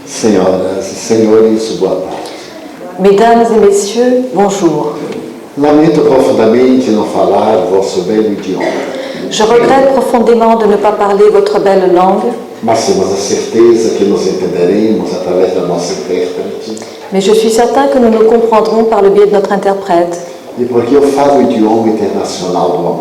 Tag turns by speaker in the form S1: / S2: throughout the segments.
S1: Senhoras e senhores, boa tarde.
S2: Mesdames et messieurs, bonjour.
S1: Lamento profundamente não falar vosso belo idioma,
S2: Je regrette profondément de ne pas parler votre belle langue,
S1: mas temos a certeza que nos entenderemos através da nossa intérprete.
S2: mais je suis certain que nous nous comprendrons par le biais de notre interprète.
S1: E porque eu falo o idioma internacional do amor.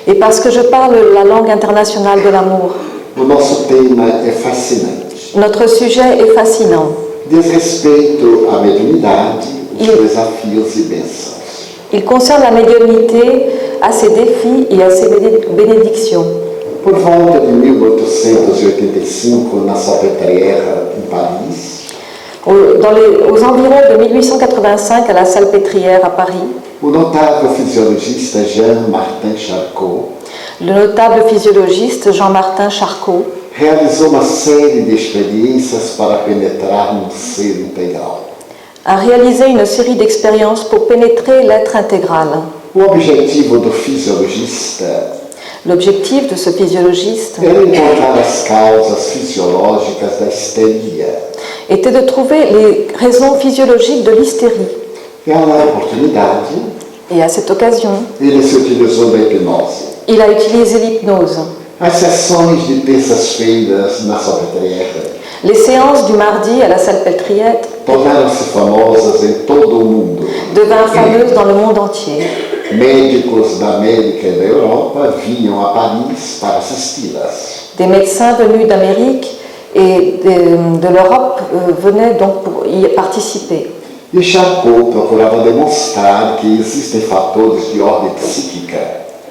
S2: Et parce que je parle la langue internationale de l'amour,
S1: O nosso tema é fascinante.
S2: notre sujet est fascinant.
S1: Diz respeito à mediunidade, os desafios e bênçãos.
S2: Il concerne la médiumnité, à ses défis et à ses bénédictions.
S1: Por volta de 1885, na Salpêtrière, em Paris,
S2: Aux environs de 1885, à la Salpêtrière à Paris,
S1: o notável fisiologista Jean-Martin Charcot
S2: le notable physiologiste Jean-Martin Charcot
S1: realizou uma série de experiências para penetrar no ser integral.
S2: a réalisé une série d'expériences pour pénétrer l'être intégral.
S1: O objetivo do fisiologista
S2: L'objectif de ce physiologiste
S1: era encontrar as causas fisiológicas da histeria.
S2: était de trouver les raisons physiologiques de l'hystérie.
S1: E na oportunidade,
S2: Et à cette occasion,
S1: ele se utilizou da hipnose.
S2: il a utilisé l'hypnose.
S1: As sessões de terças-feiras na Salpêtrière
S2: Les séances du mardi à la Salpêtrière
S1: tornaram-se famosas em todo o mundo.
S2: devinrent fameuses dans le monde entier.
S1: Médicos da América e da Europa vinham a Paris para assisti-las.
S2: Des médecins venus d'Amérique et de l'Europe venaient donc pour y participer.
S1: E Charcot procurava demonstrar que existem fatores de ordem psíquica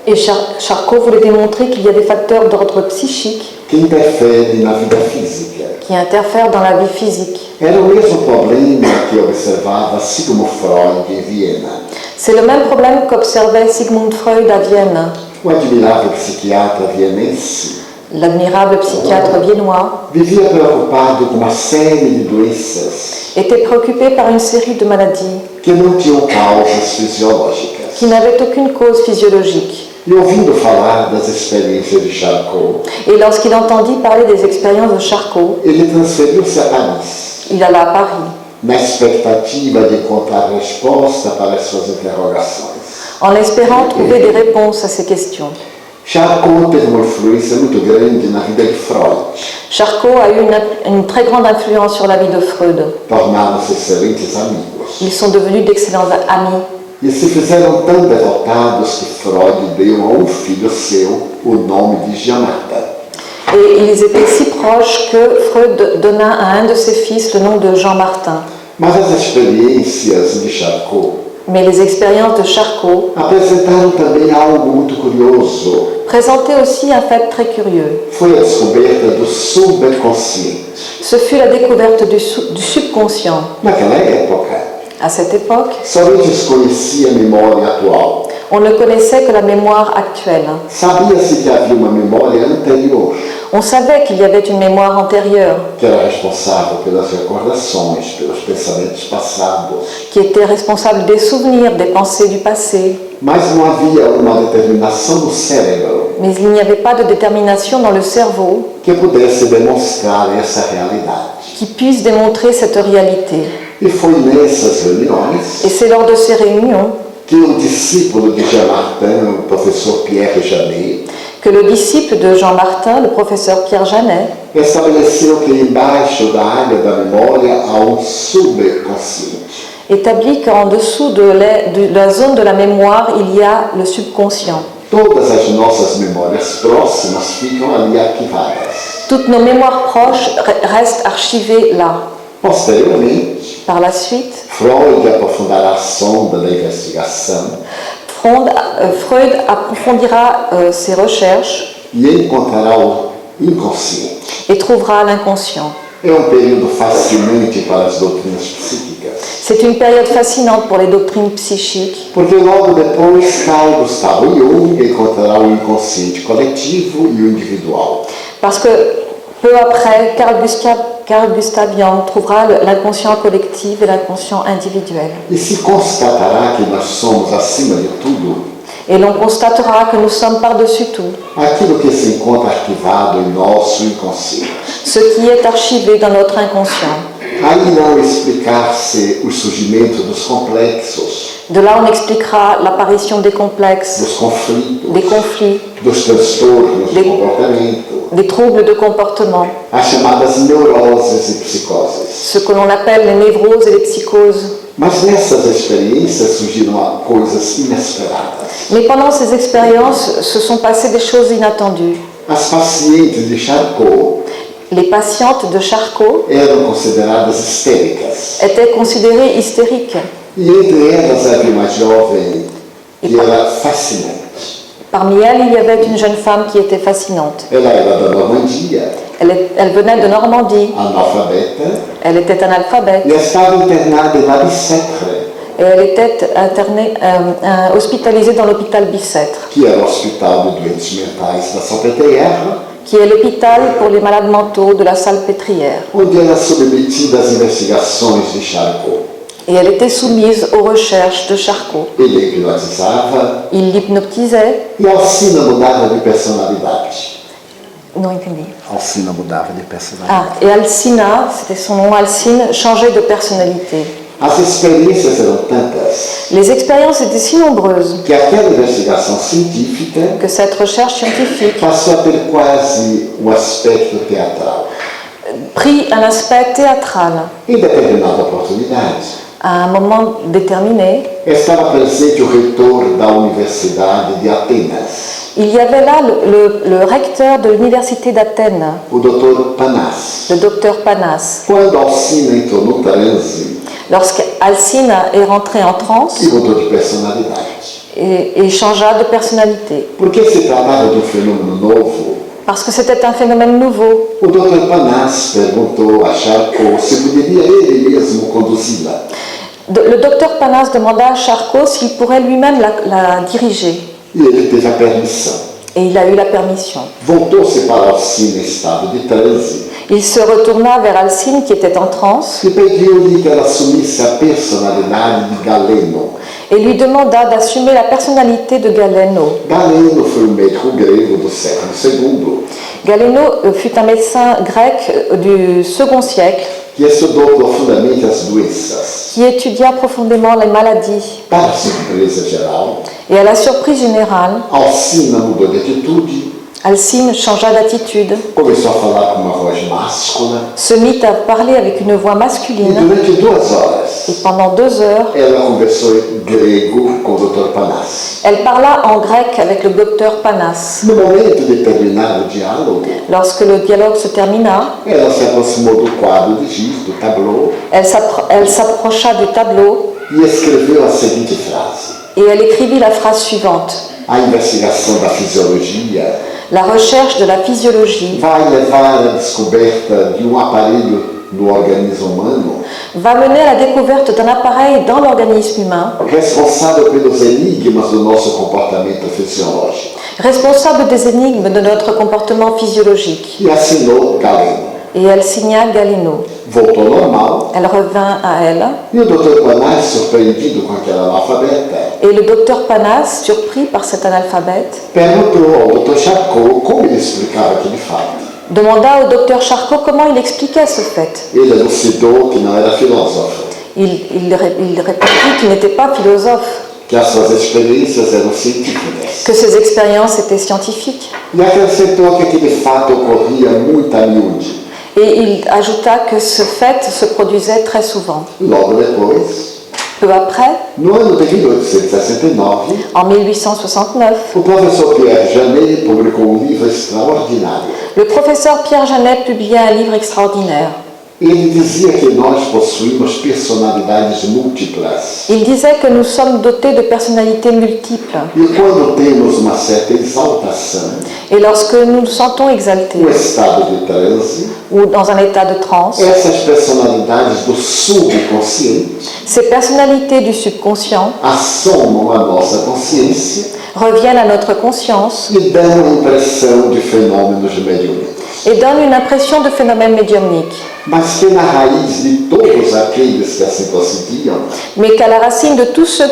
S2: Et Charcot voulait démontrer qu'il y a des facteurs d'ordre psychique
S1: que interferem na vida física.
S2: qui interfèrent dans la vie physique.
S1: Era o mesmo problema que observava Sigmund Freud em Viena.
S2: C'est le même problème qu'observait Sigmund Freud à Vienne,
S1: O admirável psiquiatra vienense
S2: l'admirable psychiatre viennois,
S1: vivia preocupado com uma série de doenças
S2: était préoccupé par une série de maladies
S1: que não tinham causas fisiológicas.
S2: qui n'avaient aucune cause physiologique.
S1: E ouvindo falar das experiências de Charcot,
S2: Et lorsqu'il entendit parler des expériences de Charcot,
S1: ele transferiu-se a Paris,
S2: il alla à Paris,
S1: na expectativa de encontrar resposta para as suas interrogações.
S2: en espérant trouver des réponses à ces questions.
S1: Charcot teve uma influência muito grande na vida de Freud.
S2: Charcot a eu une très grande influence sur la vie de Freud.
S1: Tornaram-se excelentes amigos.
S2: Ils sont devenus d'excellents amis.
S1: E se fizeram tão devotados que Freud deu a um filho seu o nome de Jean-Martin.
S2: Et ils étaient si proches que Freud donna à un de ses fils le nom de Jean-Martin.
S1: Mas as experiências de Charcot
S2: Mais les expériences de Charcot
S1: apresentaram também algo muito curioso.
S2: présentaient aussi un fait très curieux.
S1: Foi a descoberta do subconsciente.
S2: Ce fut la découverte du subconscient.
S1: Naquela época,
S2: À cette époque,
S1: somente se conhecia a memória atual.
S2: on ne connaissait que la mémoire actuelle.
S1: Sabia-se que havia uma memória anterior,
S2: On savait qu'il y avait une mémoire antérieure
S1: que era responsável pelas recordações, pelos pensamentos passados.
S2: qui était responsable des souvenirs, des pensées du passé.
S1: Mas não havia uma determinação do cérebro
S2: Mais il n'y avait pas de détermination dans le cerveau
S1: que pudesse demonstrar essa realidade.
S2: qui puisse démontrer cette réalité.
S1: E foi nessas
S2: Et
S1: reuniões
S2: c'est lors de ces réunions
S1: que o discípulo de Jean-Martin, o professor Pierre Janet,
S2: que le disciple de Jean-Martin, le professeur Pierre Janet,
S1: estabeleceu que embaixo da área da memória há um subconsciente.
S2: établit qu'en dessous de la zone de la mémoire, il y a le subconscient.
S1: Todas as nossas memórias próximas ficam ali arquivadas.
S2: Toutes nos mémoires proches restent archivées là.
S1: Posteriormente,
S2: Par la suite,
S1: Freud aprofundará a sonda da investigação
S2: Freud approfondira ses recherches
S1: e encontrará o inconsciente.
S2: et trouvera l'inconscient.
S1: É um período fascinante para as doutrinas psíquicas,
S2: C'est une période fascinante pour les doctrines psychiques,
S1: porque logo depois Carl Gustav Jung encontrará o inconsciente coletivo e o individual.
S2: parce que peu après, Carl Gustav Jung trouvera l'inconscient collectif et l'inconscient individuel.
S1: E se constatará que nós somos, acima de tudo,
S2: Et l'on constatera que nous sommes par-dessus tout
S1: aquilo que se encontra arquivado em nosso inconsciente.
S2: ce qui est archivé dans notre inconscient.
S1: Aí irão explicar-se o surgimento dos complexos,
S2: De là, on expliquera l'apparition des complexes,
S1: dos conflitos,
S2: des conflits,
S1: dos transtornos
S2: de-
S1: do comportamento,
S2: des troubles de comportement,
S1: as chamadas neuroses e psicoses.
S2: ce que l'on appelle les névroses et les psychoses.
S1: Mas nessas experiências surgiram coisas inesperadas.
S2: Mais pendant ces expériences, se sont passées des choses inattendues.
S1: As pacientes de Charcot
S2: Les patientes de Charcot
S1: eram consideradas histéricas.
S2: étaient considérées hystériques.
S1: E entre elas havia uma jovem que era fascinante.
S2: Parmi elles, il y avait une jeune femme qui était fascinante.
S1: Ela era da Normandia,
S2: Elle venait de Normandie,
S1: analfabeta,
S2: elle était analphabète
S1: e estava internada em La Bicêtre,
S2: et elle était hospitalisée dans l'hôpital Bicêtre,
S1: que era o hospital de doentes mentais da Salpêtrière,
S2: qui est l'hôpital pour les malades mentaux de la Salpêtrière.
S1: onde era submetida às investigações de Charcot.
S2: Et elle était soumise aux recherches de Charcot.
S1: Ele hipnotizava
S2: Il l'hypnotisait.
S1: e Alcina mudava de personalidade.
S2: Non, entendi.
S1: Alcina mudava de personalidade.
S2: Ah, et Alcina, c'était son nom, Alcine, changeait de personnalité.
S1: As experiências eram tantas
S2: Les expériences étaient si nombreuses
S1: que aquela investigação científica
S2: que cette recherche scientifique
S1: passou a ter quase um aspecto teatral.
S2: prit un aspect théâtral.
S1: Em determinada oportunidade,
S2: À un moment déterminé,
S1: estava presente o reitor da Universidade de Atenas,
S2: il y avait là le recteur de l'université d'Athènes,
S1: o Dr. Panas.
S2: le docteur Panas.
S1: Quando Alcina entrou no transe
S2: Lorsqu'Alcine est rentrée en transe
S1: e mudou de personalidade,
S2: et changea de personnalité,
S1: porque se tratava de um fenômeno novo,
S2: parce que c'était un phénomène nouveau.
S1: o Dr. Panas perguntou a Charcot se poderia ele mesmo conduzi-la.
S2: Le docteur Panas demanda à Charcot s'il pourrait lui-même la diriger.
S1: E ele teve a permissão.
S2: Et il a eu la permission.
S1: Voltou-se para Alcina em estado de transe
S2: Il se retourna vers Alcine qui était en transe
S1: e pediu-lhe que ela assumisse a personalidade de Galeno.
S2: et lui demanda d'assumer la personnalité de Galeno.
S1: Galeno foi um médico grego do século II
S2: Galeno fut un médecin grec du second siècle
S1: que estudou profundamente as doenças.
S2: qui étudia profondément les maladies.
S1: Para surpresa geral,
S2: Et à la surprise générale,
S1: Alcina mudou de atitude,
S2: Alcine changea d'attitude,
S1: começou a falar com uma voz máscula
S2: se mit à parler avec une voix
S1: e
S2: masculine
S1: durante 2
S2: et
S1: horas
S2: pendant 2 heures,
S1: ela conversou em grego com o Dr. Panas.
S2: elle parla en grec avec le docteur Panas.
S1: No momento de terminar o diálogo,
S2: Lorsque le dialogue se termina,
S1: ela se aproximou do quadro de giz, do tableau,
S2: elle s'approcha du tableau
S1: e escreveu a seguinte frase:
S2: et elle écrivit la phrase suivante.
S1: a investigação da fisiologia
S2: La recherche de la physiologie
S1: vai levar à descoberta de um aparelho no organismo humano
S2: va mener à la découverte d'un appareil dans l'organisme humain,
S1: responsável pelos enigmas do nosso comportamento fisiológico.
S2: responsable des énigmes de notre comportement physiologique.
S1: E assinou Galeno.
S2: Et elle signa Galeno.
S1: Voltou ao normal
S2: Elle revint à elle
S1: e o Dr. Panas, surpreendido com aquela analfabeta,
S2: et le docteur Panas, surpris par cet analphabète,
S1: perguntou ao Dr. Charcot como ele explicava aquele fato.
S2: demanda au docteur Charcot comment il expliquait ce fait.
S1: Ele elucidou que não era filósofo,
S2: Il répondit qu'il n'était pas philosophe,
S1: que as suas experiências eram científicas.
S2: que ses expériences étaient scientifiques.
S1: E acrescentou que aquele fato ocorria muito a miúde.
S2: Et il ajouta que ce fait se produisait très souvent.
S1: Logo depois,
S2: Peu après,
S1: no ano de 1869,
S2: en 1869,
S1: o professor Pierre Janet publicou livro extraordinário.
S2: le professeur Pierre Janet publia un livre extraordinaire.
S1: Ele dizia que nós possuímos personalidades múltiplas.
S2: Il disait que nous sommes dotés de personnalités multiples.
S1: E quando temos uma certa exaltação,
S2: Et lorsque nous nous sentons exaltés
S1: estado de transe,
S2: ou dans un état de transe,
S1: essas personalidades do subconsciente
S2: ces personnalités du subconscient
S1: assomam a nossa consciência
S2: reviennent à notre conscience
S1: e dão a impressão de fenômenos mediúnicos.
S2: et donne une impression de phénomène médiumnique.
S1: Mas que na raiz de todos aqueles que assim procediam,
S2: Mais qu'à la racine de tous ceux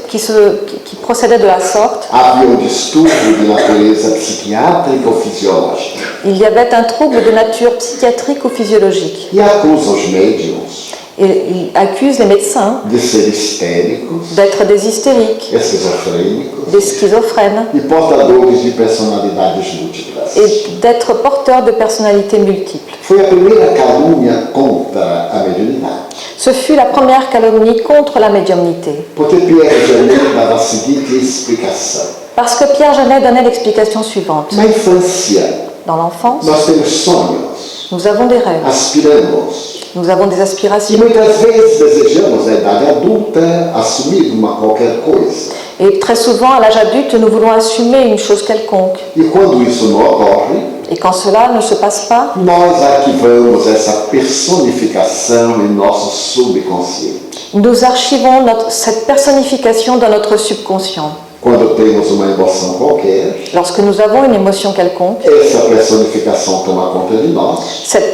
S2: qui procédaient de la sorte,
S1: havia um distúrbio de natureza psiquiátrica ou fisiológica.
S2: il y avait un trouble de nature psychiatrique ou physiologique.
S1: E acusa os médiums
S2: Et il accuse les médecins
S1: de ser histéricos,
S2: d'être des hystériques,
S1: esquizofrênicos
S2: des schizophrènes
S1: e portadores de personalidades múltiplas.
S2: et d'être porteurs de personnalités multiples.
S1: Foi a primeira calúnia contra a mediunidade.
S2: Ce fut la première calomnie contre la médiumnité.
S1: Porque Pierre Janet dava a seguinte explicação.
S2: Parce que Pierre Janet donnait l'explication suivante.
S1: Na infância,
S2: Dans l'enfance,
S1: nós temos sonhos,
S2: nous avons des rêves,
S1: aspiramos,
S2: nous avons des
S1: e
S2: aspirations.
S1: muitas vezes desejamos, na idade adulta, assumir qualquer coisa.
S2: Et très souvent, à l'âge adulte, nous voulons assumer une chose quelconque.
S1: E quando isso não ocorre,
S2: Et quand cela ne se passe pas,
S1: nós arquivamos essa personificação em nosso subconsciente.
S2: nous archivons cette personnification dans notre subconscient.
S1: Quando temos uma emoção qualquer,
S2: Lorsque nous avons une émotion quelconque,
S1: essa personificação toma conta de nós
S2: cette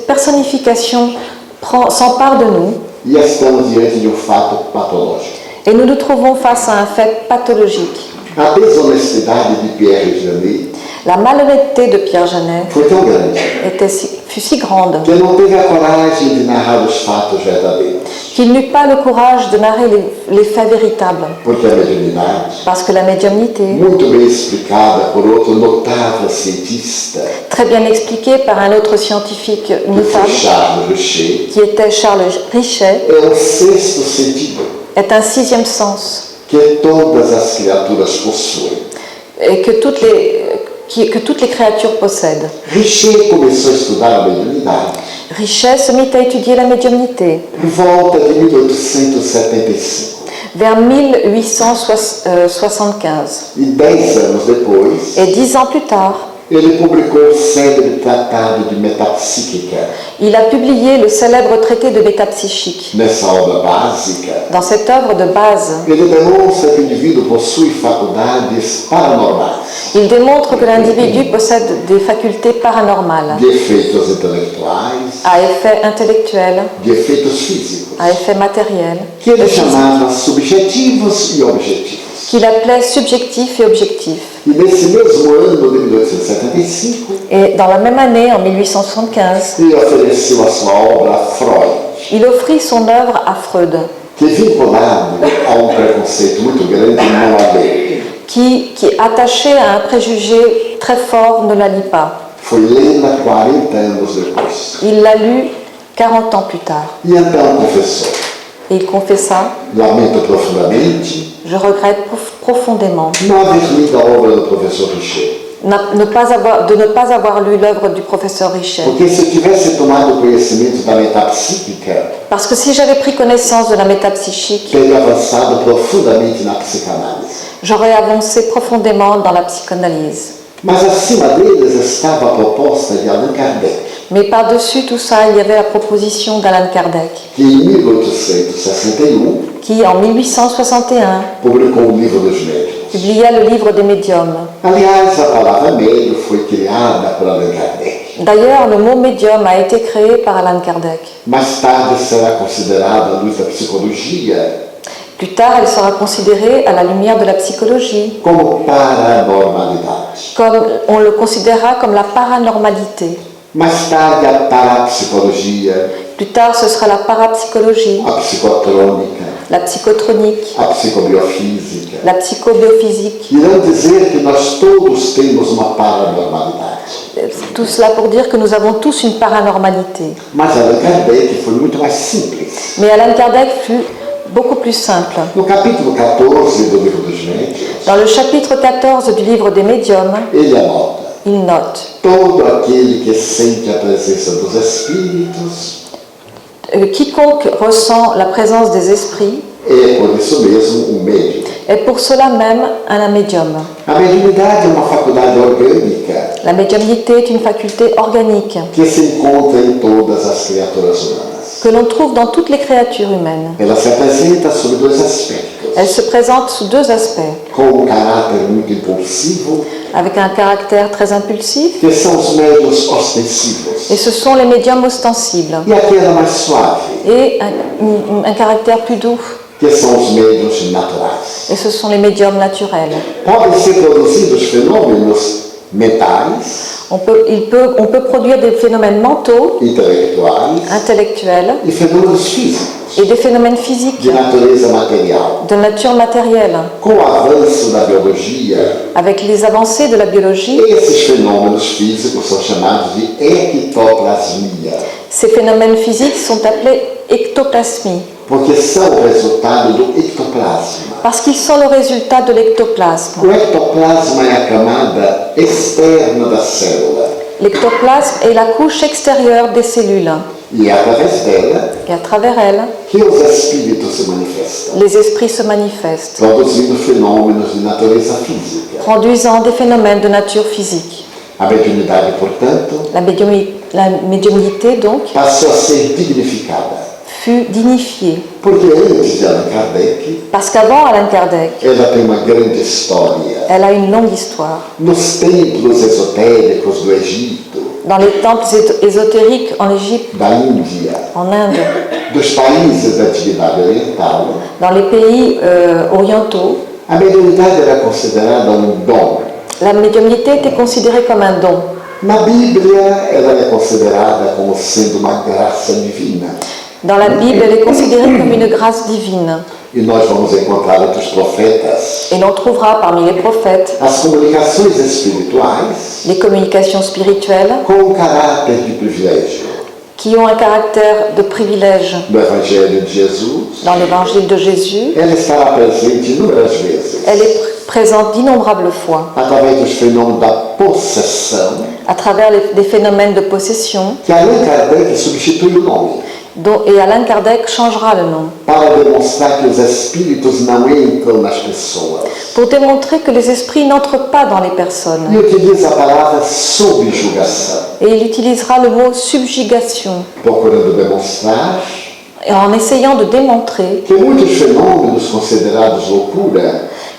S2: personnification s'empare de nous
S1: e estamos diante de um fato patológico.
S2: et nous nous trouvons face à un fait pathologique.
S1: A desonestidade de Pierre Janet
S2: La malhonnêteté de Pierre Janet
S1: foi tão grande
S2: fut si grande
S1: que não teve a coragem de narrar os fatos verdadeiros,
S2: qu'il n'eut pas le courage de narrer les faits véritables.
S1: porque a mediunidade,
S2: Parce que la médiumnité,
S1: muito bem explicada por outro notável cientista,
S2: très bien expliquée par un autre scientifique
S1: que foi
S2: notable,
S1: Charles Richer,
S2: qui était Charles Richet,
S1: é sexto sentido
S2: est un sixième sens
S1: que todas as criaturas possuem.
S2: et que toutes les créatures possèdent.
S1: Richer começou a estudar a mediunidade
S2: Richet se mit à étudier la médiumnité
S1: por volta de 1875.
S2: vers 1875.
S1: E 10 anos depois,
S2: Et 10 ans plus tard,
S1: ele publicou o célebre Tratado de Metapsíquica.
S2: il a publié le célèbre traité de métapsychique.
S1: Nessa obra básica,
S2: Dans cette œuvre de base,
S1: ele demonstra que o indivíduo possui faculdades paranormais,
S2: il démontre que l'individu possède des facultés paranormales,
S1: de efeitos intelectuais,
S2: à effet intellectuel,
S1: de efeitos físicos,
S2: à effet matériel,
S1: que ele chamava subjetivos e objetivos.
S2: qu'il appelait subjectif et objectif.
S1: E nesse mesmo ano de 1875,
S2: Et dans la même année, en 1875,
S1: ele ofereceu a sua obra a Freud,
S2: il offrit son œuvre à Freud,
S1: que vinculado a preconceito muito grande, não a lê.
S2: qui attaché à un préjugé très fort, ne la lit pas.
S1: Foi lê-la 40 anos depois.
S2: Il l'a lu 40 ans plus tard.
S1: E então confessou:
S2: Et il confessa:
S1: lamento profundamente
S2: je regrette profondément
S1: não haver lido a obra do professor Richer.
S2: de ne pas avoir lu l'œuvre du professeur Richet.
S1: Porque se eu tivesse tomado conhecimento da metapsíquica,
S2: Parce que si j'avais pris connaissance de la métapsychique,
S1: teria avançado profundamente na psicanálise.
S2: j'aurais avancé profondément dans la psychanalyse.
S1: Mas acima deles estava a proposta de Allan Kardec,
S2: Mais par-dessus tout ça, il y avait la proposition d'Allan Kardec,
S1: que em 1861
S2: qui en 1861
S1: publicou o Livro dos Médiuns.
S2: publia le livre des médiums.
S1: Aliás, a palavra médium foi criada por Allan Kardec.
S2: D'ailleurs, le mot médium a été créé par Allan Kardec.
S1: Mais tarde será considerada à luz da psicologia
S2: Plus tard, elle sera considérée à la lumière de la psychologie,
S1: como paranormalidade.
S2: comme on le considérera comme la paranormalité.
S1: Mais tarde a parapsicologia,
S2: Plus tard, ce sera la parapsychologie,
S1: a psicotrônica,
S2: la psychotronique,
S1: a psicobiofísica.
S2: la psychobiophysique.
S1: Irão dizer que nós todos temos uma paranormalidade.
S2: Tout cela pour dire que nous avons tous une paranormalité.
S1: Mas Allan Kardec foi muito mais simples.
S2: Mais Allan Kardec fut beaucoup plus simple.
S1: No capítulo 14 do Livro dos Médiuns,
S2: Dans le chapitre 14 du livre des médiums,
S1: ele anota:
S2: il note
S1: todo aquele que sente a presença dos espíritos
S2: quiconque ressent la présence des esprits
S1: é, por isso mesmo, médium.
S2: est pour cela même un médium.
S1: A mediunidade é uma faculdade orgânica
S2: La médiumnité est une faculté organique
S1: que se encontra em todas as criaturas humanas.
S2: que l'on trouve dans toutes les créatures humaines.
S1: Ela se apresenta sob dois aspectos.
S2: Elle se présente sous deux aspects,
S1: com um caráter muito impulsivo,
S2: avec un caractère très impulsif,
S1: que são os médios ostensivos,
S2: et ce sont les médiums ostensibles,
S1: e aquela mais suave,
S2: et un caractère plus doux,
S1: que são os médios naturais.
S2: et ce sont les médiums naturels.
S1: Podem ser produzidos fenômenos mentais,
S2: On peut produire des phénomènes mentaux,
S1: intelectuais
S2: intellectuels,
S1: e fenômenos físicos,
S2: et des phénomènes physiques,
S1: de natureza material.
S2: de nature matérielle.
S1: Com o avanço da biologia,
S2: Avec les avancées de la biologie,
S1: esses fenômenos físicos são chamados de ectoplasmia,
S2: ces phénomènes physiques sont appelés ectoplasmies,
S1: porque são o resultado do ectoplasma.
S2: parce qu'ils sont le résultat de l'ectoplasme.
S1: O ectoplasma é a camada externa da célula
S2: L'ectoplasme est la couche extérieure des cellules,
S1: e é através dela
S2: et à travers elle,
S1: que os espíritos se manifestam,
S2: les esprits se manifestent,
S1: produzindo fenômenos de natureza física.
S2: produisant des phénomènes de nature physique.
S1: A mediunidade, portanto,
S2: La médiumnité, donc,
S1: passou a ser dignificada,
S2: fut dignifiée,
S1: porque antes de Allan Kardec,
S2: parce qu'avant Allan Kardec,
S1: ela tem uma grande história.
S2: elle a une longue histoire.
S1: Nos templos esotéricos do Egito,
S2: Dans les temples ésotériques en Égypte,
S1: da Índia,
S2: en Inde,
S1: dos países da Antiguidade Oriental,
S2: dans les pays orientaux,
S1: a mediunidade era considerada dom.
S2: la médiumnité était considérée comme un don.
S1: Na Bíblia, ela é considerada como sendo uma graça divina.
S2: Dans la Bible, elle est considérée comme une grâce divine.
S1: E nós vamos encontrar entre os profetas
S2: Et l'on trouvera parmi les prophètes
S1: as comunicações espirituais
S2: les communications spirituelles
S1: com um caráter de privilégio.
S2: qui ont un caractère de privilège.
S1: No Evangelho de Jesus,
S2: Dans l'évangile de Jésus,
S1: ela estará presente inúmeras vezes,
S2: elle est présente d'innombrables fois
S1: através dos fenômenos da possessão,
S2: à travers des phénomènes de possession,
S1: que Allan Kardec substitui o nome,
S2: et Allan Kardec changera le nom,
S1: para demonstrar que os espíritos não entram nas pessoas.
S2: pour démontrer que les esprits n'entrent pas dans les
S1: E
S2: personnes.
S1: utiliza a palavra subjugação,
S2: Et il utilisera le mot subjugation,
S1: procurando demonstrar
S2: et en essayant de démontrer
S1: que muitos fenômenos considerados loucura,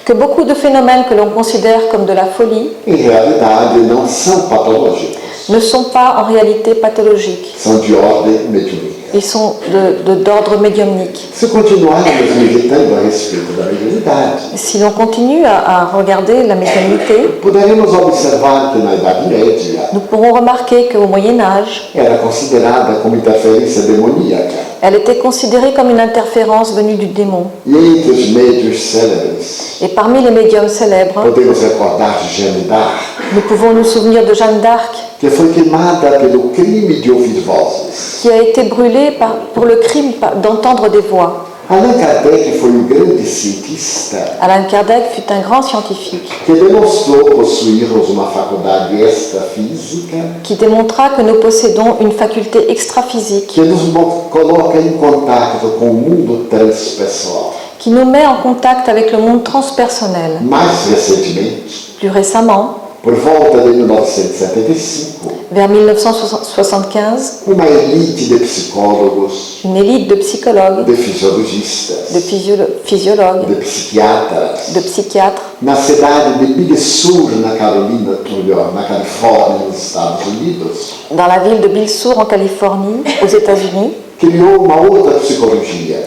S2: que beaucoup de phénomènes que l'on considère comme de la folie
S1: em realidade não são patológicos,
S2: ne sont pas en réalité pathologiques.
S1: são de ordem mediúnica.
S2: Ils sont d'ordre médiumnique.
S1: Se continuarmos meditando a respeito da mediunidade,
S2: Si l'on continue à regarder la médiumnité,
S1: poderemos observar que na Idade Média
S2: nous pourrons remarquer qu'au Moyen-Âge,
S1: era considerada como interferência demoníaca.
S2: elle était considérée comme une interférence venue du démon.
S1: E entre os médios célebres,
S2: Et parmi les médiums célèbres,
S1: podemos recordar Jeanne d'Arc,
S2: nous pouvons nous souvenir de Jeanne d'Arc,
S1: que foi queimada pelo crime de ouvir vozes.
S2: qui a été brûlée pour le crime d'entendre des voix.
S1: Allan Kardec foi um grande cientista
S2: Allan Kardec fut un grand scientifique
S1: que demonstrou possuirmos uma faculdade extrafísica
S2: qui démontra que nous possédons une faculté extra-physique
S1: que nos coloca em contato com o mundo transpessoal.
S2: qui nous met en contact avec le monde transpersonnel.
S1: Mais recentemente,
S2: Plus récemment,
S1: por volta de 1975,
S2: vers 1975,
S1: uma elite de psicólogos,
S2: une élite de psychologues,
S1: de fisiologistas,
S2: de physiologues,
S1: de psiquiatras,
S2: de psychiatres,
S1: na cidade de Big Sur, na Califórnia, nos Estados Unidos,
S2: dans la ville de Bill Sur en Californie, aux États-Unis,
S1: criou uma outra psicologia,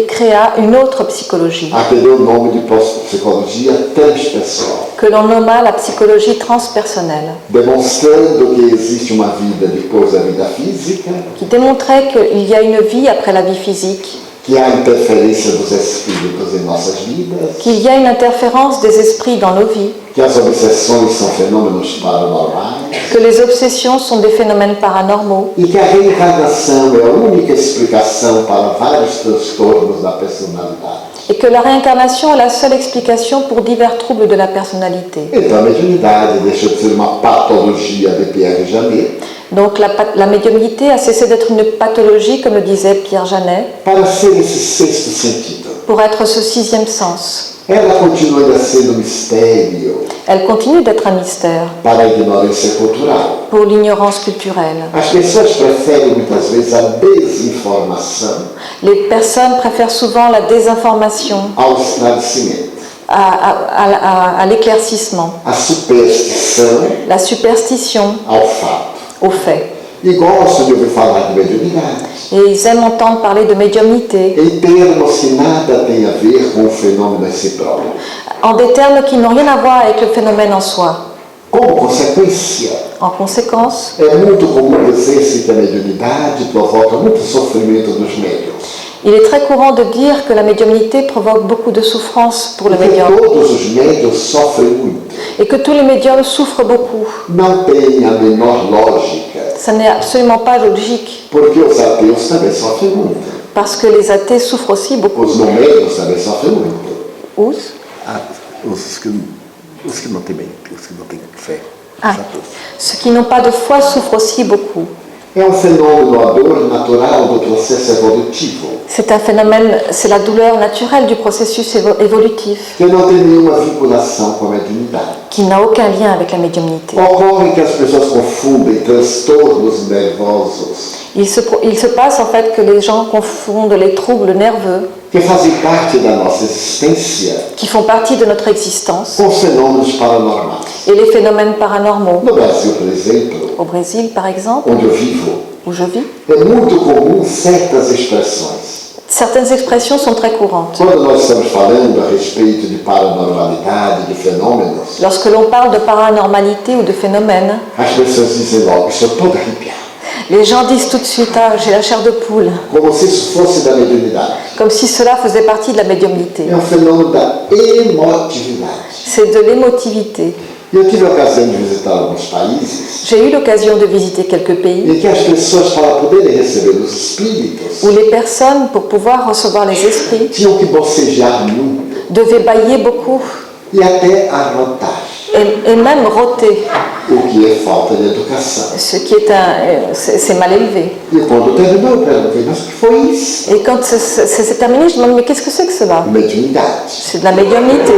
S2: créa une autre psychologie
S1: a que deu o nome de psicologia transpessoal,
S2: que l'on nomma la psychologie transpersonnelle,
S1: demonstrando que existe uma vida depois da vida física,
S2: qui démontrait qu'il y a une vie après la vie physique,
S1: que há interferência dos espíritos em nossas vidas,
S2: qu'il y a une interférence des esprits dans nos vies,
S1: que as obsessões são fenômenos paranormais
S2: que les obsessions sont des phénomènes paranormaux
S1: e que a reencarnação é a única explicação para vários transtornos da personalidade.
S2: et que la réincarnation est la seule explication pour divers troubles de la personnalité.
S1: Então a mediunidade deixou de ser uma patologia de Pierre Janet
S2: Donc la médiumnité a cessé d'être une pathologie, comme le disait Pierre Janet,
S1: para ser esse sexto sentido,
S2: pour être ce sixième sens.
S1: Ela continua ainda sendo mistério
S2: Elle continue d'être un mystère
S1: para a ignorância cultural.
S2: pour l'ignorance culturelle.
S1: As pessoas preferem muitas vezes a desinformação
S2: Les personnes préfèrent souvent la désinformation
S1: ao esclarecimento,
S2: à l'éclaircissement,
S1: a superstição
S2: la superstition
S1: ao fato.
S2: au fait.
S1: E gostam de ouvir falar de mediunidade
S2: Et ils aiment entendre parler de médiumnité
S1: em termos que nada têm a ver com o fenômeno em si próprio.
S2: en des termes qui n'ont rien à voir avec le phénomène en soi.
S1: Como consequência,
S2: En conséquence,
S1: é muito comum dizer-se que a mediunidade provoca muito sofrimento dos médiuns.
S2: il est très courant de dire que la médiumnité provoque beaucoup de souffrance pour le
S1: Porque
S2: médium
S1: todos os médiuns sofrem muito.
S2: et que tous les médiums souffrent beaucoup.
S1: Não tem a menor lógica,
S2: Ça n'est absolument pas logique
S1: porque os ateus também sofrem muito.
S2: parce que les athées souffrent aussi beaucoup.
S1: Os não médiuns também sofrem muito.
S2: Os
S1: Os que não têm fé.
S2: Ah, ceux qui n'ont pas de foi souffrent aussi beaucoup.
S1: É fenômeno, a dor natural do processo evolutivo,
S2: C'est un phénomène, c'est la douleur naturelle du processus évolutif
S1: que não tem nenhuma vinculação com a mediunidade.
S2: qui n'a aucun lien avec la médiumnité.
S1: Ocorre que as pessoas confundem transtornos nervosos,
S2: Il se passe en fait que les gens confondent les troubles nerveux
S1: que fazem parte da nossa existência,
S2: qui font partie de notre existence
S1: com os fenômenos paranormais.
S2: et les phénomènes paranormaux.
S1: No Brasil, por exemplo,
S2: Au Brésil, par exemple,
S1: onde eu vivo,
S2: où je vis,
S1: é muito comum certas expressões.
S2: certaines expressions sont très courantes.
S1: Quando nós estamos falando a respeito de paranormalidade, de fenômenos,
S2: Lorsque l'on parle de paranormalité ou de phénomènes,
S1: as pessoas dizem logo, estou todo arrepiado.
S2: les gens disent tout de suite « Ah, j'ai la chair de poule
S1: Como se isso fosse da mediunidade. »,
S2: comme si cela faisait partie de la médiumnité.
S1: É fenômeno da emotividade.
S2: C'est de l'émotivité.
S1: Eu tive a ocasião de visitar alguns países
S2: J'ai eu l'occasion de visiter quelques pays
S1: em que as pessoas, para poderem receber os espíritos,
S2: où les personnes, pour pouvoir recevoir les esprits,
S1: tinham que bocejar muito
S2: devaient bâiller beaucoup
S1: e até arrotar,
S2: et même rôter,
S1: o que é falta de educação.
S2: ce qui est c'est mal élevé.
S1: E quando terminou, eu perguntei, mas o que foi isso?
S2: Et quand c'est terminé, je me demande mais qu'est-ce que c'est que cela?
S1: Mediunidade.
S2: C'est de la médiumnité.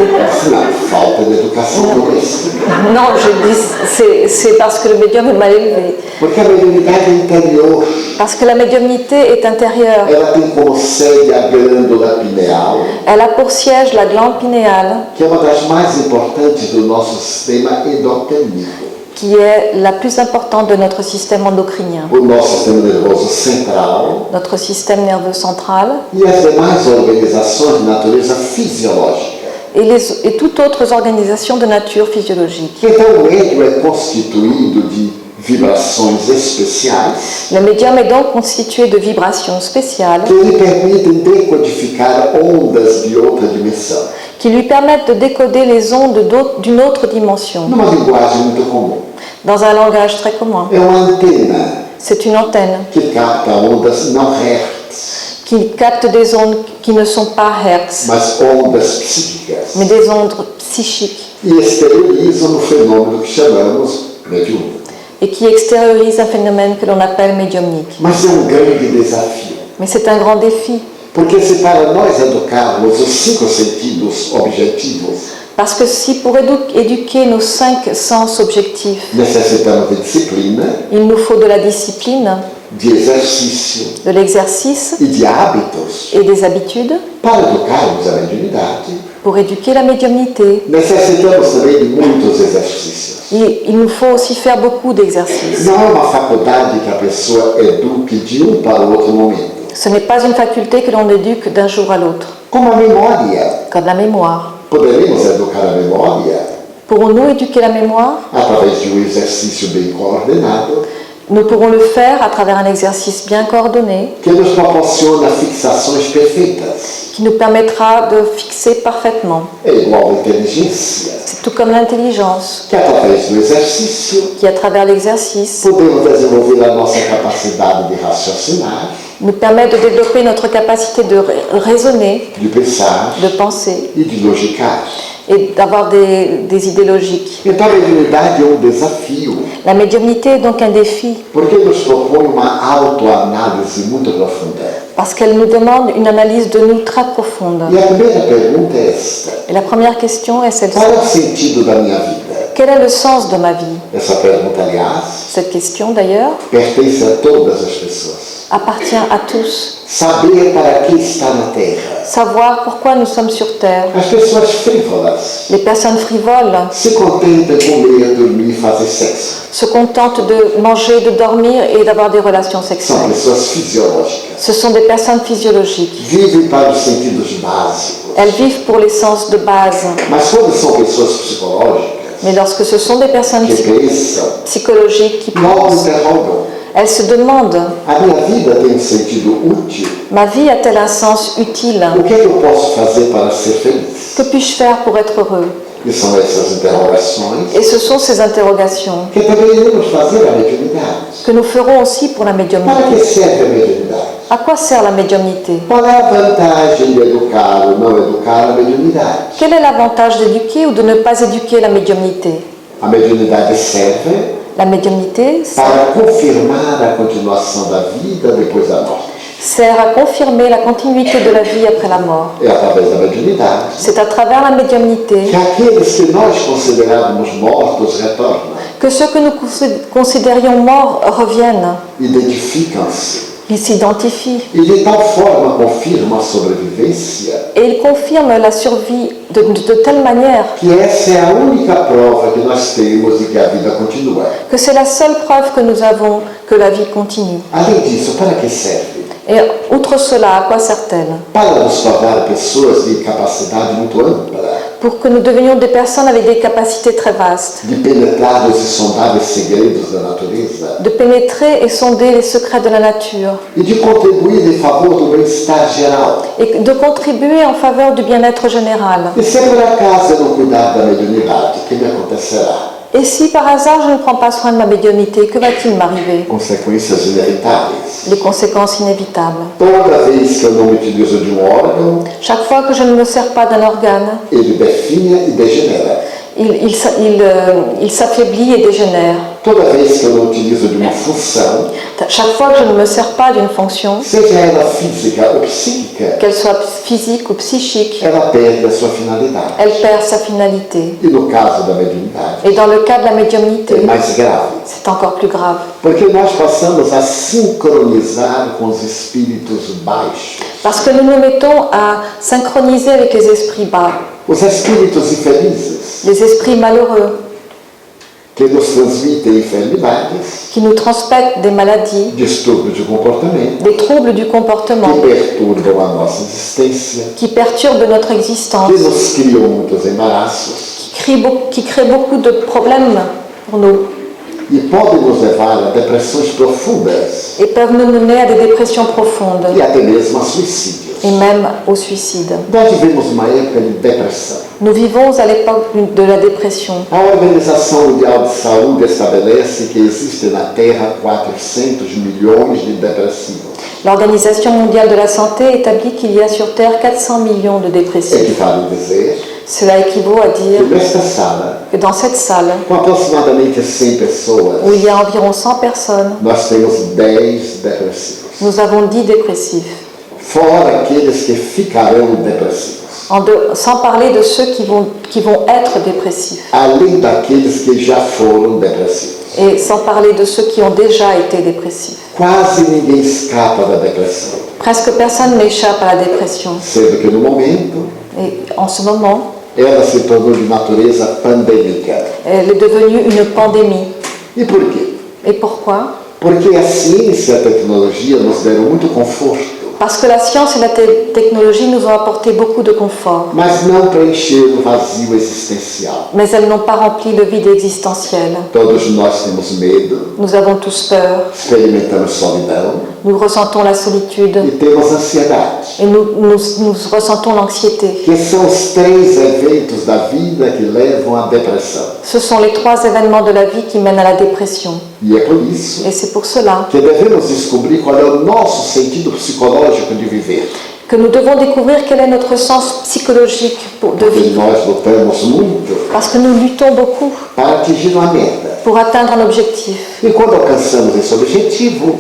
S1: Não, falta de educação não é isso.
S2: Non, je dis c'est parce que le médium est mal élevé.
S1: Porque a mediunidade é interior.
S2: Parce que la médiumnité est intérieure.
S1: Ela tem como sede a glândula pineal,
S2: Elle a pour siège la glande pinéale,
S1: que é uma das mais importantes do nosso sistema endocrinino.
S2: qui est la plus importante de notre système endocrinien,
S1: O nosso sistema nervoso central
S2: notre système nerveux central
S1: e as demais organizações de natureza fisiológica.
S2: et toutes autres organisations de nature physiologique.
S1: Então, o médium é constituído de vibrações especiais
S2: Le médium est donc constitué de vibrations spéciales
S1: que lhe permitem decodificar ondas de outra dimensão,
S2: qui lui permettent de décoder les ondes d'une autre dimension,
S1: numa linguagem muito comum.
S2: dans un langage très commun.
S1: É uma antena
S2: C'est une antenne
S1: que capta ondas não hertz,
S2: qui capte des ondes qui ne sont pas Hertz,
S1: mas ondas psíquicas,
S2: mais des ondes psychiques,
S1: e exteriorizam no fenômeno que chamamos mediúnico.
S2: et qui extériorisent un phénomène que l'on appelle médiumnique.
S1: Mas é grande desafio,
S2: Mais c'est un grand défi,
S1: porque se para nós educarmos os 5 sentidos objetivos,
S2: parce que si pour éduquer nos 5 sens objectifs,
S1: necessitamos de disciplina,
S2: il nous faut de la discipline,
S1: de exercício
S2: de l'exercice
S1: e de hábitos.
S2: et des habitudes,
S1: Para educarmos a mediunidade,
S2: pour éduquer la médiumnité,
S1: necessitamos também de muitos exercícios.
S2: il nous faut aussi faire beaucoup d'exercices.
S1: Não é uma faculdade que a pessoa eduque de para o outro momento.
S2: Ce n'est pas une faculté que l'on éduque d'un jour à l'autre,
S1: Como a memória.
S2: comme la mémoire.
S1: Poderemos educar a memória
S2: Pourrons-nous éduquer la mémoire?
S1: através de exercício bem coordenado,
S2: Nous pourrons le faire à travers un exercice bien coordonné
S1: que nos proporciona fixações perfeitas.
S2: qui nous permettra de fixer parfaitement.
S1: É igual à inteligência,
S2: C'est tout comme l'intelligence,
S1: que através do exercício
S2: qui à travers l'exercice
S1: podemos desenvolver a nossa capacidade de raciocinar,
S2: nous permet de développer notre capacité de raisonner,
S1: de pensar
S2: de penser
S1: e de logicar.
S2: et d'avoir des idées logiques.
S1: Então a mediunidade é desafio,
S2: La médiumnité est donc un défi
S1: porque nos propõe uma autoanálise muito profunda.
S2: parce qu'elle nous demande une analyse de nous très profonde.
S1: E a primeira pergunta é esta:
S2: Et la première question est celle-ci.
S1: qual é o sentido da minha vida?
S2: Quel est le sens de ma vie?
S1: Essa pergunta, aliás,
S2: Cette question, d'ailleurs,
S1: pertence a todas as pessoas.
S2: appartient à tous.
S1: Saber para que está na Terra.
S2: Savoir pourquoi nous sommes sur Terre.
S1: As pessoas frívolas
S2: Les personnes frivoles
S1: se contentam de comer, dormir e fazer sexo.
S2: se contentent de manger, de dormir et d'avoir des relations
S1: São
S2: sexuelles.
S1: pessoas fisiológicas.
S2: Ce sont des personnes physiologiques.
S1: Vivem para os sentidos básicos.
S2: Elles vivent pour les sens de base.
S1: Mas quando são pessoas psicológicas,
S2: Mais lorsque ce sont des personnes
S1: que pensam,
S2: psychologiques qui
S1: logo
S2: pensent,
S1: interrogam:
S2: elles se demandent,
S1: a minha vida tem um sentido útil?
S2: ma vie a-t-elle un sens utile?
S1: O que é que eu posso fazer para ser feliz?
S2: Que puis-je faire pour être heureux?
S1: E são essas interrogações
S2: Et ce sont ces interrogations
S1: que também iremos fazer a mediunidade.
S2: que nous ferons aussi pour la
S1: Para
S2: médiumnité.
S1: que serve a mediunidade?
S2: À quoi sert la médiumnité?
S1: Qual é a vantagem de educar ou não educar a mediunidade?
S2: Quel est l'avantage d'éduquer ou de ne pas éduquer la médiumnité?
S1: A mediunidade serve
S2: La médiumnité
S1: para confirmar a continuação da vida depois da morte.
S2: sert à confirmer la continuité de la vie après la mort.
S1: É através da mediunidade
S2: C'est à travers la médiumnité
S1: que aqueles que nós considerávamos mortos retornam,
S2: que ceux que nous considérions morts reviennent.
S1: identificam-se
S2: Ils s'identifient
S1: e de tal forma confirmam a sobrevivência
S2: et ils confirment la survie de telle manière
S1: que essa é a única prova que nós temos de que a vida continua.
S2: que c'est la seule preuve que nous avons que la vie continue.
S1: Além disso, para que serve?
S2: Et outre cela, à quoi sert-elle?
S1: Para nos tornar pessoas de capacidade muito ampla,
S2: Pour que nous devenions des personnes avec des capacités très vastes,
S1: de penetrar os insondáveis segredos da natureza
S2: de pénétrer et sonder les secrets de la nature
S1: e de contribuir em favor do bem-estar geral.
S2: et de contribuer en faveur du bien-être général.
S1: E se por acaso eu não cuidar da mediunidade, o que me acontecerá?
S2: Et si par hasard je ne prends pas soin de ma médiumnité, que va-t-il m'arriver?
S1: Consequências inevitáveis.
S2: Les conséquences inévitables.
S1: Toda vez que eu não me utilizo de órgão,
S2: Chaque fois que je ne me sers pas d'un organe,
S1: ele definha e degenera.
S2: il s'affaiblit et dégénère.
S1: Toda vez que eu não utilizo de uma função,
S2: Chaque fois que je ne me sers pas d'une fonction,
S1: seja ela física ou psíquica,
S2: qu'elle soit physique ou psychique,
S1: ela perde a sua finalidade.
S2: elle perd sa finalité.
S1: E no caso da mediunidade,
S2: Et dans le cas de la
S1: é
S2: médiumnité,
S1: mais grave,
S2: c'est encore plus grave.
S1: porque nós passamos a sincronizar com os espíritos baixos.
S2: Parce que nous nous mettons à synchroniser avec les esprits bas,
S1: Os espíritos infelizes,
S2: les esprits malheureux,
S1: que nos transmitem enfermidades,
S2: qui nous transmettent des maladies,
S1: distúrbios de comportamento,
S2: des troubles du comportement,
S1: que perturbam a nossa existência,
S2: qui perturbent notre existence,
S1: que nos criam muitos embaraços
S2: qui créent beaucoup de problèmes pour nous
S1: e podem nos levar a depressões profundas
S2: et peuvent nous mener à des dépressions profondes
S1: e até mesmo a suicídios.
S2: et même au suicide.
S1: Nós vivemos uma época de depressão.
S2: Nous vivons à l'époque de la dépression.
S1: A Organização Mundial de Saúde estabelece que existe na Terra 400 milhões de depressivos.
S2: L'Organisation mondiale de la santé établit qu'il y a sur Terre 400 millions de dépressifs.
S1: Equivale dizer
S2: Cela équivaut à dire
S1: que nesta sala,
S2: que dans cette salle,
S1: com aproximadamente 100 pessoas,
S2: où il y a environ 100 personnes,
S1: nós temos 10 depressivos.
S2: nous avons 10 dépressifs.
S1: Fora aqueles que ficarão depressivos.
S2: Sans parler de ceux qui vont être dépressifs.
S1: Além daqueles que já foram depressivos.
S2: Et sans parler de ceux qui ont déjà été dépressifs.
S1: Quase ninguém escapa da depressão.
S2: Presque personne n'échappe à la dépression.
S1: Sendo que no momento,
S2: Et en ce moment,
S1: ela se tornou de natureza pandêmica.
S2: elle est devenue une pandémie.
S1: E por quê?
S2: Et pourquoi?
S1: Porque a ciência e a tecnologia nos deram muito conforto,
S2: Parce que la science et la technologie nous ont apporté beaucoup de confort.
S1: mas não preencheram o vazio existencial.
S2: Mais elles n'ont pas rempli le vide existentiel.
S1: Todos nós temos medo,
S2: Nous avons tous peur,
S1: experimentamos solidão
S2: nous ressentons la solitude
S1: e temos ansiedade,
S2: et nous ressentons l'anxiété.
S1: que são os 3 eventos da vida que levam à depressão.
S2: Ce sont les 3 événements de la vie qui mènent à la dépression.
S1: E é por isso
S2: Et c'est pour cela
S1: que devemos descobrir qual é o nosso sentido psicológico de viver.
S2: que nous devons découvrir quel est notre sens psychologique de
S1: Porque
S2: vivre.
S1: nós lutamos muito
S2: Parce que nous luttons beaucoup
S1: para atingir uma meta.
S2: pour atteindre un objectif.
S1: E quando alcançamos esse objetivo,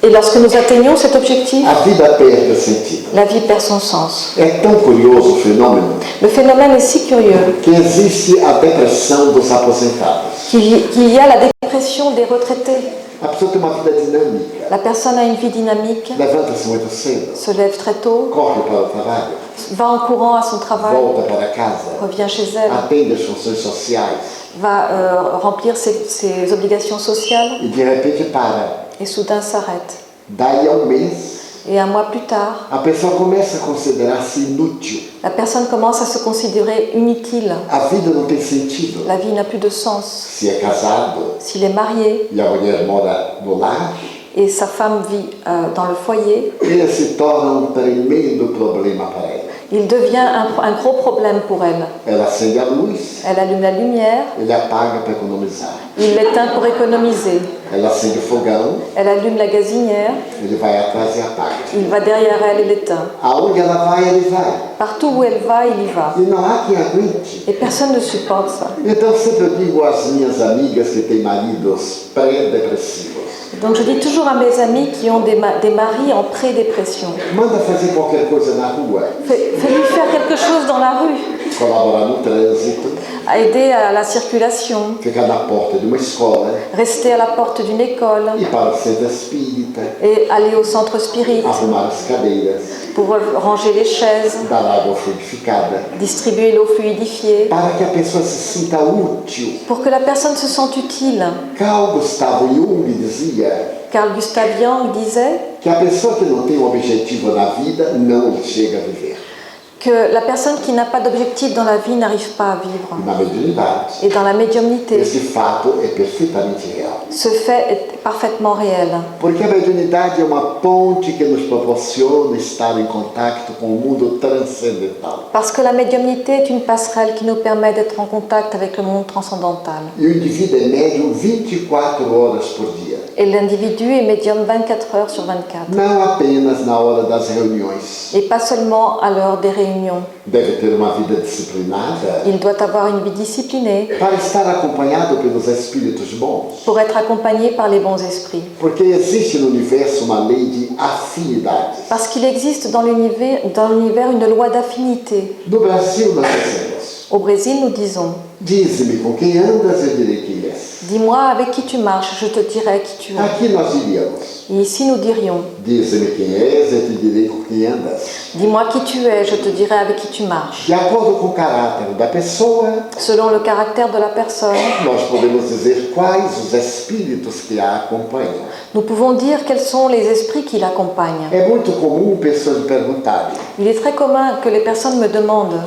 S2: Et lorsque nous atteignons cet objectif,
S1: a vida perde sentido.
S2: la vie perd son sens.
S1: É tão curioso o fenômeno
S2: Le phénomène est si curieux
S1: que existe a depressão dos aposentados.
S2: qu'il y a la dépression des retraités.
S1: A pessoa tem uma vida dinâmica,
S2: La personne a une vie dynamique,
S1: levanta-se muito cedo,
S2: se lève très tôt,
S1: corre para o trabalho,
S2: va en courant à son travail,
S1: volta para casa,
S2: revient chez elle,
S1: atende as funções sociais
S2: va remplir ses obligations sociales
S1: e de repente para.
S2: et soudain s'arrête.
S1: Daí a mês,
S2: Et un mois plus tard,
S1: a pessoa começa a considerar-se inútil.
S2: la personne commence à se considérer inutile.
S1: A vida não tem sentido.
S2: La vie n'a plus de sens.
S1: Se é casado
S2: S'il est marié
S1: e a mulher mora no lar,
S2: et sa femme vit dans le foyer,
S1: ele se torna um tremendo problema para ela.
S2: il devient un gros problème pour elle.
S1: Ela acende a luz,
S2: Elle allume la lumière,
S1: ele apaga para economizar.
S2: il l'éteint pour économiser.
S1: Ela acende o fogão,
S2: Elle allume la gazinière,
S1: ele vai atrás e apaga.
S2: il va derrière elle et l'éteint.
S1: Aonde ela vai, ele vai.
S2: Partout où elle va, il y va.
S1: E não há quem aguente.
S2: Et personne ne supporte ça.
S1: Então sempre eu digo às minhas amigas que têm maridos pré-depressivos,
S2: Donc je dis toujours à mes amis qui ont des maris en pré-dépression,
S1: manda fazer qualquer coisa na rua,
S2: fais-lui faire quelque chose dans la rue,
S1: colaborar no trânsito,
S2: à aider à la circulation,
S1: ficar na porta de uma escola,
S2: rester à la porte d'une école
S1: ir para o centro espírita,
S2: et aller au centre spirit
S1: arrumar as cadeiras,
S2: pour ranger les chaises,
S1: dar água fluidificada,
S2: distribuer l'eau fluidifiée,
S1: para que a pessoa se sinta útil.
S2: pour que la personne se sente utile.
S1: Carl Gustav Jung dizia
S2: Carl Gustav Jung disait
S1: que a pessoa que não tem um objetivo na vida não chega a viver.
S2: que la personne qui n'a pas d'objectif dans la vie n'arrive pas à vivre.
S1: Na mediunidade,
S2: Et dans la médiumnité,
S1: esse fato é perfeitamente real.
S2: ce fait est parfaitement réel.
S1: Porque a mediunidade é uma ponte que nos proporciona estar em contato com o mundo transcendental.
S2: Parce que la médiumnité est une passerelle qui nous permet d'être en contact avec le monde transcendantal.
S1: E o indivíduo é médium 24 horas por dia.
S2: Et l'individu est médium 24 heures sur 24.
S1: Não apenas na hora das reuniões.
S2: Et pas seulement à l'heure des réunions.
S1: Deve ter uma vida disciplinada
S2: Il doit avoir une vie disciplinée
S1: para estar acompanhado pelos espíritos bons.
S2: pour être accompagné par les bons esprits.
S1: Porque existe no universo uma lei de afinidades.
S2: Parce qu'il existe dans l'univers une loi d'affinité.
S1: No Brasil nós dizemos:
S2: Au Brésil, nous disons
S1: dize-me com quem andas, eu direi quem és.
S2: dis-moi avec qui tu marches, je te dirai qui tu es.
S1: Aqui nós diríamos:
S2: Et ici, nous dirions
S1: dize-me quem és, eu te direi com quem andas.
S2: dis-moi qui tu es, je te dirai avec qui tu marches.
S1: De acordo com o caráter da pessoa,
S2: Selon le caractère de la personne,
S1: nós podemos dizer quais os espíritos que a acompanham.
S2: nous pouvons dire quels sont les esprits qui l'accompagnent.
S1: É muito comum pessoas me perguntarem:
S2: Il est très commun que les personnes me demandent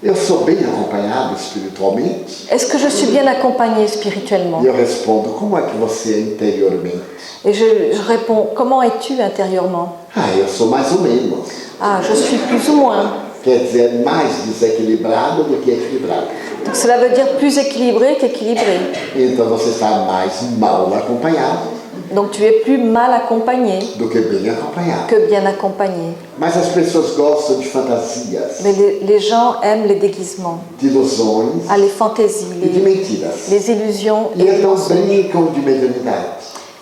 S1: eu sou bem acompanhado espiritualmente?
S2: est-ce que je suis bien accompagnée spirituellement?
S1: E eu respondo: como é que você é interiormente?
S2: Et je réponds comment es-tu intérieurement?
S1: Ah, eu sou mais ou menos.
S2: Ah, je suis plus ou moins.
S1: Quer dizer, mais desequilibrado do que equilibrado.
S2: Donc cela veut dire plus équilibré qu'équilibré.
S1: Então você está mais mal acompanhado
S2: Donc tu es plus mal accompagné
S1: do que bem acompanhado.
S2: que bien accompagné.
S1: Mas as pessoas gostam de fantasias,
S2: Mais les gens aiment les déguisements,
S1: de ilusões
S2: les fantaisies,
S1: e de mentiras.
S2: les illusions et
S1: E
S2: les
S1: então
S2: mensonges.
S1: brincam de mediunidade,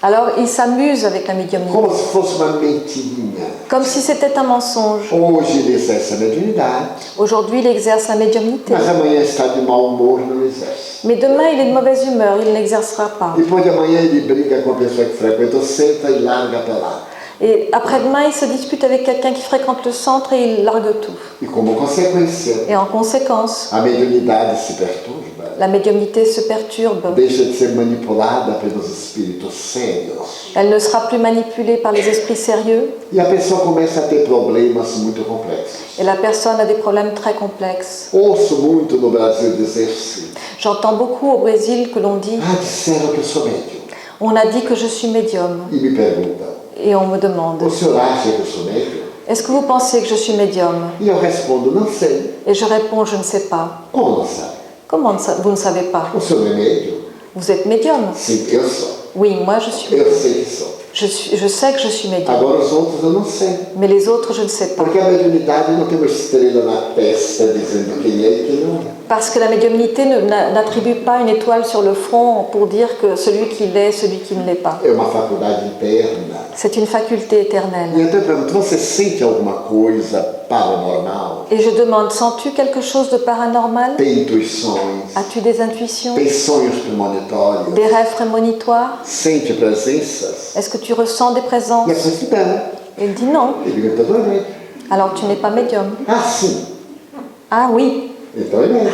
S2: Alors ils s'amusent avec la médiumnité,
S1: como se fosse uma mentirinha.
S2: comme si c'était un mensonge.
S1: Hoje ele exerce a mediunidade,
S2: Aujourd'hui il exerce la médiumnité,
S1: mas amanhã está de mau humor e não exerce.
S2: mais demain il est de mauvaise humeur, il n'exercera pas.
S1: Depois de amanhã ele briga com a pessoa que frequenta o centro e larga para lá.
S2: Et après-demain il se dispute avec quelqu'un qui fréquente le centre et il largue tout.
S1: E como consequência,
S2: Et en conséquence,
S1: a mediunidade se perturba,
S2: la médiumnité se perturbe.
S1: deixa de ser manipulada pelos espíritos sérios.
S2: Elle ne sera plus manipulée par les esprits sérieux
S1: E a pessoa começa a ter problemas muito complexos.
S2: et la personne a des problèmes très complexes.
S1: Ouço muito no Brasil dizer-se:
S2: J'entends beaucoup au Brésil que l'on dit
S1: ah, disseram que eu sou médium.
S2: on a dit que je suis médium
S1: E me perguntam:
S2: et on me demande
S1: o senhor acha que eu sou médium?
S2: est-ce que vous pensez que je suis médium?
S1: E eu respondo: não sei.
S2: Et je réponds je ne sais pas.
S1: Como não sabe?
S2: Comment vous ne savez pas?
S1: O senhor não é médium?
S2: Vous êtes médium?
S1: Sim, eu sou.
S2: Oui, moi je suis.
S1: Eu sei que sou.
S2: Je Je sais que je suis médium,
S1: Agora os outros eu não sei.
S2: mais les autres, je ne sais pas.
S1: Porque a mediunidade não tem uma estrela na testa dizendo quem é e quem não é.
S2: Parce que la médiumnité n'attribue pas une étoile sur le front pour dire que celui qui l'est, celui qui ne l'est pas.
S1: É uma faculdade interna.
S2: C'est une faculté
S1: E
S2: éternelle.
S1: então eu pergunto, você sente alguma coisa paranormal?
S2: Et je demande, sens-tu quelque chose de paranormal?
S1: Tem intuições?
S2: As-tu des intuitions?
S1: Tem sonhos premonitórios?
S2: Des rêves prémonitoires?
S1: Sente presenças?
S2: Est-ce que tu ressens des
S1: E a
S2: présences?
S1: pessoa diz, não.
S2: Il dit non.
S1: Ele diz, então não é.
S2: Alors tu n'es pas médium.
S1: Ah, sim.
S2: Ah oui,
S1: Então é médium.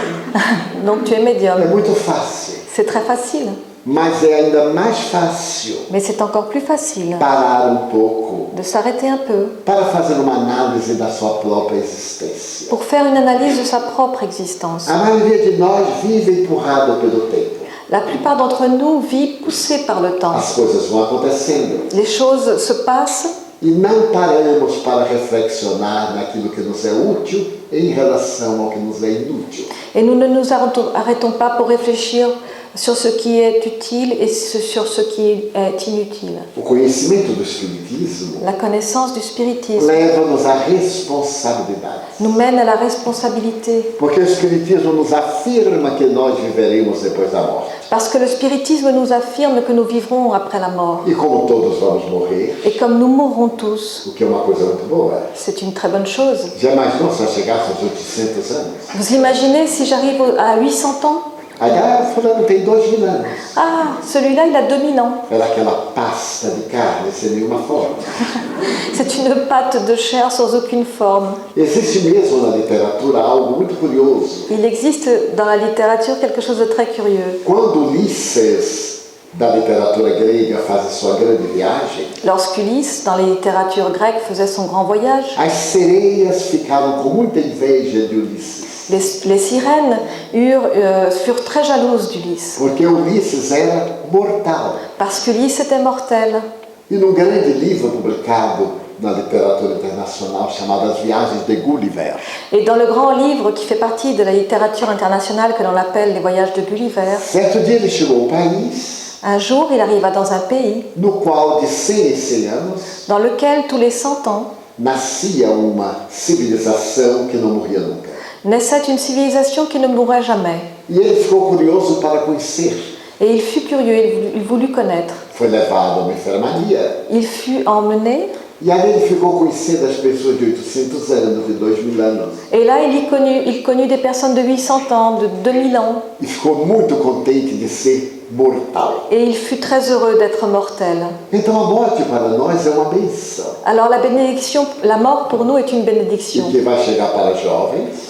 S2: donc tu es
S1: É
S2: médium.
S1: muito fácil.
S2: C'est très facile.
S1: Mas é ainda mais fácil
S2: Mais c'est encore plus facile
S1: parar um pouco
S2: de s'arrêter un peu
S1: para fazer uma análise da sua própria existência.
S2: pour faire une analyse de sa propre existence.
S1: A maioria de nós vive empurrado pelo tempo.
S2: La plupart d'entre nous vivent poussés par le temps.
S1: As coisas vão acontecendo
S2: Les choses se passent
S1: e não paramos para reflexionar naquilo que nos é útil em relação ao que nos é inútil.
S2: et nous ne nous arrêtons pas pour réfléchir sur ce qui est utile et sur ce qui est inutile.
S1: O conhecimento do Espiritismo
S2: La connaissance du spiritisme
S1: leva-nos à responsabilidade.
S2: nous mène à la responsabilité
S1: Porque o Espiritismo nos afirma que nós viveremos depois da morte.
S2: parce que le spiritisme nous affirme que nous vivrons après la mort.
S1: E como todos vamos morrer,
S2: Et comme nous mourrons tous,
S1: o que é uma coisa muito boa.
S2: c'est une très bonne chose.
S1: Já imaginou se eu chegasse aos 800 anos?
S2: Vous imaginez si j'arrive à 800 ans?
S1: Aí, fulano tem 2000 anos.
S2: Ah, celui-là, il a 2000 ans.
S1: Era aquela pasta de carne sem nenhuma forma.
S2: C'est une pâte de chair sans aucune forme.
S1: Existe mesmo na literatura algo muito curioso.
S2: Il existe dans la littérature quelque chose de très curieux.
S1: Quando Ulisses, da literatura grega, faz sua grande viagem,
S2: Lorsqu'Ulysse, dans les littératures grecques, faisait son grand voyage,
S1: as sereias ficaram com muita inveja de Ulisses.
S2: les sirènes furent très jalouses d'Ulysse,
S1: Porque Ulisses era mortal.
S2: parce qu'Ulysse était mortel.
S1: E num grande livro publicado na literatura internacional chamado As Viagens de Gulliver,
S2: Et dans le grand livre qui fait partie de la littérature internationale que l'on appelle Les Voyages de Gulliver,
S1: certo dia ele chegou ao país
S2: un jour il arriva dans un pays
S1: no qual de 100 em 100 anos
S2: dans lequel tous les 100 ans
S1: nascia uma civilização que não morria nunca.
S2: naissait une civilisation qui ne mourrait jamais.
S1: E ele ficou curioso para conhecer.
S2: Et il fut curieux, il voulut connaître.
S1: Foi levado a uma enfermaria
S2: Il fut emmené,
S1: e ali ele ficou conhecendo as pessoas de 800 anos, de 2000 anos.
S2: et là il connut des personnes de 800 ans, de 2000 ans,
S1: E ficou muito contente de ser mortal.
S2: et il fut très heureux d'être mortel.
S1: Então a morte para nós é uma benção.
S2: Alors la mort pour nous est une
S1: E
S2: bénédiction.
S1: que vai chegar para jovens,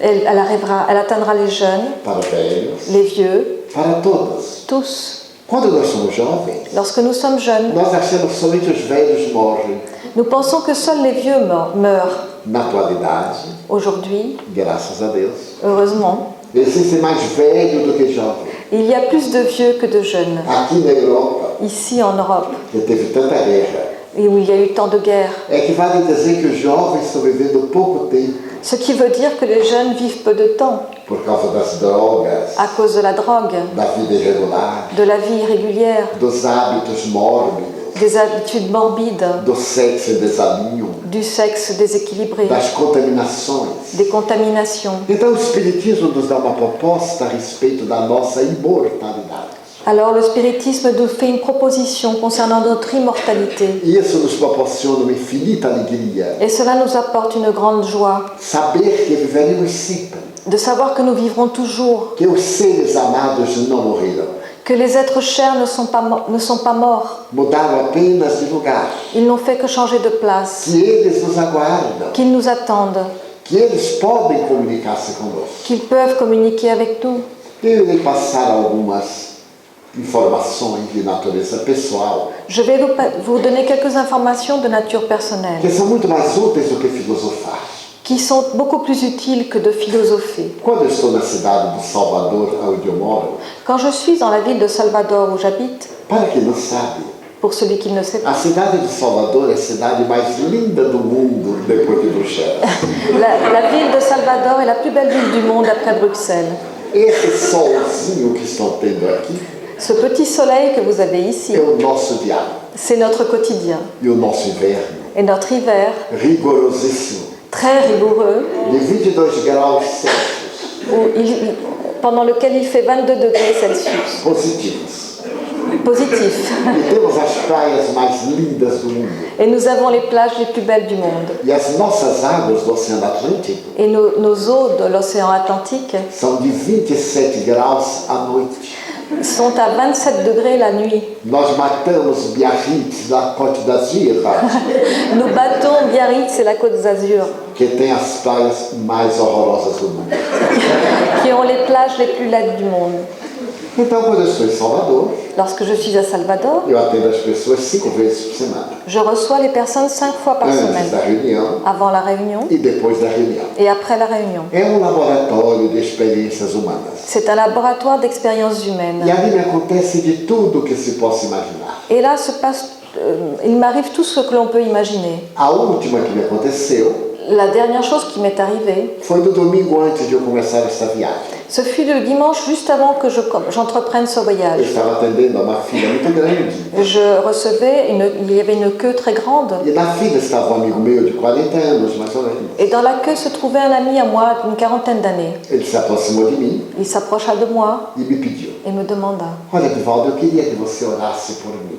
S2: Elle atteindra les jeunes,
S1: para velhos,
S2: les vieux,
S1: para todos.
S2: tous.
S1: Quando nós somos jovens,
S2: Lorsque nous sommes jeunes,
S1: nós achamos que somente os velhos morrem.
S2: nous pensons que seuls les vieux meurent.
S1: Na atualidade,
S2: Aujourd'hui,
S1: graças a Deus,
S2: heureusement,
S1: existem mais velhos do que jovens.
S2: il y a plus de vieux que de jeunes.
S1: Aqui na Europa,
S2: Ici en Europe,
S1: que teve tanta guerra,
S2: et où il y a eu tant de guerres.
S1: é que vale dizer que os jovens estão vivendo pouco tempo
S2: Ce qui veut dire que les jeunes vivent peu de temps
S1: por causa das drogas,
S2: à cause de la drogue,
S1: da vida irregular,
S2: de la vie irrégulière,
S1: dos hábitos mórbidos,
S2: des habitudes morbides,
S1: do sexo em desalinho,
S2: du sexe déséquilibré,
S1: das contaminações.
S2: des contaminations.
S1: Então o Espiritismo nos dá uma proposta a respeito da nossa imortalidade.
S2: Alors le spiritisme nous fait une proposition concernant notre immortalité.
S1: E isso nos proporciona uma infinita alegria.
S2: Et cela nous apporte une grande joie
S1: Saber que viveremos sempre,
S2: de savoir que nous vivrons toujours,
S1: que os seres amados não morreram,
S2: que les êtres chers ne sont pas morts.
S1: mudaram apenas de lugar,
S2: Ils n'ont fait que changer de place,
S1: que eles nos aguardam,
S2: qu'ils nous attendent,
S1: que eles podem comunicar-se conosco.
S2: qu'ils peuvent communiquer avec nous.
S1: Eu irei passar algumas informações de natureza pessoal,
S2: Je vais vous donner quelques informations de nature personnelle
S1: que são muito mais úteis do que filosofar.
S2: qui sont beaucoup plus utiles que de philosopher.
S1: Quando eu estou na cidade do Salvador, onde eu moro,
S2: Quand je suis dans la ville de Salvador où j'habite,
S1: para quem não sabe,
S2: pour celui qui ne le sait pas,
S1: a cidade de Salvador é a cidade mais linda do mundo depois de Bruxelas.
S2: la ville de Salvador est la plus belle ville du monde après Bruxelles.
S1: Esse solzinho que estão tendo aqui
S2: Ce petit soleil que vous avez ici,
S1: é o nosso diário.
S2: C'est notre quotidien.
S1: E o nosso inverno,
S2: Et notre hiver,
S1: rigorosíssimo,
S2: très rigoureux,
S1: de 22 graus Celsius,
S2: pendant lequel il fait 22 degrés Celsius.
S1: positivos.
S2: Positif.
S1: E temos as praias mais lindas do mundo.
S2: Et nous avons les plages les plus belles du monde.
S1: E as nossas águas do Oceano Atlântico
S2: Et nos eaux de l'océan Atlantique
S1: são de 27 graus à noite.
S2: sont à 27 degrés la nuit.
S1: Nós matamos Biarritz, da Côte d'Azur,
S2: Nous battons Biarritz et la Côte d'Azur,
S1: que tem as praias mais horrorosas do mundo.
S2: qui ont les plages les plus laides du monde.
S1: Então, quando eu estou em Salvador,
S2: Lorsque je suis à Salvador,
S1: eu atendo as pessoas 5 vezes por semana.
S2: je reçois les personnes 5 fois par
S1: Antes
S2: semaine,
S1: da reunião
S2: avant la réunion
S1: e depois da reunião.
S2: et après la réunion.
S1: É um laboratório de experiências humanas.
S2: C'est un laboratoire d'expériences humaines.
S1: E ali me acontece de tudo que se possa imaginar.
S2: Et là il m'arrive tout ce que l'on peut imaginer.
S1: A última que me aconteceu
S2: La dernière chose qui m'est arrivée,
S1: foi no domingo antes de eu começar esta viagem.
S2: ce fut le dimanche juste avant que j'entreprenne ce
S1: Eu
S2: voyage.
S1: estava atendendo a uma filha muito grande.
S2: Je recevais, il y avait une queue très grande.
S1: E na fila estava um amigo meu de 40 anos, mais ou menos.
S2: Et dans la queue se trouvait un ami à moi d'une quarantaine d'années.
S1: Ele se aproximou de mim
S2: Il s'approcha de moi
S1: e me pediu:
S2: et me demanda
S1: Olha, Divaldo, eu queria que você orasse por mim.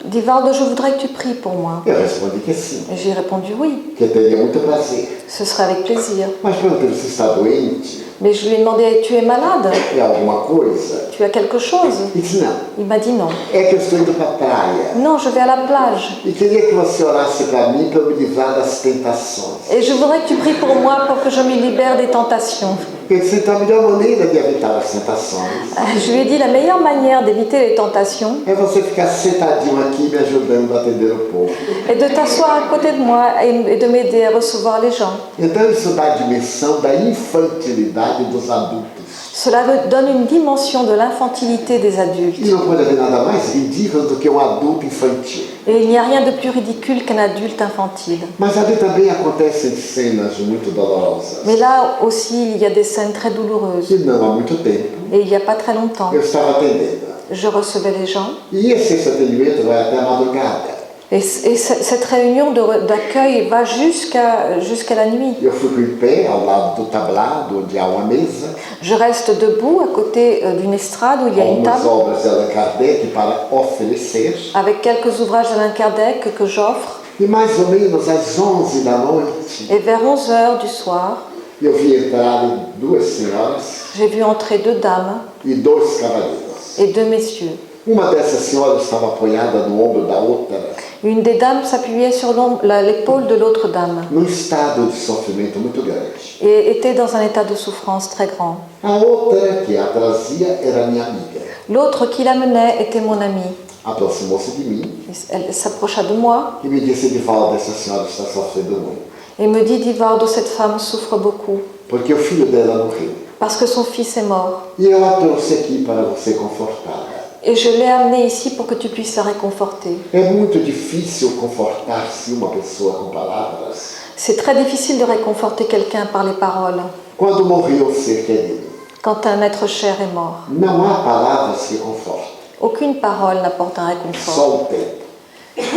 S2: Divaldo, je voudrais que tu pries pour moi.
S1: Eu respondi que sim,
S2: Et j'ai répondu oui,
S1: que teria muito prazer.
S2: ce serait avec plaisir.
S1: Mas perguntei: você está doente?
S2: Mais je lui ai demandé, tu es malade?
S1: É alguma coisa?
S2: Tu as quelque chose?
S1: Ele disse: não,
S2: Il m'a dit non.
S1: é que eu estou indo para a praia.
S2: Non, je vais à la plage.
S1: E queria que você orasse para mim para eu me livrar das tentações.
S2: Et je voudrais que tu pries pour moi pour que je me libère des tentations.
S1: Eu disse: então a melhor maneira de evitar as tentações
S2: Je lui ai dit, la meilleure manière d'éviter les tentations
S1: é você ficar sentadinho aqui me ajudando a atender o povo.
S2: est de t'asseoir à côté de moi et de m'aider à recevoir les gens.
S1: Então isso dá a dimensão da infantilidade dos adultos.
S2: Cela donne une dimension de l'infantilité des adultes.
S1: E não pode haver nada mais ridículo do que um adulto infantil.
S2: Et il n'y a rien de plus ridicule qu'un adulte infantile.
S1: Mas ali também acontecem cenas muito dolorosas.
S2: Mais là aussi, il y a des scènes très douloureuses.
S1: E não há muito tempo,
S2: Et il n'y a pas très longtemps,
S1: eu estava atendendo.
S2: je recevais les gens.
S1: E esse atendimento vai até a madrugada.
S2: Et cette réunion d'accueil va jusqu'à la nuit.
S1: Eu fico em pé, ao lado do tablado, onde há uma mesa,
S2: Je reste debout à côté d'une estrade où il y a une
S1: algumas
S2: table
S1: obras de Allan Kardec para oferecer.
S2: avec quelques ouvrages d'Alain Kardec que j'offre.
S1: E mais ou menos às 11 da noite,
S2: Et vers 11 heures du soir,
S1: eu vi entrarem 2 senhoras
S2: j'ai vu entrer 2 dames
S1: e 2 cavalheiros.
S2: et 2 messieurs.
S1: Uma dessas senhoras estava apoiada no ombro da outra,
S2: Une des dames s'appuyait sur l'épaule de l'autre dame
S1: num estado de sofrimento muito grande.
S2: et était dans un état de souffrance très grand.
S1: A outra que a trazia era minha amiga.
S2: L'autre qui l'amenait était mon amie.
S1: Aproximou-se de mim
S2: Elle s'approcha de moi
S1: e me disse: Divaldo, essa senhora está sofrendo muito,
S2: et me dit, Divaldo, cette femme souffre beaucoup
S1: porque o filho dela morreu.
S2: parce que son fils est mort.
S1: E eu a trouxe aqui para você confortá-la.
S2: Et je l'ai amenée ici pour que tu puisses la réconforter.
S1: É muito difícil confortar-se uma pessoa com palavras.
S2: C'est très difficile de réconforter quelqu'un par les paroles
S1: Quando morreu o ser querido,
S2: quand un être cher est mort.
S1: não há palavras que confortem,
S2: Aucune parole n'apporte un réconfort.
S1: só o tempo.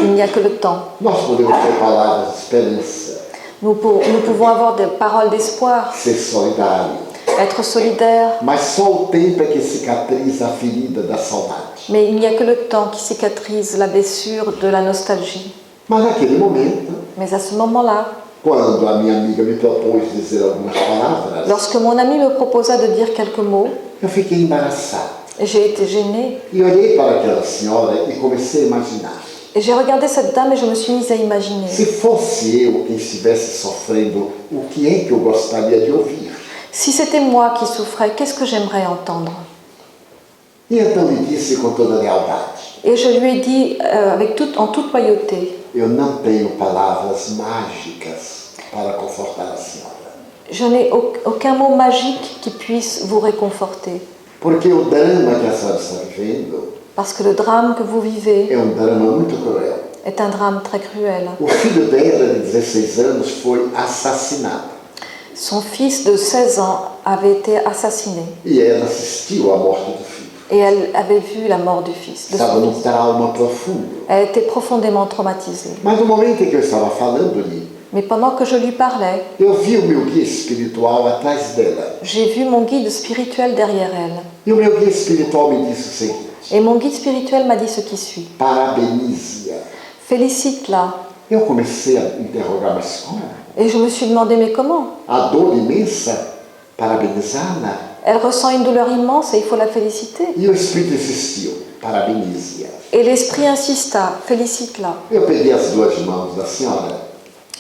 S2: Il n'y a que le temps.
S1: Nós podemos ter palavras de esperança,
S2: Nous pouvons avoir des paroles d'espoir,
S1: ser solidário,
S2: être solidaires,
S1: mas só o tempo é que cicatriza a ferida da saudade.
S2: mais il n'y a que le temps qui cicatrise la blessure de la nostalgie.
S1: Mas naquele momento,
S2: Mais à ce moment-là,
S1: quando a minha amiga me propôs dizer algumas palavras,
S2: lorsque mon ami me proposa de dire quelques mots,
S1: eu fiquei embaraçado.
S2: j'ai été gênée
S1: E olhei para aquela senhora e comecei a imaginar.
S2: et j'ai regardé cette dame et je me suis mise à imaginer.
S1: Se fosse eu quem estivesse sofrendo, o que é que eu gostaria de ouvir?
S2: Si c'était moi qui souffrais, qu'est-ce que j'aimerais entendre?
S1: E então lhe disse com toda a lealdade:
S2: Et je lui ai dit en toute loyauté,
S1: eu não tenho palavras mágicas para confortar a senhora.
S2: je n'ai aucun mot magique qui puisse vous réconforter.
S1: Porque o drama que a senhora está vivendo
S2: Parce que le drame que vous vivez
S1: é drama muito cruel.
S2: est un drame très cruel.
S1: O filho dela, de 16 anos, foi assassinado.
S2: Son fils de 16 ans avait été assassiné
S1: E ela assistiu à morte do filho.
S2: Et elle avait vu la mort du fils. De
S1: Estava
S2: son
S1: num
S2: fils.
S1: trauma profundo.
S2: Elle était profondément traumatisée.
S1: Mas no momento em que eu estava falando-lhe,
S2: Mais pendant que je lui parlais,
S1: eu vi o meu guia espiritual atrás dela.
S2: j'ai vu mon guide spirituel derrière elle.
S1: E o meu guia espiritual me disse o seguinte:
S2: Et mon guide spirituel m'a dit ce qui suit.
S1: parabenize-a.
S2: Félicite-la.
S1: Eu comecei a interrogar, mas como?
S2: Et je me suis demandé, mais comment?
S1: A dor imensa, parabenizá-la.
S2: Elle ressent une douleur immense et il faut la féliciter.
S1: E o Espírito insistiu: parabenize-a.
S2: Et l'esprit insista, félicite-la.
S1: Eu peguei as duas mãos da senhora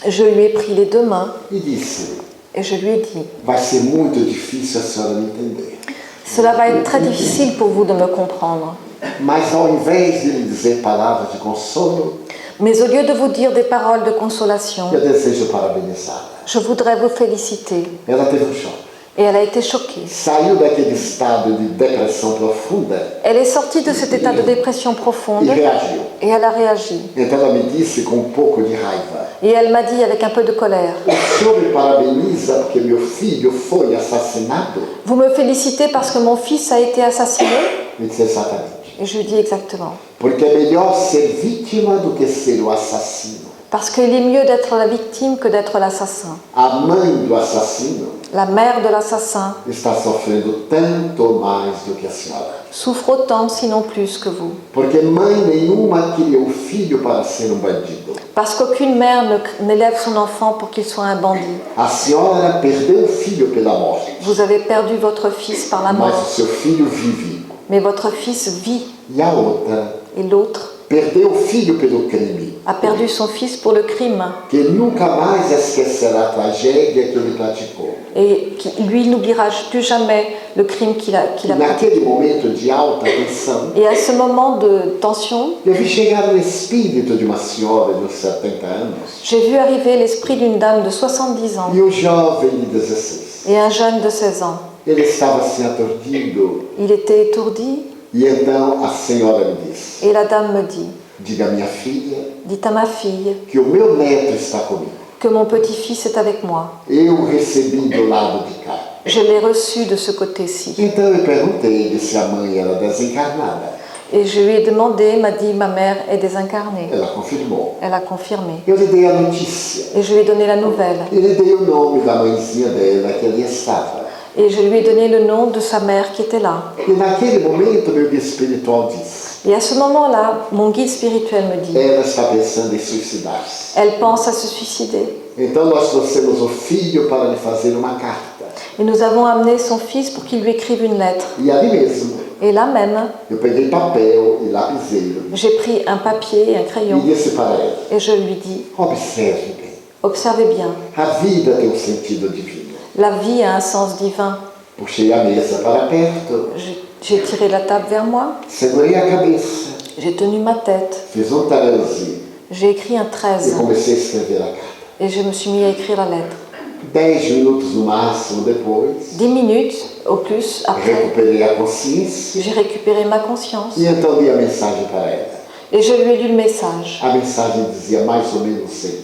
S2: Je lui ai pris les deux mains
S1: e disse:
S2: et je lui ai dit,
S1: vai ser muito difícil a senhora me entender.
S2: cela va être très difficile pour vous de me comprendre.
S1: Mas ao invés de lhe dizer palavras de consolo,
S2: Mais au lieu de vous dire des paroles de consolation,
S1: eu desejo parabenizá-la.
S2: je voudrais vous féliciter.
S1: Ela teve choque.
S2: Et elle a été choquée.
S1: Saiu daquele estado de depressão profunda
S2: Elle est sortie de cet état de dépression profonde
S1: e reagiu.
S2: et elle a réagi.
S1: Então ela me disse com um pouco de raiva:
S2: Et elle m'a dit avec un peu de colère,
S1: o senhor me parabeniza porque meu filho foi assassinado?
S2: vous me félicitez parce que mon fils a été assassiné?
S1: Me disse exatamente.
S2: Et je lui dis exactement.
S1: Porque é melhor ser vítima do que ser o assassino.
S2: Parce qu'il est mieux d'être la victime que d'être l'assassin.
S1: A mãe do assassino
S2: La mère de l'assassin
S1: está sofrendo tanto mais do que a senhora.
S2: souffre autant, sinon plus que vous.
S1: Porque mãe nenhuma cria o filho para ser um bandido.
S2: Parce qu'aucune mère n'élève son enfant pour qu'il soit un bandit.
S1: A senhora perdeu o filho pela morte,
S2: Vous avez perdu votre fils par la
S1: mas
S2: mort,
S1: o seu filho vive.
S2: mais votre fils vit.
S1: E a outra
S2: Et l'autre
S1: perdeu o filho pelo crime,
S2: a perdu son fils pour le crime.
S1: que nunca mais esquecerá a tragédia que ele praticou.
S2: Et qui, lui, n'oubliera plus jamais le crime qu'il a
S1: E
S2: pratiqué.
S1: naquele momento de alta tensão,
S2: Et à ce moment de tension,
S1: eu vi chegar o espírito de uma senhora de uns 70 anos
S2: j'ai vu arriver l'esprit d'une dame de 70 ans
S1: e um jovem de 16.
S2: et un jeune de 16 ans.
S1: Ele estava assim aturdido.
S2: Il était étourdi
S1: E então a senhora me disse:
S2: et la dame me dit,
S1: diga à minha filha
S2: dites à ma fille
S1: que o meu neto está comigo.
S2: que mon petit-fils est avec moi.
S1: Eu o recebi do lado de cá.
S2: Je l'ai reçu de ce côté-ci.
S1: Então eu perguntei se a mãe era desencarnada.
S2: Et je lui ai demandé, il m'a dit, ma mère est désincarnée.
S1: Ela confirmou.
S2: Elle a confirmé.
S1: Eu lhe dei a notícia.
S2: Et je lui ai donné la nouvelle.
S1: E lhe dei o nome da mãezinha dela que ali estava.
S2: Et je lui ai donné le nom de sa mère qui était là.
S1: E naquele momento meu guia espiritual disse:
S2: Et à ce moment-là, mon guide spirituel me dit,
S1: ela está pensando em suicidar-se.
S2: elle pense à se suicider.
S1: Então nós trouxemos o filho para lhe fazer uma carta.
S2: Et nous avons amené son fils pour qu'il lui écrive une lettre.
S1: E ali mesmo
S2: Et là même,
S1: eu peguei papel e lapiseiro
S2: j'ai pris un papier et un
S1: e
S2: crayon
S1: disse para ela:
S2: et je lui dis,
S1: observe bem.
S2: observez bien,
S1: A vida tem um sentido divino.
S2: la vie a un sens divin.
S1: Puxei a mesa para perto,
S2: J'ai tiré la table vers moi,
S1: segurei a cabeça,
S2: j'ai tenu ma tête,
S1: fiz 13
S2: j'ai écrit un
S1: e
S2: 13
S1: comecei a escrever a carta.
S2: et je me suis mis à écrire la lettre.
S1: 10 minutos no máximo depois,
S2: 10 minutes au plus après,
S1: recuperei a consciência
S2: j'ai récupéré ma conscience
S1: e então dei a mensagem para ela.
S2: et je lui ai lu le message.
S1: A mensagem dizia mais ou menos o seguinte: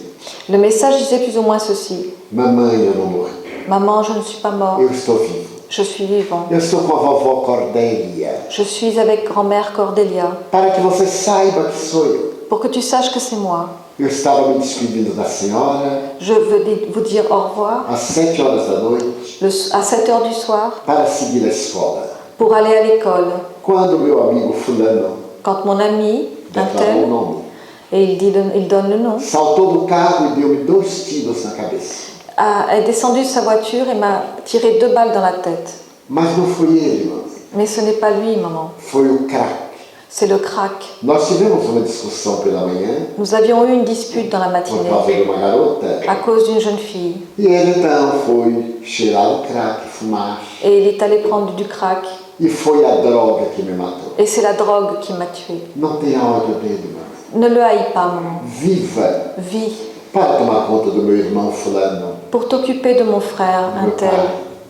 S2: Le message disait plus ou moins ceci.
S1: mamãe, eu não morri,
S2: Maman, je ne suis pas mort,
S1: eu estou vivo.
S2: je suis vivant.
S1: Eu estou com a vovó Cordélia,
S2: Je suis avec grand-mère Cordélia
S1: para que você saiba que sou eu.
S2: pour que tu saches que c'est moi.
S1: Eu estava me despedindo da senhora
S2: Je veux vous dire au revoir
S1: às 7 horas da noite
S2: à 7 heures du soir
S1: para seguir a escola.
S2: pour aller à l'école.
S1: Quando meu amigo fulano,
S2: Quand mon ami, un
S1: declarou o
S2: tel,
S1: nome,
S2: et il donne le nom,
S1: saltou do carro e deu-me 2 tiros na cabeça.
S2: est descendu de sa voiture et m'a tiré 2 balles dans la tête.
S1: Mas não foi ele, mano.
S2: Mais ce n'est pas lui, maman.
S1: Foi o crack.
S2: C'est le crack.
S1: Nós tivemos uma discussão pela manhã
S2: Nous avions eu une dispute dans la
S1: por
S2: matinée
S1: causa de uma garota.
S2: à cause d'une jeune fille.
S1: E ele então foi cheirar o crack, fumar.
S2: Et il est allé prendre du crack.
S1: E foi a droga que me matou.
S2: Et c'est la drogue qui m'a tué.
S1: Não tenha ódio dele, mano.
S2: Ne le haïs pas, maman.
S1: Viva
S2: Vis
S1: para tomar conta do meu irmão fulano.
S2: pour t'occuper de mon frère, un tel,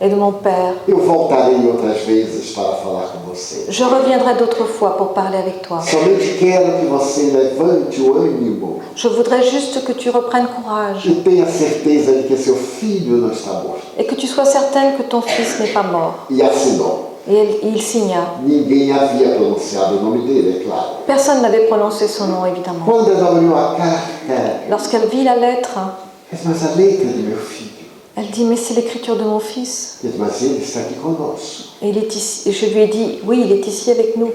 S2: et de mon père.
S1: Eu voltarei outras vezes para falar com você.
S2: Je reviendrai d'autres fois pour parler avec toi.
S1: Somente quero que você levante o ânimo
S2: Je voudrais juste que tu reprennes courage
S1: e tenha certeza de que seu filho não está morto.
S2: et que tu sois certaine que ton fils n'est pas mort.
S1: E assinou.
S2: Et il signa.
S1: Ninguém havia pronunciado o nome dele, é claro.
S2: Personne n'avait prononcé son nom, évidemment.
S1: Quando ela olhou a carta,
S2: Lorsqu'elle vit la lettre,
S1: ela disse, mas a letra de meu filho.
S2: elle dit, mais c'est l'écriture de mon fils.
S1: Eu disse, mas ele está aqui conosco.
S2: Et il est ici. Et je lui ai dit, oui, il est ici avec nous.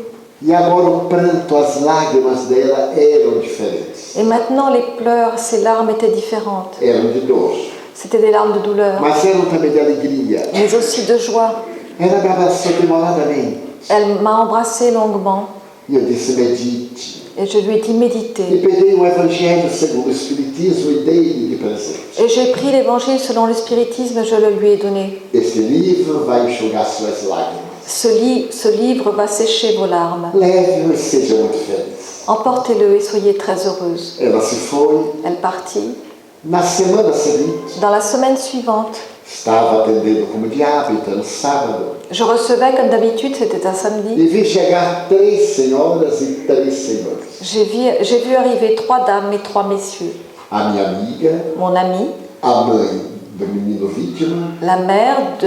S1: E agora o pranto, as lágrimas dela eram diferentes.
S2: Et maintenant, les pleurs, ses larmes étaient différentes.
S1: Eram de dor,
S2: C'était des larmes de douleur,
S1: mas eram também de alegria.
S2: mais aussi de joie.
S1: Ela me abraçou demoradamente.
S2: Elle m'a embrassé longuement
S1: E eu disse, medite.
S2: et je lui ai dit,
S1: E
S2: méditez.
S1: peguei o Evangelho segundo o Espiritismo e dei-lhe de presente.
S2: Et j'ai pris l'évangile selon le spiritisme et je le lui ai donné.
S1: Este livro vai enxugar suas lágrimas.
S2: Ce livre va sécher vos larmes.
S1: Leve-o e seja muito feliz.
S2: Emportez-le et soyez très heureuse.
S1: Ela se foi.
S2: Elle partit.
S1: Na semana seguinte,
S2: Dans la semaine suivante,
S1: estava atendendo como de hábito, no sábado,
S2: je recevais comme d'habitude, c'était un samedi.
S1: e vi chegar 3 senhoras e 3 senhores.
S2: J'ai vu arriver 3 dames et 3 messieurs.
S1: A minha amiga,
S2: Mon ami,
S1: a mãe do menino vítima
S2: la mère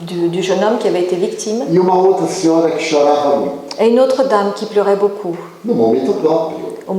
S2: du jeune homme qui avait été victime,
S1: e uma outra senhora que chorava muito,
S2: et une autre dame qui pleurait beaucoup.
S1: no momento próprio.
S2: À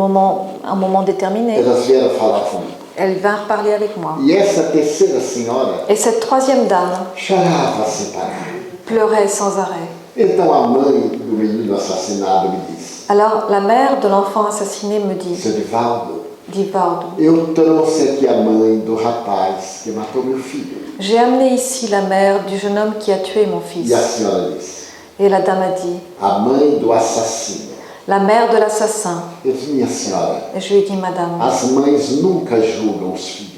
S2: un moment déterminé,
S1: Elas vieram falar comigo.
S2: elles vinrent parler avec moi.
S1: E essa terceira senhora
S2: Et cette troisième dame
S1: chorava sem parar.
S2: pleurait sans arrêt.
S1: Então a mãe do menino assassinado me disse,
S2: Alors la mère de l'enfant assassiné me dit,
S1: seu Divaldo,
S2: Divaldo,
S1: eu trouxe aqui a mãe do rapaz que matou meu filho.
S2: j'ai amené ici la mère du jeune homme qui a tué mon
S1: E
S2: fils.
S1: a senhora disse,
S2: Et la dame a dit,
S1: a mãe do assassino.
S2: la mère de l'assassin.
S1: Eu disse, minha senhora,
S2: Et je lui ai dit, madame,
S1: as mães nunca julgam os filhos.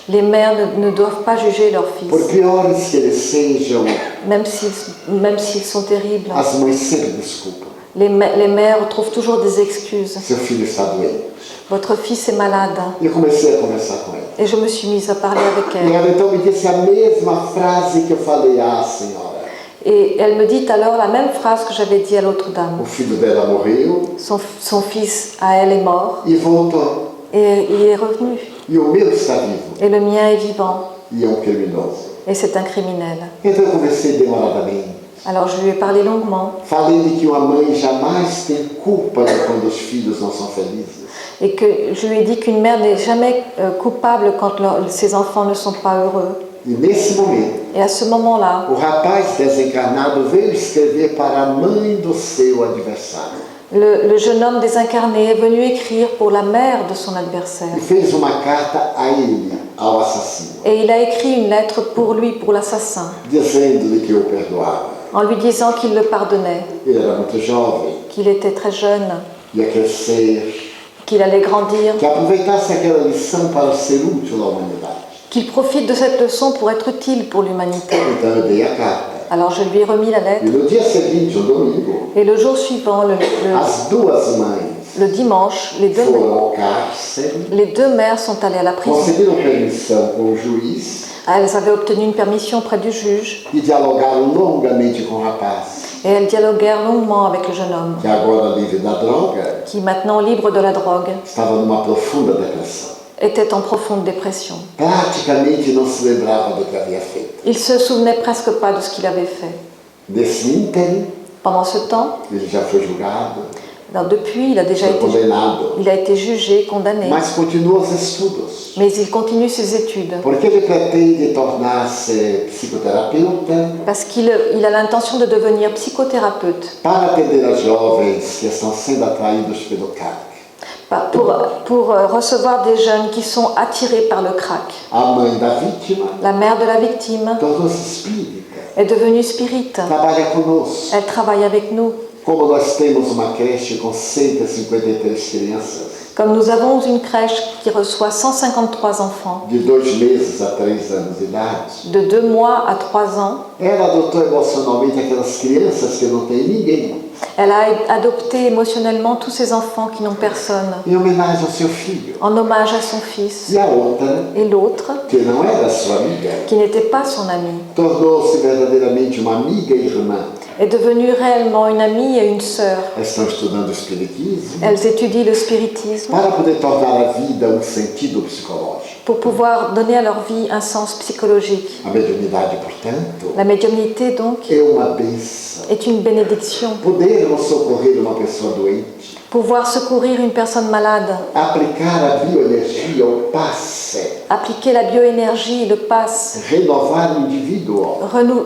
S2: les mères ne doivent pas juger leurs
S1: Por
S2: fils,
S1: piores que eles sejam,
S2: même s'ils sont terribles.
S1: as mães sempre desculpam.
S2: Les mères trouvent toujours des excuses.
S1: Seu filho está doente.
S2: Votre fils est malade.
S1: E eu comecei a conversar com ela.
S2: Et je me suis mise à parler avec
S1: E
S2: elle.
S1: ela então me disse a mesma frase que eu falei à senhora.
S2: Et elle me dit alors la même phrase que j'avais dit à l'autre dame.
S1: O filho dela morreu
S2: Son fils à elle est mort
S1: e voltou.
S2: et il est revenu.
S1: E o meu está vivo.
S2: Et le mien est vivant.
S1: E é um criminoso.
S2: Et c'est un criminel.
S1: Então eu conversei demoradamente.
S2: Alors je lui ai parlé longuement.
S1: Falei-lhe que uma mãe jamais tem culpa de quando os filhos não são felizes.
S2: Et que je lui ai dit qu'une mère n'est jamais coupable quand ses enfants ne sont pas heureux.
S1: E nesse momento,
S2: Et à ce moment-là,
S1: o rapaz desencarnado veio escrever para a mãe do seu adversário.
S2: le jeune homme désincarné est venu écrire pour la mère de son
S1: E
S2: adversaire.
S1: fez uma carta a ele, ao assassino,
S2: Et il a écrit une lettre pour lui, pour l'assassin,
S1: dizendo-lhe que o perdoava.
S2: en lui disant qu'il le pardonnait,
S1: Ele era muito jovem,
S2: qu'il était très jeune,
S1: ia crescer,
S2: qu'il allait grandir,
S1: que aproveitasse aquela lição para ser útil à humanidade.
S2: qu'il profite de cette leçon pour être utile pour l'humanité.
S1: Então eu dei a carta.
S2: Alors je lui ai remis la
S1: E
S2: lettre,
S1: no dia seguinte, o domingo,
S2: et le jour suivant,
S1: as duas mães
S2: le dimanche,
S1: foram ao cárcere,
S2: les deux mères sont allées à la prison.
S1: conseguiram permissão com o juiz
S2: Elles avaient obtenu une permission auprès du juge,
S1: e dialogaram longamente com o rapaz,
S2: et elles dialoguèrent longuement avec le jeune homme,
S1: que agora livre da droga,
S2: qui maintenant libre de la drogue,
S1: estava numa profunda depressão.
S2: était en profonde dépression.
S1: Praticamente não se lembrava do que havia feito.
S2: Il se souvenait presque pas de ce qu'il avait fait.
S1: Nesse ínterim,
S2: Pendant ce temps,
S1: ele já foi julgado,
S2: alors depuis, il a déjà
S1: foi
S2: été,
S1: condenado,
S2: il a été jugé, condamné,
S1: mas continua os estudos,
S2: mais il continue ses études
S1: porque ele pretende tornar-se psicoterapeuta
S2: parce qu'il a l'intention de devenir psychothérapeute
S1: para atender as jovens que estão sendo atraídos pelo crack.
S2: pour recevoir des jeunes qui sont attirés par le crack.
S1: A mãe da vítima
S2: La mère de la victime
S1: tornou-se espírita,
S2: est devenue spirite.
S1: trabalha conosco.
S2: Elle travaille avec nous.
S1: Como nós temos uma creche com 153 crianças,
S2: Comme nous avons une crèche qui reçoit 153 enfants
S1: de 2 meses a 3 anos de idade,
S2: de 2 mois à 3 ans,
S1: ela adotou emocionalmente aquelas crianças que não têm ninguém,
S2: elle a adopté émotionnellement tous ces enfants qui n'ont personne,
S1: em homenagem ao seu filho.
S2: en hommage à son fils.
S1: E a outra,
S2: Et l'autre,
S1: que não era sua amiga,
S2: qui n'était pas son amie,
S1: tornou-se verdadeiramente uma amiga e irmã.
S2: est devenue réellement une amie et une sœur.
S1: Elas estão estudando o espiritismo
S2: Elles étudient le spiritisme
S1: para poder tornar a vida um sentido psicológico.
S2: pour pouvoir donner à leur vie un sens psychologique.
S1: A mediunidade, portanto,
S2: La médiumnité, donc,
S1: é uma bênção.
S2: est une bénédiction.
S1: Podermos socorrer uma pessoa doente,
S2: Pouvoir secourir une personne malade,
S1: aplicar a bioenergia, o passe,
S2: appliquer la bioénergie, le passe,
S1: renovar o indivíduo,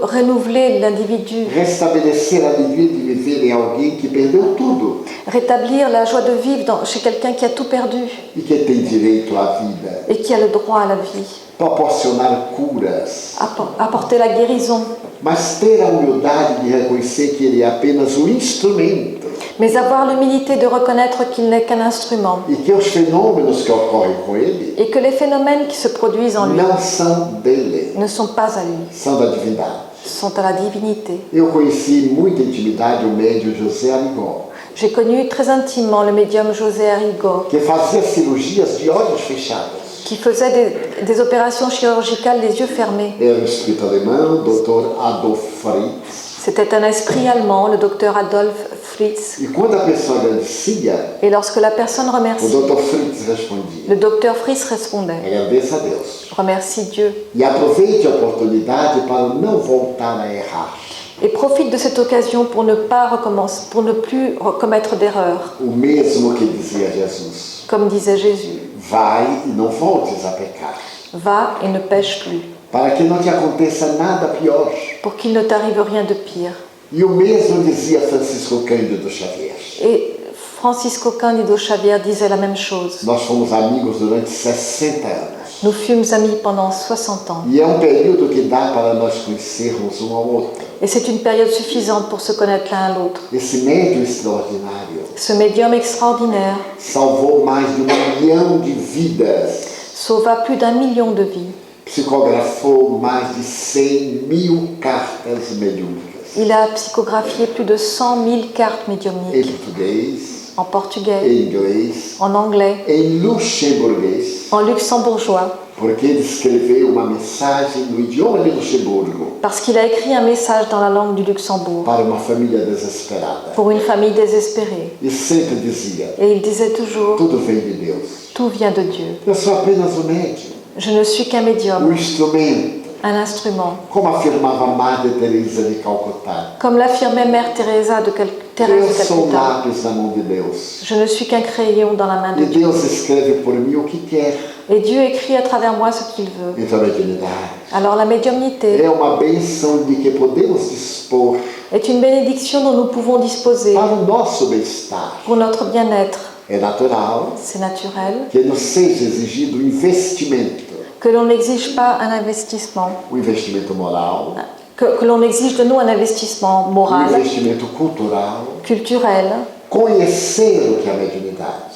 S2: renouveler l'individu,
S1: restabelecer a alegria de viver em alguém que perdeu tudo
S2: rétablir la joie de vivre chez quelqu'un qui a tout perdu
S1: e que tem direito à vida,
S2: et qui a le droit à la vie,
S1: proporcionar curas,
S2: apporter la guérison,
S1: mas ter a humildade de reconhecer que ele é apenas um instrumento
S2: mais avoir l'humilité de reconnaître qu'il n'est qu'un instrument
S1: e que os fenômenos que ocorrem com ele
S2: et que les phénomènes qui se produisent en lui
S1: não são dele,
S2: ne sont pas à lui,
S1: são da divindade.
S2: sont à la divinité.
S1: Eu conheci em muita intimidade o médium José Arigó,
S2: J'ai connu très intimement le médium José Arrigo,
S1: que fazia cirurgias de olhos fechados.
S2: qui faisait des opérations chirurgicales les yeux fermés.
S1: Era um espírito alemão, Dr. Adolf Fritz.
S2: C'était un esprit allemand, le docteur Adolf Fritz.
S1: E quando a pessoa agradecia,
S2: Et lorsque la personne
S1: o
S2: remercie,
S1: Dr. Fritz respondia:
S2: le docteur Fritz répondait,
S1: agradeça a Deus.
S2: remercie Dieu.
S1: E aproveite a oportunidade para não voltar a errar.
S2: Et profite de cette occasion pour ne pas recommencer, pour ne plus commettre d'erreurs,
S1: O mesmo que dizia Jesus:
S2: comme disait Jésus.
S1: vai e não voltes a pecar,
S2: Va et ne pêche plus,
S1: para que não te aconteça nada pior.
S2: pour qu'il ne t'arrive rien de pire.
S1: E o mesmo dizia Francisco Cândido Xavier.
S2: Et Francisco Cândido Xavier disait la même chose.
S1: Nós fomos amigos durante 60 anos.
S2: Nous fûmes amis pendant 60 ans.
S1: E é um período que dá para nós conhecermos um ao outro.
S2: Et c'est une période suffisante pour se connaître l'un à l'autre.
S1: Esse médium extraordinário
S2: Ce médium extraordinaire
S1: salvou mais de 1 milhão de vidas,
S2: sauva plus d'1 million de vies.
S1: psicografou mais de 100.000 cartas mediúnicas
S2: Il a psychographié plus de 100 000 cartes
S1: em
S2: médiumniques
S1: português,
S2: en portugais,
S1: em inglês,
S2: en anglais,
S1: em luxemburguês,
S2: en luxembourgeois,
S1: porque ele escreveu uma mensagem no idioma de Luxemburgo
S2: parce qu'il a écrit un message dans la langue du Luxembourg
S1: para uma família desesperada.
S2: pour une famille désespérée.
S1: E sempre dizia:
S2: Et il disait toujours,
S1: tudo vem de Deus.
S2: tout vient de Dieu.
S1: Eu sou apenas um médium,
S2: Je ne suis qu'un
S1: um
S2: médium,
S1: instrumento,
S2: un instrument.
S1: como afirmava Madre Teresa de Calcutá.
S2: Comme l'affirmait Mère Teresa de
S1: Eu
S2: Thérèse de
S1: sou um
S2: Calcutta,
S1: lápis na mão de Deus.
S2: je ne suis qu'un crayon dans la main de
S1: E
S2: Dieu.
S1: Deus escreve por mim o que quer.
S2: Et Dieu écrit à travers moi ce qu'il veut.
S1: Então a mediunidade
S2: Alors la médiumnité
S1: é uma bênção de que podemos dispor
S2: est une bénédiction dont nous pouvons disposer
S1: para o nosso bem-estar.
S2: pour notre bien-être.
S1: É natural
S2: C'est naturel
S1: que nos seja exigido um investimento,
S2: que l'on n'exige pas un investissement,
S1: um investimento moral,
S2: que l'on exige de nous un investissement
S1: um
S2: moral,
S1: investimento cultural,
S2: culturel,
S1: conhecer o que é a mediunidade,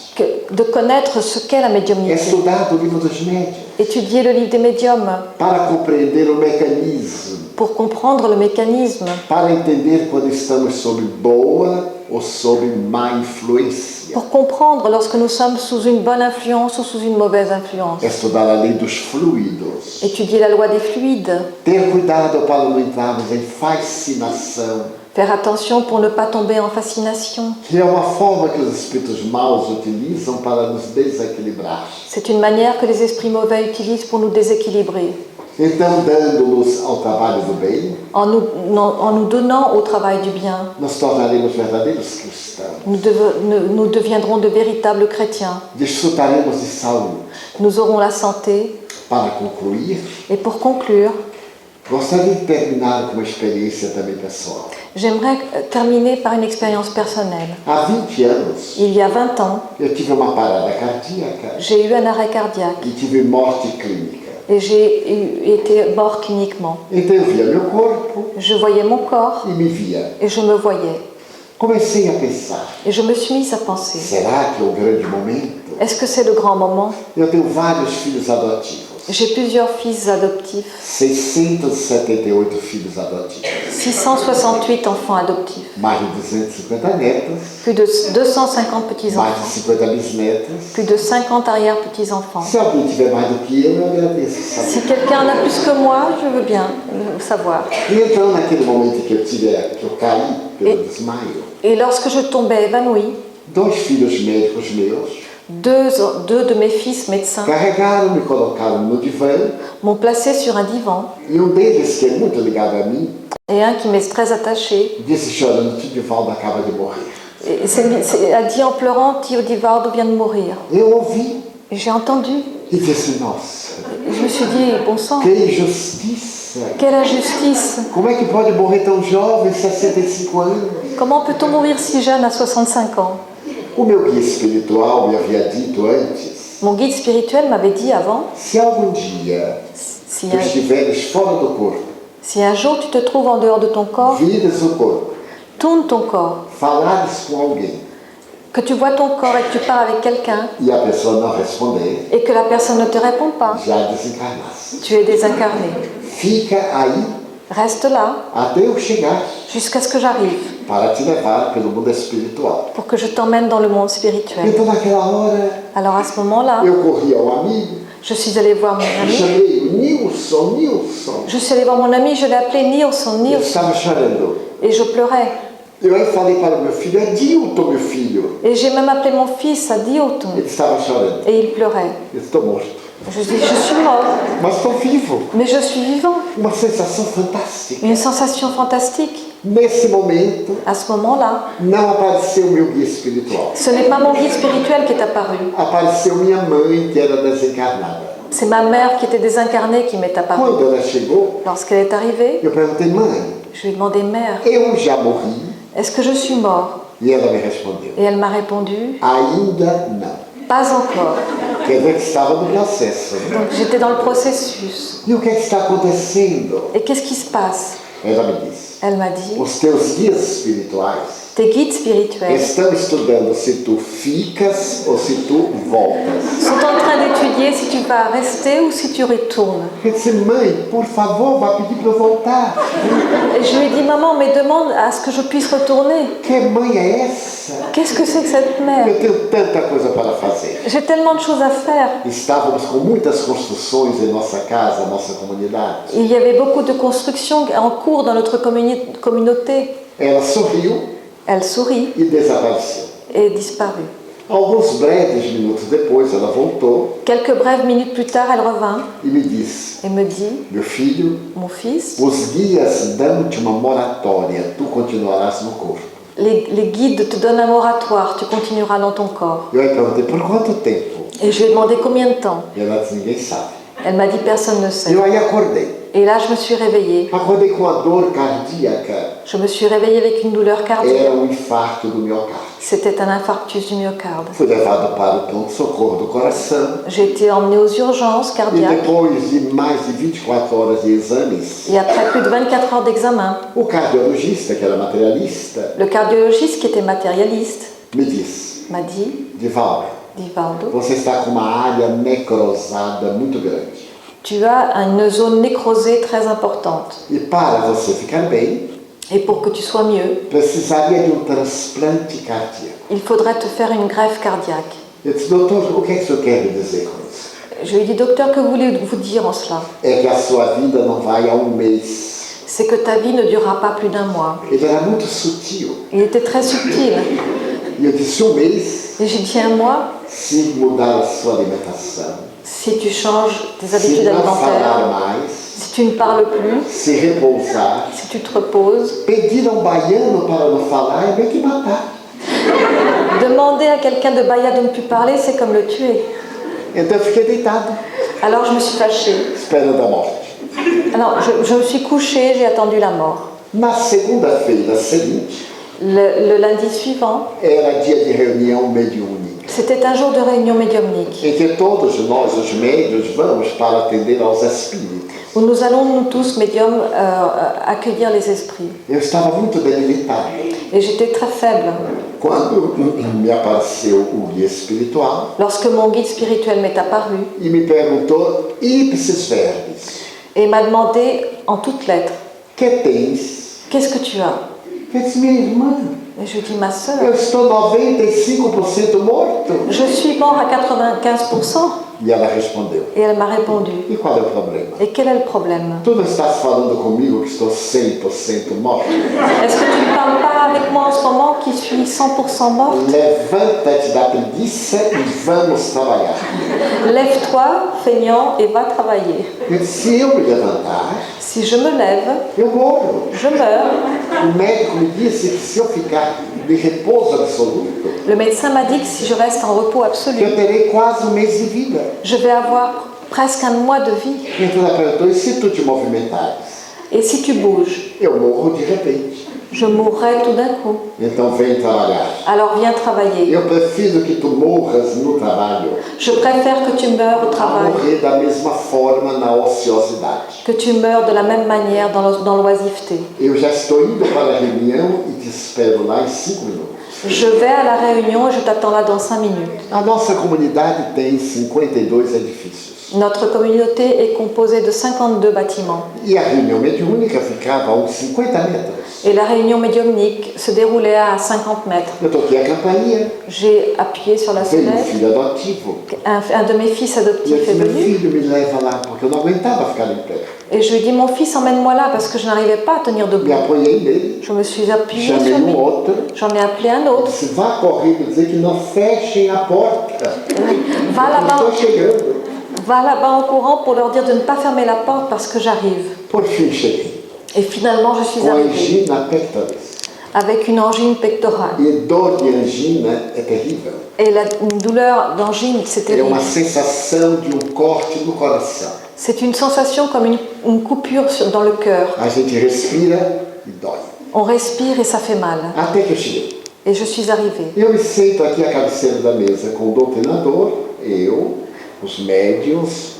S2: de connaître ce qu'est la médiumnité,
S1: estudar o livro dos médiuns,
S2: étudier le livre des médiums
S1: para compreender o mecanismo,
S2: pour comprendre le mécanisme,
S1: para entender quando estamos sob boa ou sob má influência.
S2: pour comprendre lorsque nous sommes sous une bonne influence ou sous une mauvaise influence,
S1: Estudar a lei dos fluidos.
S2: étudier la loi des fluides,
S1: Ter cuidado para não entrarmos em fascinação,
S2: faire attention pour ne pas tomber en fascination.
S1: que é uma forma que os espíritos maus utilizam para nos desequilibrar.
S2: C'est une manière que les esprits mauvais utilisent pour nous déséquilibrer,
S1: Então, dando-nos ao trabalho do bem,
S2: en nous donnant au travail du bien.
S1: nos tornaremos verdadeiros cristãos.
S2: Nous deviendrons de véritables chrétiens.
S1: Desfrutaremos de saúde.
S2: Nous aurons la santé.
S1: Para concluir,
S2: Et pour conclure,
S1: gostaria de terminar com uma experiência também pessoal.
S2: j'aimerais terminer par une expérience personnelle.
S1: Há 20 anos,
S2: Il y a 20 ans,
S1: eu tive uma parada cardíaca
S2: j'ai eu un arrêt cardiaque
S1: e tive morte clínica.
S2: et j'ai été mort cliniquement.
S1: Então eu via meu corpo
S2: Je voyais mon corps
S1: e me via.
S2: et je me voyais.
S1: Comecei a pensar,
S2: Et je me suis mise à penser,
S1: será que é o grande momento?
S2: est-ce que c'est le grand moment?
S1: Eu tenho vários filhos adotivos.
S2: J'ai plusieurs fils adoptifs,
S1: 678 filhos adotivos.
S2: 668 enfants adoptifs,
S1: Mais de 250 netas,
S2: plus de 250
S1: mais de
S2: petits-enfants,
S1: 50 bisnetas.
S2: plus de 50 arrière-petits-enfants.
S1: Se alguém tiver mais do que eu agradeço
S2: Si
S1: saber.
S2: quelqu'un en a plus que moi, je veux bien le savoir.
S1: E então, naquele momento que eu caí pelo desmaio,
S2: Et lorsque je tombais évanouie,
S1: 2 filhos médicos meus
S2: Deux de mes fils médecins
S1: carregaram, me colocaram no divã,
S2: m'ont placé sur un divan
S1: e um deles, que é muito ligado a mim,
S2: et un qui m'est très attaché
S1: disse chorando que o Divaldo acaba de morrer.
S2: a dit en pleurant, Tio Divaldo vient de mourir.
S1: Eu ouvi
S2: Et j'ai entendu.
S1: e disse, nossa,
S2: Et je me suis dit, bon sang,
S1: que injustiça!
S2: quelle injustice!
S1: Como é que pode morrer tão jovem, 65 anos?
S2: Comment peut-on mourir si jeune à 65 ans?
S1: O meu guia espiritual me havia dito antes,
S2: Mon guide spirituel m'avait dit avant,
S1: se algum dia
S2: si
S1: tu estiveres fora do corpo,
S2: un jour tu te trouves en dehors de ton corps,
S1: vires o corpo,
S2: tourne ton corps,
S1: falares com alguém
S2: que tu vois ton corps et que tu parles avec quelqu'un
S1: e a pessoa não responder,
S2: et que la personne ne te répond pas,
S1: já desencarnasse.
S2: tu es désincarné.
S1: Fica aí
S2: Reste là
S1: até eu chegar
S2: jusqu'à ce que j'arrive
S1: para te levar pelo mundo espiritual.
S2: pour que je t'emmène dans le monde spirituel.
S1: Então naquela hora
S2: Alors à ce moment-là,
S1: eu corri ao amigo,
S2: je suis allée voir mon ami.
S1: chamei o Nilson.
S2: Je suis allée voir mon ami, je l'ai appelé Nilson,
S1: Ele
S2: Nilson,
S1: estava chorando.
S2: et je pleurais.
S1: Eu aí falei para o meu filho, é Dilton, meu filho.
S2: Et j'ai même appelé mon fils à Dilton,
S1: Ele estava chorando.
S2: et il pleurait.
S1: Eu estou morto.
S2: Je dis, je suis mort,
S1: Mas estou vivo.
S2: mais je suis vivant.
S1: Uma sensação fantástica.
S2: Une sensation fantastique.
S1: Nesse momento,
S2: À ce moment-là,
S1: não apareceu meu guia espiritual.
S2: ce n'est pas mon guide spirituel qui est apparu,
S1: Apareceu minha mãe, que era desencarnada.
S2: c'est ma mère qui était désincarnée qui m'est apparue.
S1: Quando ela chegou,
S2: Lorsqu'elle est arrivée,
S1: eu perguntei, mãe,
S2: je lui ai demandé, mère,
S1: eu já morri?
S2: est-ce que je suis mort?
S1: E ela me respondeu,
S2: Et elle m'a répondu,
S1: ainda não.
S2: pas encore.
S1: Quer dizer que estava no processo.
S2: Donc j'étais dans le processus.
S1: E o que é que está acontecendo?
S2: Et qu'est-ce qui se passe?
S1: Ela me disse,
S2: Elle m'a dit,
S1: os teus guias espirituais
S2: tes guides spirituels
S1: estão estudando se tu ficas ou se tu voltas.
S2: sont en train d'étudier si tu vas rester ou si tu retournes.
S1: Eu disse, mãe, por favor, vá pedir para eu voltar.
S2: Et je lui ai dit, maman, mais demande à ce que je puisse retourner.
S1: Que mãe é essa?
S2: Qu'est-ce que c'est que cette mère?
S1: Eu tenho tanta coisa para fazer.
S2: J'ai tellement de choses à faire.
S1: Estávamos com muitas construções em nossa casa, nossa comunidade.
S2: Il y avait beaucoup de constructions en cours dans notre communauté.
S1: Ela sorriu
S2: Elle sourit
S1: e desapareceu.
S2: et disparut.
S1: Alguns breves minutos depois, ela voltou
S2: Quelques brèves minutes plus tard, elle revint
S1: e me disse,
S2: et me dit,
S1: meu filho,
S2: mon fils,
S1: os guias dão-te uma moratória, tu continuarás no corpo.
S2: les guides te donnent un moratoire, tu continueras dans ton corps.
S1: Eu aí perguntei, por quanto tempo?
S2: Et je lui ai demandé combien de temps.
S1: E ela disse, ninguém sabe.
S2: Elle m'a dit, personne ne sait.
S1: Eu aí acordei.
S2: Et là, je me suis réveillée.
S1: Acordei com a dor cardíaca.
S2: Je me suis réveillée avec une douleur cardiaque.
S1: Era infarto do miocárdio.
S2: C'était un infarctus du myocarde.
S1: Fui levado para o pronto-socorro do coração.
S2: J'ai été emmenée aux urgences
S1: E
S2: cardiaques.
S1: depois de mais de 24 horas de exames,
S2: Et après plus de 24 heures d'examen,
S1: o cardiologista, que era materialista,
S2: le cardiologiste qui était matérialiste
S1: me disse,
S2: m'a dit,
S1: Divaldo,
S2: Divaldo,
S1: você está com uma área necrosada muito grande.
S2: tu as une zone nécrosée très importante.
S1: E para você ficar bem,
S2: Et pour que tu sois mieux,
S1: precisaria de transplante cardíaco.
S2: il faudrait te faire une greffe cardiaque.
S1: Eu disse, doutor, o que é que o senhor quer me dizer com isso?
S2: Je lui ai dit, docteur, que voulez-vous dire en cela?
S1: É que a sua vida não vai a mês.
S2: C'est que ta vie ne durera pas plus d'un mois.
S1: Ele era muito sutil.
S2: Il était très subtil.
S1: E eu disse, mês,
S2: Et j'ai dit, un mois,
S1: se mudar a sua alimentação,
S2: si tu changes tes
S1: se
S2: habitudes
S1: não
S2: alimentaires,
S1: falar mais,
S2: si tu ne parles plus,
S1: se repousar,
S2: si tu te reposes,
S1: pedir a um baiano para não falar é meio que matar.
S2: demander à quelqu'un de Bahia de ne plus parler, c'est comme le tuer.
S1: Então eu fiquei deitado,
S2: Alors je me suis fâchée.
S1: esperando a morte.
S2: Alors je me suis couchée, j'ai attendu la mort.
S1: Na segunda-feira seguinte,
S2: Le lundi suivant,
S1: era dia de reunião mediúnica,
S2: c'était un jour de réunion médiumnique
S1: em que todos nós, os médios, vamos para atender aos espíritos.
S2: où nous allons, nous tous, médiums, accueillir les esprits.
S1: Eu estava muito debilitado.
S2: Et j'étais très faible.
S1: Quando me apareceu o guia espiritual
S2: Lorsque mon guide spirituel m'est apparu
S1: e me perguntou, ipsis verbis,
S2: et m'a demandé en toutes lettres,
S1: que tens?
S2: qu'est-ce que tu as?
S1: Eu disse, minha irmã,
S2: Et je dis, ma sœur,
S1: eu estou 95% morto.
S2: je suis mort à 95%.
S1: E ela respondeu,
S2: Et elle m'a répondu,
S1: e qual é o problema?
S2: et quel est le problème?
S1: Tu não estás falando comigo que estou 100% morto?
S2: Est-ce que tu ne parles pas avec moi en ce moment qui suis 100% morte?
S1: Levanta-te da preguiça e vamos trabalhar.
S2: Lève-toi, feignant, et va travailler.
S1: Eu disse, se eu me levantar,
S2: Si je me lève,
S1: eu morro.
S2: je meurs.
S1: O médico me disse que se eu ficar de repouso absoluto,
S2: Le médecin m'a dit que si je reste en repos
S1: que
S2: absolu,
S1: eu terei quase mês de vida.
S2: je vais avoir presque un mois de vie.
S1: Então ela perguntou, e se tu te movimentares?
S2: Et si tu bouges,
S1: Eu morro de repente.
S2: je mourrai tout d'un coup.
S1: Então vem trabalhar.
S2: Alors viens travailler.
S1: Eu prefiro que tu morras no trabalho
S2: Je préfère que tu meurs au
S1: a
S2: travail,
S1: morrer da mesma forma na ociosidade.
S2: que tu meurs de la même manière dans l'oisiveté.
S1: Eu já estou indo para a reunião e te espero lá em 5 minutos.
S2: Je vais à la réunion et je t'attends là dans 5 minutes.
S1: A nossa comunidade tem 52 edifícios.
S2: Notre communauté est composée de 52 bâtiments.
S1: E a reunião mediúnica ficava a uns 50 metros.
S2: Et la réunion médiumnique se déroulait à 50 mètres.
S1: Eu toquei a campainha,
S2: J'ai appuyé sur la
S1: veio um
S2: sonnette.
S1: filho adotivo.
S2: Un de mes fils
S1: E eu
S2: adoptifs
S1: disse,
S2: est
S1: meu
S2: venu.
S1: filho, me leva lá, porque eu não aguentava ficar em pé.
S2: Et je lui ai dit, mon fils, emmène-moi là parce que je n'arrivais pas à tenir
S1: Me
S2: debout.
S1: apoiei nele,
S2: Je me suis appuyée
S1: chamei
S2: sur lui.
S1: outro.
S2: J'en ai appelé un autre.
S1: Disse, vá correndo e dizer que não fechem a porta.
S2: Va là-bas,
S1: Estou chegando.
S2: va là-bas en courant pour leur dire de ne pas fermer la porte parce que j'arrive.
S1: Por fin cheguei.
S2: Et finalement, je suis
S1: Com
S2: arrivée
S1: angina pectoris.
S2: avec une angine pectorale.
S1: E dor de angina é terrível.
S2: Et une douleur d'angine, c'est
S1: É
S2: terrible.
S1: uma sensação de corte no coração.
S2: C'est une sensation comme une coupure dans le cœur.
S1: A gente respira e dói.
S2: On respire et ça fait mal.
S1: Até que eu cheguei.
S2: Et je suis arrivée.
S1: Eu me sento aqui à cabeceira da mesa com o doutrinador, eu, os médiuns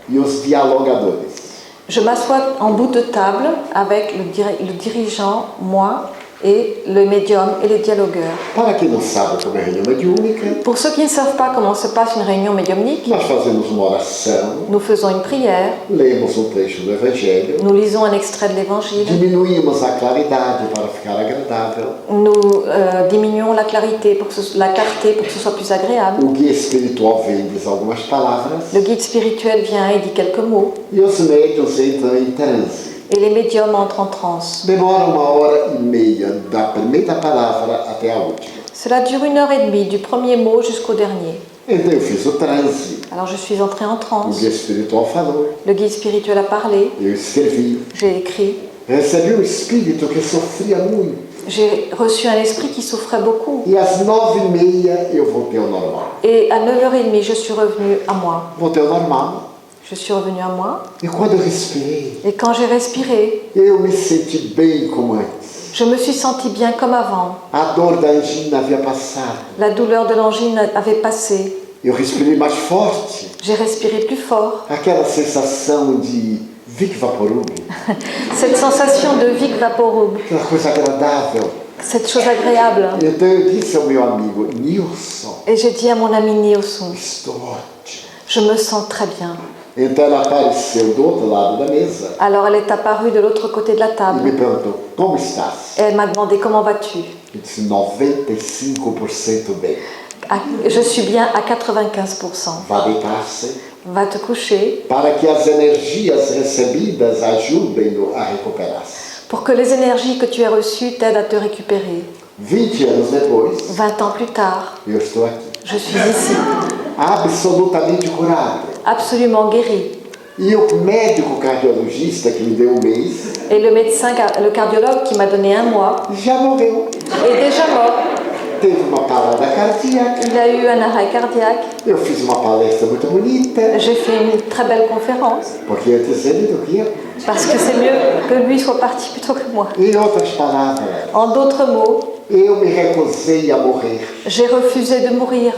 S1: e os dialogadores.
S2: Je m'assois en bout de table avec le dirigeant, moi, et le médium et les dialogueurs.
S1: Para quem não sabe como é a reunião mediúnica,
S2: Pour ceux qui ne savent pas comment se passe une réunion médiumnique,
S1: nós fazemos uma oração,
S2: nous faisons une prière,
S1: lemos um trecho do Evangelho,
S2: nous lisons un extrait de l'Évangile,
S1: diminuímos a claridade para ficar agradável,
S2: nous diminuons la clarté pour que ce soit plus agréable.
S1: o guia espiritual vem e diz algumas palavras
S2: Le guide spirituel vient et dit quelques mots,
S1: e os médiuns entram em transe.
S2: et les médiums entrent en transe.
S1: Demora 1h30 da primeira palavra até a última.
S2: Cela dure 1h30 du premier mot jusqu'au dernier.
S1: Então eu fiz o transe,
S2: Alors je suis entrée en
S1: o
S2: transe,
S1: guia espiritual falou,
S2: le guide spirituel a parlé,
S1: eu escrevi.
S2: j'ai écrit.
S1: Recebi um espírito que sofria muito.
S2: J'ai reçu un esprit qui souffrait beaucoup.
S1: E às 9h30 eu voltei ao normal.
S2: Et à 9h30, je suis revenue à moi.
S1: Voltei ao normal.
S2: Je suis revenue à moi.
S1: E quando eu respirei,
S2: Et quand j'ai respiré,
S1: eu me senti bem como antes.
S2: je me suis sentie bien comme avant.
S1: A dor da angina havia passado.
S2: La douleur de l'angine avait passé.
S1: Eu respirei mais forte.
S2: J'ai respiré plus fort.
S1: Aquela sensação de Vic Vaporub,
S2: Cette sensation de Vic Vaporub,
S1: aquela coisa agradável.
S2: cette chose agréable.
S1: Então eu disse ao meu amigo, Nilson,
S2: Et j'ai dit à mon ami Nilson,
S1: estou ótimo.
S2: je me sens très bien.
S1: Então ela apareceu do outro lado da mesa
S2: Alors elle est apparue de l'autre côté de la
S1: e me
S2: table.
S1: perguntou, como estás?
S2: Et elle m'a demandé comment vas-tu.
S1: Eu disse, 95% bem.
S2: Je suis bien à 95%.
S1: Vá deitar-se
S2: Va te coucher
S1: para que as energias recebidas ajudem-no a recuperar-se.
S2: pour que les énergies que tu as reçues t'aident à te récupérer.
S1: 20 anos depois,
S2: 20 ans plus tard,
S1: eu estou aqui,
S2: je suis ici,
S1: absolutamente curado.
S2: absolument guérie.
S1: E o médico cardiologista que me deu um mês
S2: Et le médecin, le cardiologue qui m'a donné un mois,
S1: já morreu.
S2: est déjà mort.
S1: Teve uma parada cardíaca.
S2: Il a eu un arrêt cardiaque.
S1: Eu fiz uma palestra muito bonita,
S2: J'ai fait une très belle conférence
S1: porque antes ele do que eu.
S2: parce que c'est mieux que lui soit parti plutôt que moi.
S1: Em outras palavras,
S2: En d'autres mots,
S1: eu me recusei a morrer.
S2: j'ai refusé de mourir.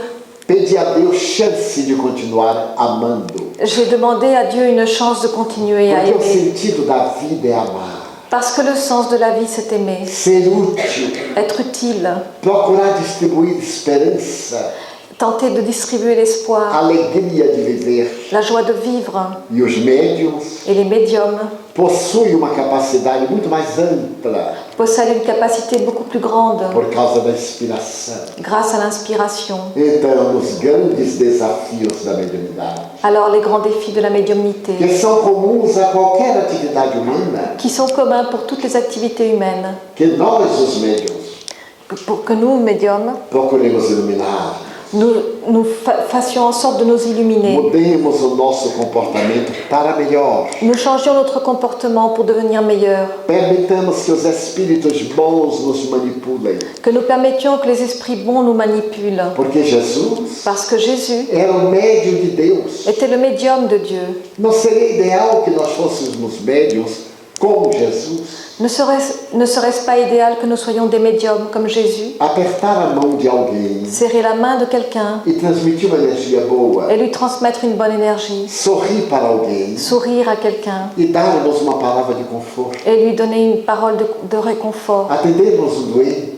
S1: Pedi a Deus chance de continuar amando.
S2: J'ai demandé à Dieu une chance de continuer à
S1: Porque o
S2: aimer.
S1: sentido da vida é amar.
S2: Parce que le sens de la vie, c'est aimer,
S1: Ser útil,
S2: être utile,
S1: procurar distribuir esperança,
S2: tenter de distribuer l'espoir,
S1: alegria de viver.
S2: la joie de vivre.
S1: E os médiums
S2: Et les médiums
S1: possuem uma capacidade muito mais ampla
S2: possède une capacité beaucoup plus grande
S1: por causa da inspiração.
S2: grâce à l'inspiration.
S1: Então, os grandes desafios da mediunidade,
S2: Alors les grands défis de la médiumnité,
S1: que são comuns a qualquer atividade humana,
S2: qui sont communs pour toutes les activités humaines,
S1: que nós, os médiuns,
S2: pour que nous, médiums,
S1: procuremos iluminar,
S2: nous fassions en sorte de nous illuminer.
S1: mudemos o nosso comportamento para melhor.
S2: Nous changions notre comportement pour devenir meilleurs.
S1: Permitamos que os espíritos bons nos manipulem,
S2: Que nous permettions que les esprits bons nous manipulent.
S1: porque Jesus
S2: Parce que Jésus
S1: era o médium de Deus.
S2: était le médium de Dieu.
S1: Não seria ideal que nós fôssemos médiuns como Jesus?
S2: Ne serait-ce pas idéal que nous soyons des médiums comme Jésus,
S1: Apertar a mão de alguém
S2: serrer la main de quelqu'un
S1: e transmitir uma energia boa,
S2: et lui transmettre une bonne énergie,
S1: sorrir para alguém
S2: sourire à quelqu'un
S1: e darmos uma palavra de conforto,
S2: et lui donner une parole de réconfort,
S1: atendermos o doente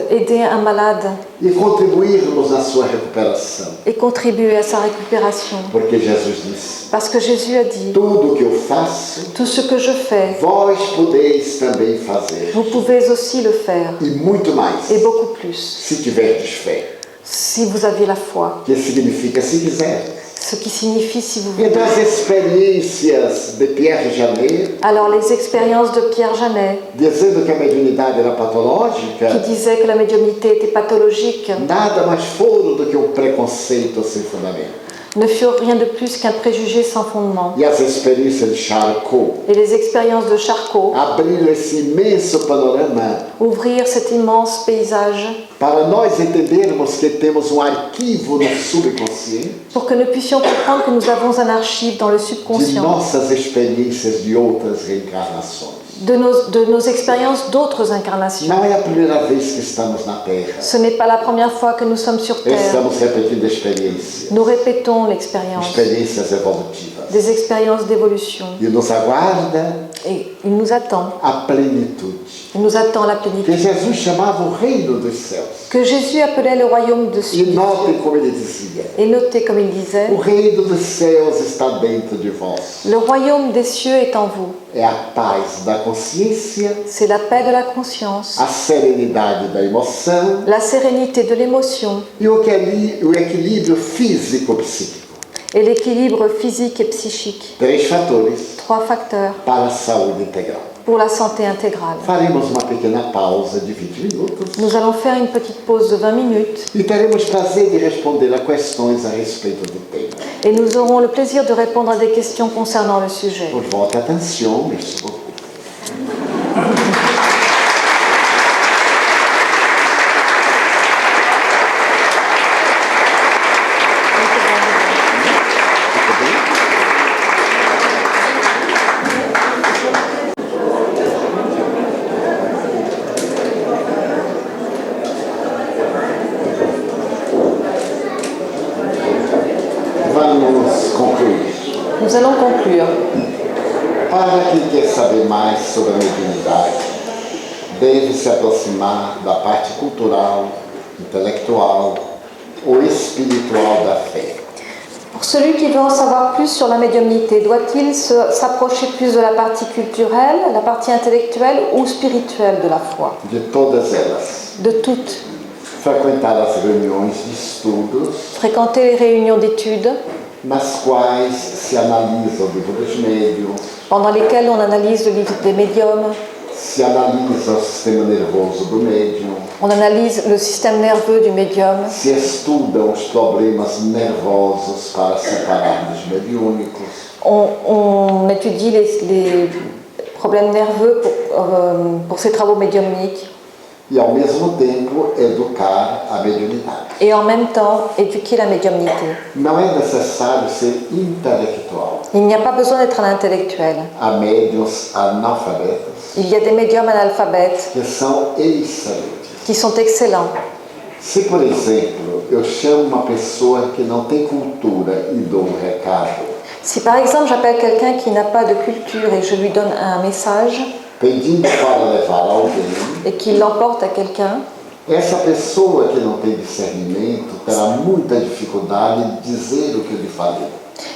S2: aider un malade
S1: e contribuirmos na sua recuperação.
S2: et contribuer à sa récupération.
S1: Porque Jesus disse:
S2: Parce que Jésus a dit,
S1: tudo que eu faço,
S2: tout ce que je fais,
S1: vós podeis também fazer.
S2: vous pouvez aussi le faire,
S1: E muito mais,
S2: et beaucoup plus,
S1: se tiverdes fé.
S2: si vous avez la foi.
S1: Que significa se quiser.
S2: Ce qui signifie si vous voulez.
S1: Então, as experiências de Pierre Janet,
S2: Alors les expériences de Pierre Janet,
S1: dizendo que a mediunidade era
S2: qui
S1: patológica,
S2: disait que la médiumnité était pathologique,
S1: nada mais foram do que um preconceito sem fundamento.
S2: ne furent rien de plus qu'un préjugé sans fondement.
S1: E as experiências de Charcot
S2: Et les expériences de Charcot
S1: abriram esse imenso panorama
S2: ouvrirent cet immense paysage
S1: para nós entendermos que temos arquivo no subconsciente
S2: pour que nous puissions comprendre que nous avons un archive dans le
S1: de
S2: subconscient
S1: nossas experiências de outras reencarnações.
S2: de nos expériences d'autres incarnations.
S1: Não é a primeira vez que estamos na Terra.
S2: Ce n'est pas la première fois que nous sommes sur Terre.
S1: Estamos repetindo experiências,
S2: Nous répétons l'expérience,
S1: experiências evolutivas.
S2: des expériences d'évolution.
S1: E nos aguarda
S2: Et il nous attend.
S1: a plenitude,
S2: Il nous attend la
S1: que
S2: plénitude.
S1: Jesus chamava o reino dos céus.
S2: Que Jésus appelait le royaume de
S1: E
S2: cieux.
S1: notem como ele dizia:
S2: Et notez comme il disait,
S1: o reino dos céus está dentro de vós.
S2: le royaume des cieux est en vous.
S1: É a paz da consciência,
S2: C'est la paix de la conscience,
S1: a serenidade da emoção
S2: la sérénité de l'émotion
S1: e o equilíbrio físico-psíquico.
S2: et l'équilibre physique et psychique.
S1: 3 fatores
S2: 3 facteurs
S1: para a saúde integral.
S2: pour la santé intégrale.
S1: Faremos uma pequena pausa de 20 minutos
S2: Nous allons faire une petite pause de 20 minutes
S1: e teremos prazer de responder a questões a respeito do tema.
S2: et nous aurons le plaisir de répondre à des questions concernant le sujet.
S1: Por votre atenção, merci beaucoup. Vamos concluir.
S2: Nous allons conclure.
S1: Para quem quer saber mais sobre a mediunidade, deve se aproximar da parte cultural, intelectual ou espiritual da fé.
S2: Pour celui qui veut en savoir plus sur la médiumnité, doit-il s'approcher plus de la partie culturelle, la partie intellectuelle ou spirituelle de la foi?
S1: De todas elas,
S2: De toutes.
S1: frequentar as reuniões de estudos
S2: Fréquenter les réunions d'études
S1: nas quais se analisa o livro dos médiuns,
S2: pendant lesquelles on analyse le livre des médiums,
S1: se analisa o sistema nervoso do médium,
S2: on analyse le système nerveux du médium,
S1: se estudam os problemas nervosos para separar dos mediúnicos,
S2: on étudie les problèmes nerveux pour ces travaux médiumniques
S1: e ao mesmo tempo educar a mediunidade.
S2: et en même temps éduquer la médiumnité.
S1: Não é necessário ser intelectual.
S2: Il n'y a pas besoin d'être un intellectuel.
S1: Há médiuns analfabetos
S2: Il y a des médiums analphabètes
S1: que são excelentes.
S2: qui sont excellents.
S1: Se, por exemplo, eu chamo uma pessoa que não tem cultura e dou um recado,
S2: Si par exemple j'appelle quelqu'un qui n'a pas de culture et je lui donne un message
S1: pedindo para levar alguém,
S2: et qu'il l'emporte à quelqu'un,
S1: essa pessoa que não tem discernimento terá muita dificuldade de dizer o que eu lhe falei.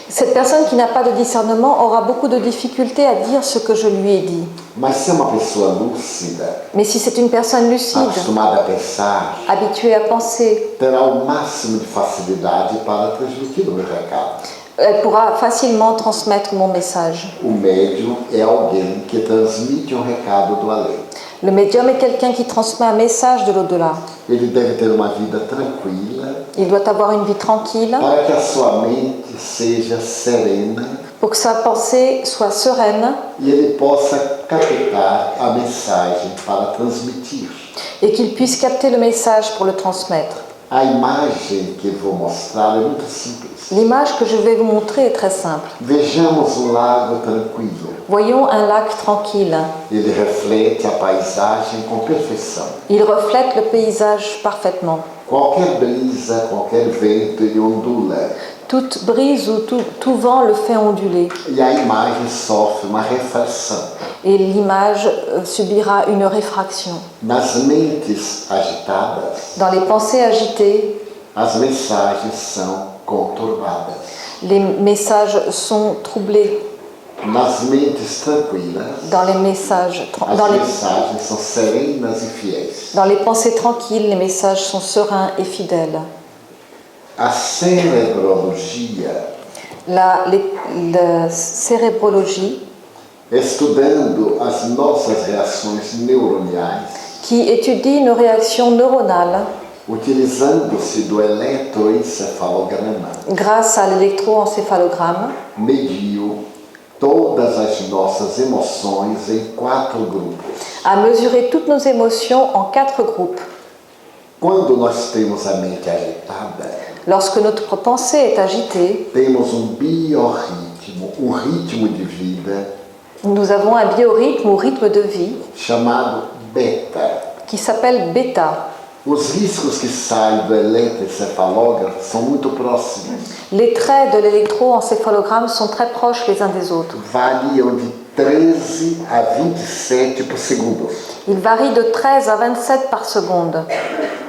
S2: Cette personne qui n'a pas de discernement aura beaucoup de difficultés à dire ce que je lui ai dit.
S1: Mas se é uma pessoa lúcida,
S2: Mais si c'est une personne lucide,
S1: acostumada a pensar,
S2: habituée à penser,
S1: terá o máximo de facilidade para transmitir o meu recado.
S2: elle pourra facilement transmettre mon message.
S1: O médium é alguém que transmite um recado do além.
S2: Le médium est quelqu'un qui transmet un message de l'au-delà.
S1: Ele deve ter uma vida tranquila,
S2: Il doit avoir une vie tranquille
S1: para que a sua mente seja serena
S2: pour que sa pensée soit sereine
S1: e ele possa captar a mensagem para transmitir.
S2: et qu'il puisse capter le message pour le transmettre.
S1: A imagem que vou mostrar é muito simples.
S2: L'image que je vais vous montrer est très simple.
S1: Vejamos um lago tranquilo.
S2: Voyons un lac tranquille.
S1: Ele reflete a paisagem com perfeição.
S2: Il reflète le paysage parfaitement.
S1: Qualquer brisa, qualquer vento, ele ondula.
S2: Toute brise ou tout vent le fait onduler.
S1: E a imagem sofre uma refração.
S2: Et l'image subira une réfraction.
S1: Nas mentes agitadas,
S2: Dans les pensées agitées,
S1: as mensagens são conturbadas.
S2: les messages sont troublés.
S1: Nas mentes tranquilas,
S2: Dans les messages,
S1: as mensagens são serenas e fiéis.
S2: dans les pensées tranquilles, les messages sont sereins et fidèles.
S1: A cerebrologia,
S2: La cérébrologie,
S1: estudando as nossas reações neuroniais,
S2: qui étudie nos réactions neuronales
S1: utilizando-se do eletroencefalograma,
S2: grâce à l'électroencéphalogramme,
S1: mediu todas as nossas emoções em 4 grupos.
S2: a mesuré toutes nos émotions en 4 groupes.
S1: Quando nós temos a mente agitada,
S2: Lorsque notre pensée est agitée,
S1: temos biorritmo, ritmo de vida
S2: nous avons un biorhythme ou rythme de vie
S1: chamado beta.
S2: qui s'appelle bêta.
S1: Os riscos que saem do eletroencefalograma são muito próximos.
S2: Les traits de l'électroencéphalogramme sont très proches les uns des autres.
S1: Variam de 13 a 27 por segundo.
S2: Ils varient de 13 à 27 par seconde.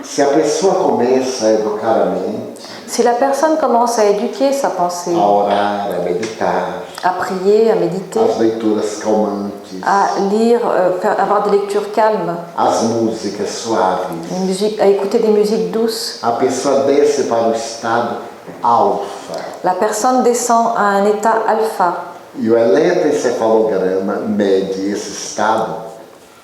S1: Se a pessoa começa a educar a mente,
S2: Si la personne commence à éduquer sa pensée,
S1: a orar, a meditar,
S2: à prier, à méditer,
S1: as leituras calmantes,
S2: à lire, avoir des lectures calmes,
S1: as músicas suaves,
S2: à écouter des musiques douces,
S1: a pessoa desce para o estado alfa.
S2: la personne descend à un état alpha.
S1: E o eletroencefalograma mede esse estado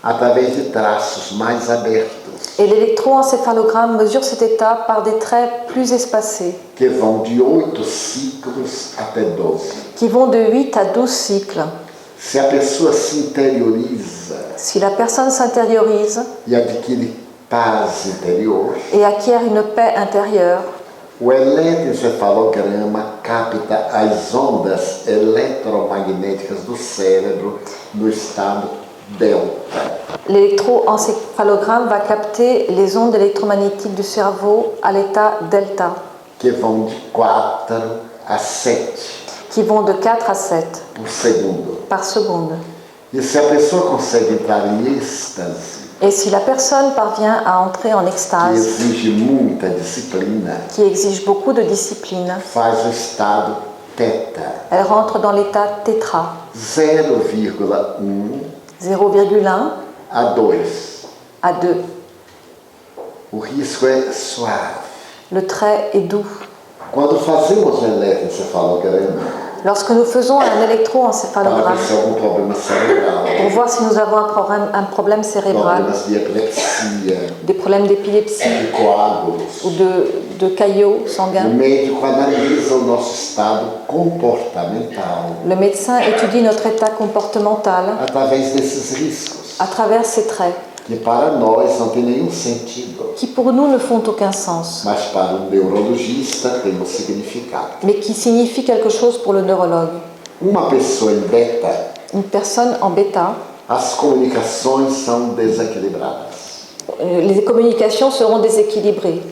S1: através de traços mais abertos,
S2: Et l'électroencéphalogramme mesure cet état par des traits plus espacés,
S1: que vão de 8 ciclos até 12.
S2: qui vont de 8 à 12 cycles.
S1: Se a pessoa se interioriza
S2: Si la personne s'intériorise
S1: e adquire paz interior,
S2: et acquiert une paix intérieure,
S1: o eletroencefalograma capta as ondas eletromagnéticas do cérebro no estado delta.
S2: l'électroencéphalogramme va capter les ondes électromagnétiques du cerveau à l'état delta,
S1: Que vão de 4 a 7
S2: qui vont de 4 à 7
S1: por segundo.
S2: par seconde.
S1: E se a pessoa consegue entrar em êxtase,
S2: Et si la personne parvient à entrer en
S1: que
S2: extase,
S1: exige muita disciplina,
S2: qui exige beaucoup de discipline,
S1: faz o estado teta,
S2: elle rentre dans l'état tétra,
S1: 0,1
S2: 0,1
S1: a 2.
S2: à 2.
S1: O risco é suave.
S2: Le trait est doux.
S1: Quando fazemos o eletroencefalograma,
S2: Lorsque nous faisons un
S1: para ver
S2: électroencéphalogramme,
S1: se há algum problema cerebral,
S2: pour voir si nous avons un problème cérébral,
S1: problemas de epilepsia,
S2: des problèmes d'épilepsie
S1: de coágulos,
S2: ou de caillots
S1: o
S2: sanguins,
S1: médico analisa o nosso estado comportamental
S2: le médecin étudie notre état comportemental
S1: através desses riscos,
S2: à travers ces traits,
S1: que para nós não tem nenhum sentido,
S2: qui pour nous ne font aucun sens,
S1: mas para um neurologista tem um significado.
S2: mais qui signifient quelque chose pour le neurologue.
S1: Uma pessoa em beta,
S2: Une personne en bêta,
S1: as comunicações são desequilibradas.
S2: les communications seront déséquilibrées.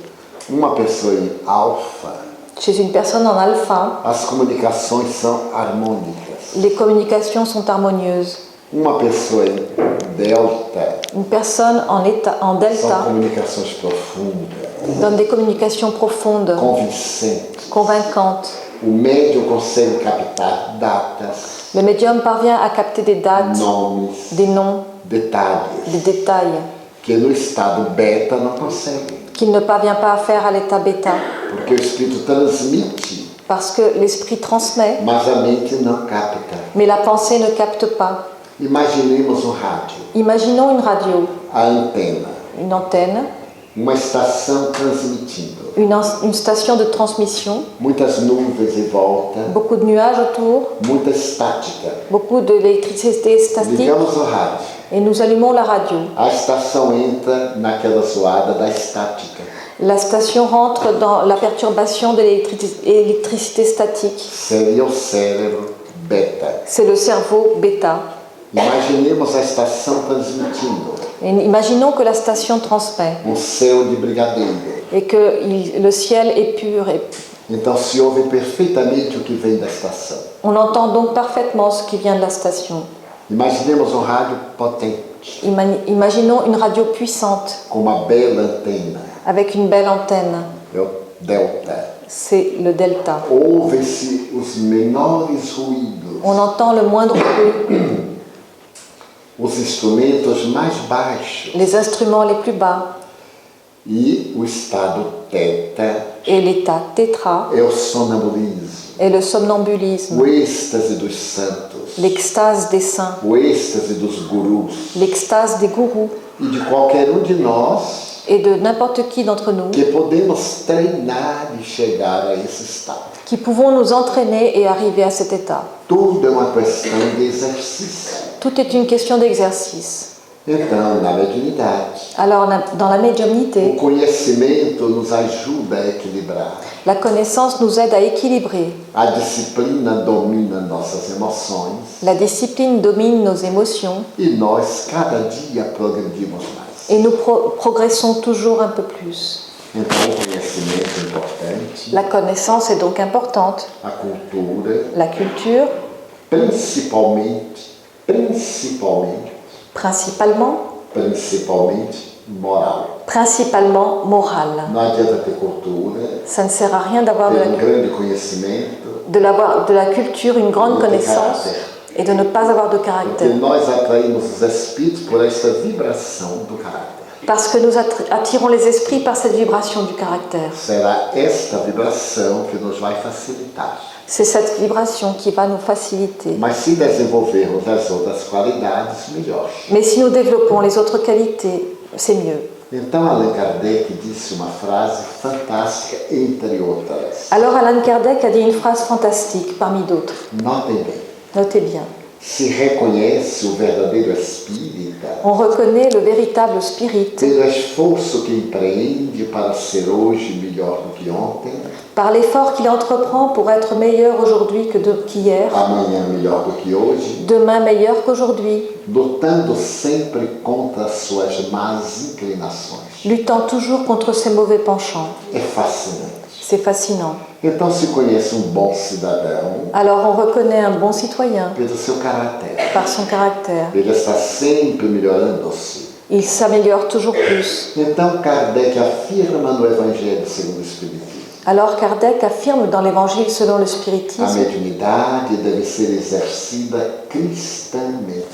S1: Uma pessoa em alfa,
S2: Chez une personne en alpha,
S1: as comunicações são harmônicas.
S2: les communications sont harmonieuses.
S1: Uma pessoa em delta,
S2: Une personne en
S1: são
S2: delta
S1: comunicações profundas,
S2: donne des communications profondes,
S1: convincentes.
S2: convaincantes.
S1: O médium consegue captar datas,
S2: Le médium parvient à capter des dates,
S1: nomes,
S2: des noms,
S1: detalhes,
S2: des détails
S1: que no estado beta não consegue.
S2: qu'il ne parvient pas à faire à l'état bêta,
S1: Porque o espírito transmite,
S2: parce que l'esprit transmet,
S1: mas a mente não capta.
S2: mais la pensée ne capte pas.
S1: Imaginemos um rádio,
S2: Imaginons une radio,
S1: a antena,
S2: une antenne,
S1: uma estação transmitindo.
S2: une station de transmission,
S1: Muitas nuvens em volta,
S2: beaucoup de nuages autour,
S1: muita estática.
S2: beaucoup d'électricité statique,
S1: Ligamos o rádio.
S2: et nous allumons la radio.
S1: A estação entra naquela zoada da estática.
S2: La station rentre dans la perturbation de l'électricité statique.
S1: Seria o cérebro beta.
S2: C'est le cerveau bêta.
S1: Imaginemos a estação transmitindo.
S2: Et imaginons que la station transmet
S1: Céu de brigadeiro.
S2: et que le ciel est pur. Et
S1: Então se ouve perfeitamente o que vem da estação.
S2: on entend donc parfaitement ce qui vient de la station.
S1: Imaginemos um rádio potente,
S2: Imaginons une radio puissante
S1: com uma bela antena.
S2: avec une belle antenne.
S1: É o delta.
S2: C'est le delta.
S1: Ouvem-se os menores ruídos,
S2: On entend le moindre bruit,
S1: os instrumentos mais baixos
S2: les instruments les plus bas.
S1: e o estado teta
S2: Et l'état tétra
S1: é o sonambulismo,
S2: est le somnambulisme,
S1: o êxtase dos santos,
S2: l'extase des saints,
S1: o êxtase dos gurus
S2: l'extase des gourous
S1: e de qualquer de nós
S2: et de n'importe qui d'entre nous
S1: que podemos treinar e chegar a esse estado.
S2: qui pouvons nous entraîner et arriver à cet état.
S1: Tudo é uma questão de exercício.
S2: Tout est une question d'exercice.
S1: Então, na mediunidade,
S2: Alors, dans la
S1: o
S2: médiumnité,
S1: conhecimento nos ajuda a equilibrar.
S2: la connaissance nous aide à équilibrer.
S1: A disciplina domina nossas emoções
S2: La discipline domine nos émotions
S1: e nós, cada dia, progredimos mais.
S2: et nous progressons toujours un peu plus.
S1: Então, o conhecimento é importante,
S2: La connaissance est donc importante.
S1: a cultura,
S2: La culture,
S1: principalmente moral.
S2: principalement morale.
S1: Não adianta ter cultura,
S2: Ça ne sert à rien d'avoir
S1: ter grande conhecimento,
S2: de la culture, une grande
S1: de
S2: connaissance
S1: caráter.
S2: et de ne pas avoir de
S1: Porque
S2: caractère.
S1: nós atraímos os espíritos por esta vibração do caráter.
S2: Parce que nous attirons les esprits par cette vibration du caractère.
S1: Será esta vibração que nos vai facilitar.
S2: C'est cette vibration qui va nous faciliter.
S1: Mas se desenvolvermos as outras qualidades, melhor.
S2: Mais si nous développons les autres qualités, c'est mieux.
S1: Então Allan Kardec disse uma frase fantástica, entre outras.
S2: Alors Allan Kardec a dit une phrase fantastique parmi d'autres.
S1: Notem bem.
S2: Notez bien.
S1: Se reconhece o verdadeiro espírita
S2: On reconnaît le véritable spirit
S1: pelo esforço que empreende para ser hoje melhor do que ontem,
S2: par l'effort qu'il entreprend pour être meilleur aujourd'hui qu'hier,
S1: amanhã melhor do que hoje,
S2: demain meilleur qu'aujourd'hui,
S1: lutando sempre contra suas más inclinações.
S2: luttant toujours contre ses mauvais penchants.
S1: É fascinante.
S2: C'est fascinant.
S1: Então se conhece um bom cidadão
S2: Alors on reconnaît un bon citoyen
S1: pelo seu caráter.
S2: par son caractère.
S1: Ele está sempre melhorando-se.
S2: Il s'améliore toujours plus.
S1: Então Kardec afirma no Evangelho segundo o Espiritismo:
S2: Alors Kardec affirme dans l'Évangile selon le
S1: a
S2: spiritisme,
S1: mediunidade deve ser exercida cristãmente,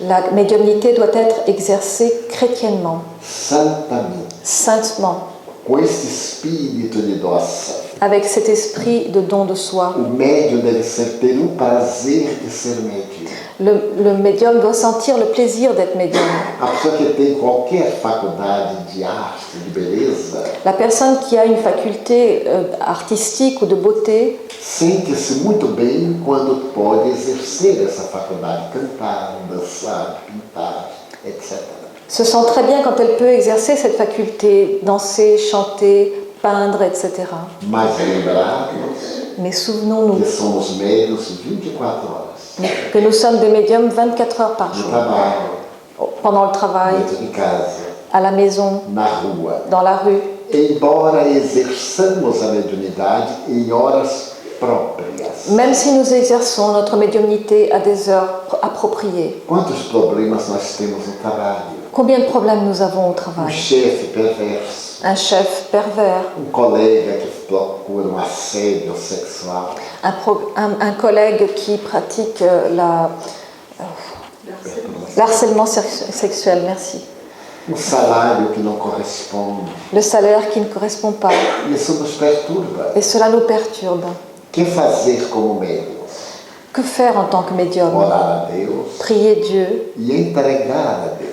S2: la médiumnité doit être exercée chrétiennement,
S1: santamente,
S2: saintement,
S1: com esse espírito de doação.
S2: avec cet esprit de don de soi.
S1: O médium deve ter o prazer de ser médium.
S2: Le médium doit sentir le plaisir d'être médium.
S1: A pessoa que tem qualquer faculdade de arte, de beleza,
S2: La personne qui a une faculté artistique ou de beauté
S1: sente-se muito bem quando pode exercer essa faculdade, cantar, dançar, pintar, etc.
S2: se sent très bien quand elle peut exercer cette faculté, danser, chanter, peindre, etc.
S1: Mas lembrarmos
S2: Mais souvenons-nous
S1: que somos médios 24 horas,
S2: que nous sommes des médiums 24 heures par
S1: no
S2: jour,
S1: trabalho,
S2: pendant le travail,
S1: dentro de casa,
S2: à la maison,
S1: na rua.
S2: dans la rue.
S1: Embora exerçamos a mediunidade em horas próprias.
S2: Même si nous exerçons notre médiumnité à des heures appropriées.
S1: Quantos problemas nós temos no trabalho?
S2: Combien de problèmes nous avons au
S1: Um
S2: travail?
S1: chefe perverso,
S2: Un chef pervers,
S1: um colega que procura um assédio sexual.
S2: Un collègue qui pratique l'harcèlement sexuel, merci.
S1: Um salário que não corresponde.
S2: Le salaire qui ne correspond pas.
S1: Isso nos perturba.
S2: Et cela nous perturbe.
S1: Que fazer como médiums?
S2: Que faire en tant que médium?
S1: Orar a Deus
S2: Prier Dieu
S1: e entregar a Deus.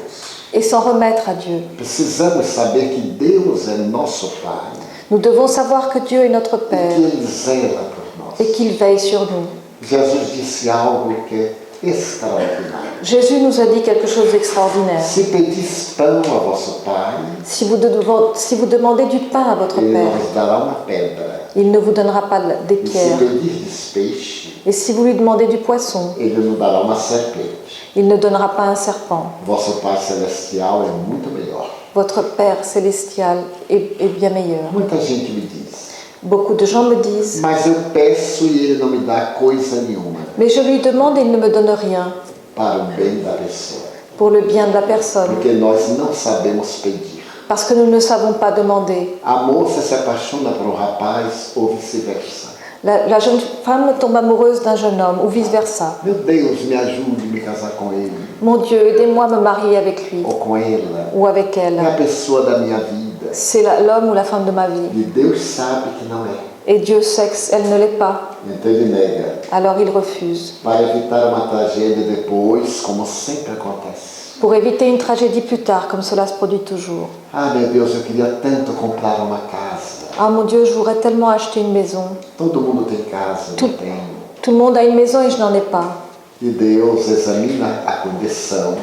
S2: et s'en remettre à Dieu.
S1: Precisamos saber que Deus é nosso Pai
S2: Nous devons savoir que Dieu est notre
S1: e
S2: Père
S1: que Ele zela por nós.
S2: et qu'il veille sur nous.
S1: Jesus disse algo que é extraordinário.
S2: Jésus nous a dit quelque chose d'extraordinaire.
S1: Se pedis pão a vosso Pai,
S2: Si vous demandez du pain à votre
S1: Ele
S2: Père,
S1: nos dará uma pedra.
S2: il ne vous donnera pas des
S1: E se
S2: pierres.
S1: pedirdes peixe,
S2: Et si vous lui demandez du poisson,
S1: Ele nos dará uma serpente.
S2: il ne donnera pas un serpent.
S1: Vosso Pai Celestial é muito melhor.
S2: Votre Père célestial est bien meilleur.
S1: Muita gente me diz,
S2: Beaucoup de gens me disent,
S1: mas eu peço e Ele não me dá coisa nenhuma
S2: mais je lui demande et il ne me donne rien
S1: para o bem da pessoa.
S2: pour le bien de la personne,
S1: Porque nós não sabemos pedir.
S2: parce que nous ne savons pas demander.
S1: A moça se apaixona por um rapaz ou vice-versa.
S2: La jeune femme tombe amoureuse d'un jeune homme ou vice-versa.
S1: Meu Deus, me ajude a me casar com ele
S2: Mon Dieu, aidez-moi à me marier avec lui
S1: ou com ela.
S2: ou avec elle.
S1: É a pessoa da minha vida.
S2: C'est l'homme ou la femme de ma vie.
S1: E Deus sabe que não é.
S2: Et Dieu sait qu'elle ne l'est pas.
S1: Então ele nega.
S2: Alors il refuse.
S1: Para evitar uma tragédia depois, como sempre acontece.
S2: Pour éviter une tragédie plus tard, comme cela se produit toujours.
S1: Ah, meu Deus, eu queria tanto comprar uma casa.
S2: Ah mon Dieu, je voudrais tellement acheter une maison.
S1: Todo mundo tem casa, eu não tenho.
S2: Tout le monde a une maison et je n'en ai pas.
S1: E Deus examina a condição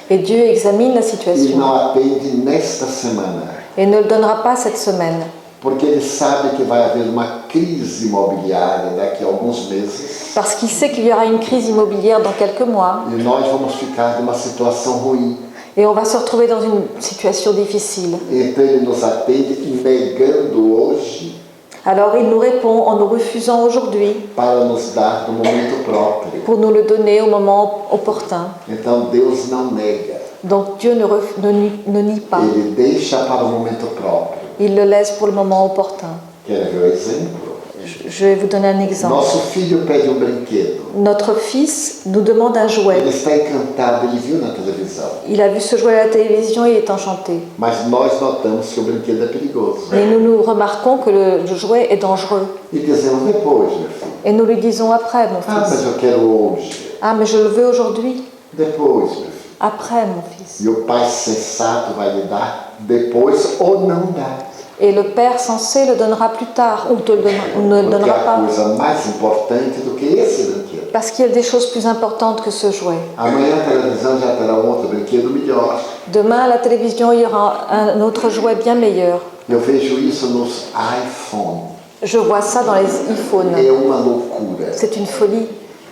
S2: Et Dieu examine la
S1: e
S2: situation
S1: não atende nesta semana.
S2: et ne le donnera pas cette semaine.
S1: Porque ele sabe que vai haver uma crise imobiliária daqui a alguns meses
S2: Parce qu'il sait qu'il y aura une crise immobilière dans quelques mois
S1: e nós vamos ficar numa situação ruim.
S2: et on va se retrouver dans une situation difficile.
S1: Então ele nos atende negando hoje
S2: Alors il nous répond en nous refusant aujourd'hui
S1: para nos dar no momento próprio.
S2: pour nous le donner au moment opportun.
S1: Então Deus não nega,
S2: Donc Dieu ne nie pas.
S1: ele deixa para o momento próprio.
S2: Il le laisse pour le moment opportun.
S1: Quer ver o exemplo?
S2: Je vais vous donner un exemple.
S1: Nosso filho pede um brinquedo.
S2: Notre fils nous demande un jouet.
S1: Ele está encantado, ele viu na televisão.
S2: Il a vu ce jouet à la télévision et il est enchanté.
S1: Mas nós notamos que o brinquedo é perigoso.
S2: Mais nous remarquons que le jouet est dangereux.
S1: E dizemos depois, meu filho.
S2: Et nous lui disons après, mon
S1: Ah,
S2: fils.
S1: mas eu quero hoje.
S2: Ah, mais je le veux aujourd'hui.
S1: Depois, meu filho.
S2: Après, mon fils.
S1: E o pai sensato vai lhe dar depois ou não dá.
S2: Et le Père sensé le donnera plus tard ou ne le
S1: Porque
S2: donnera
S1: há
S2: pas.
S1: coisa mais importante do que esse brinquedo.
S2: Parce qu'il y a des choses plus importantes que ce jouet.
S1: Amanhã a televisão já terá um outro brinquedo melhor.
S2: Demain, à la télévision, il y aura un autre jouet bien meilleur.
S1: Eu vejo isso nos iPhone.
S2: Je vois ça dans les iPhones.
S1: É uma loucura.
S2: C'est une folie.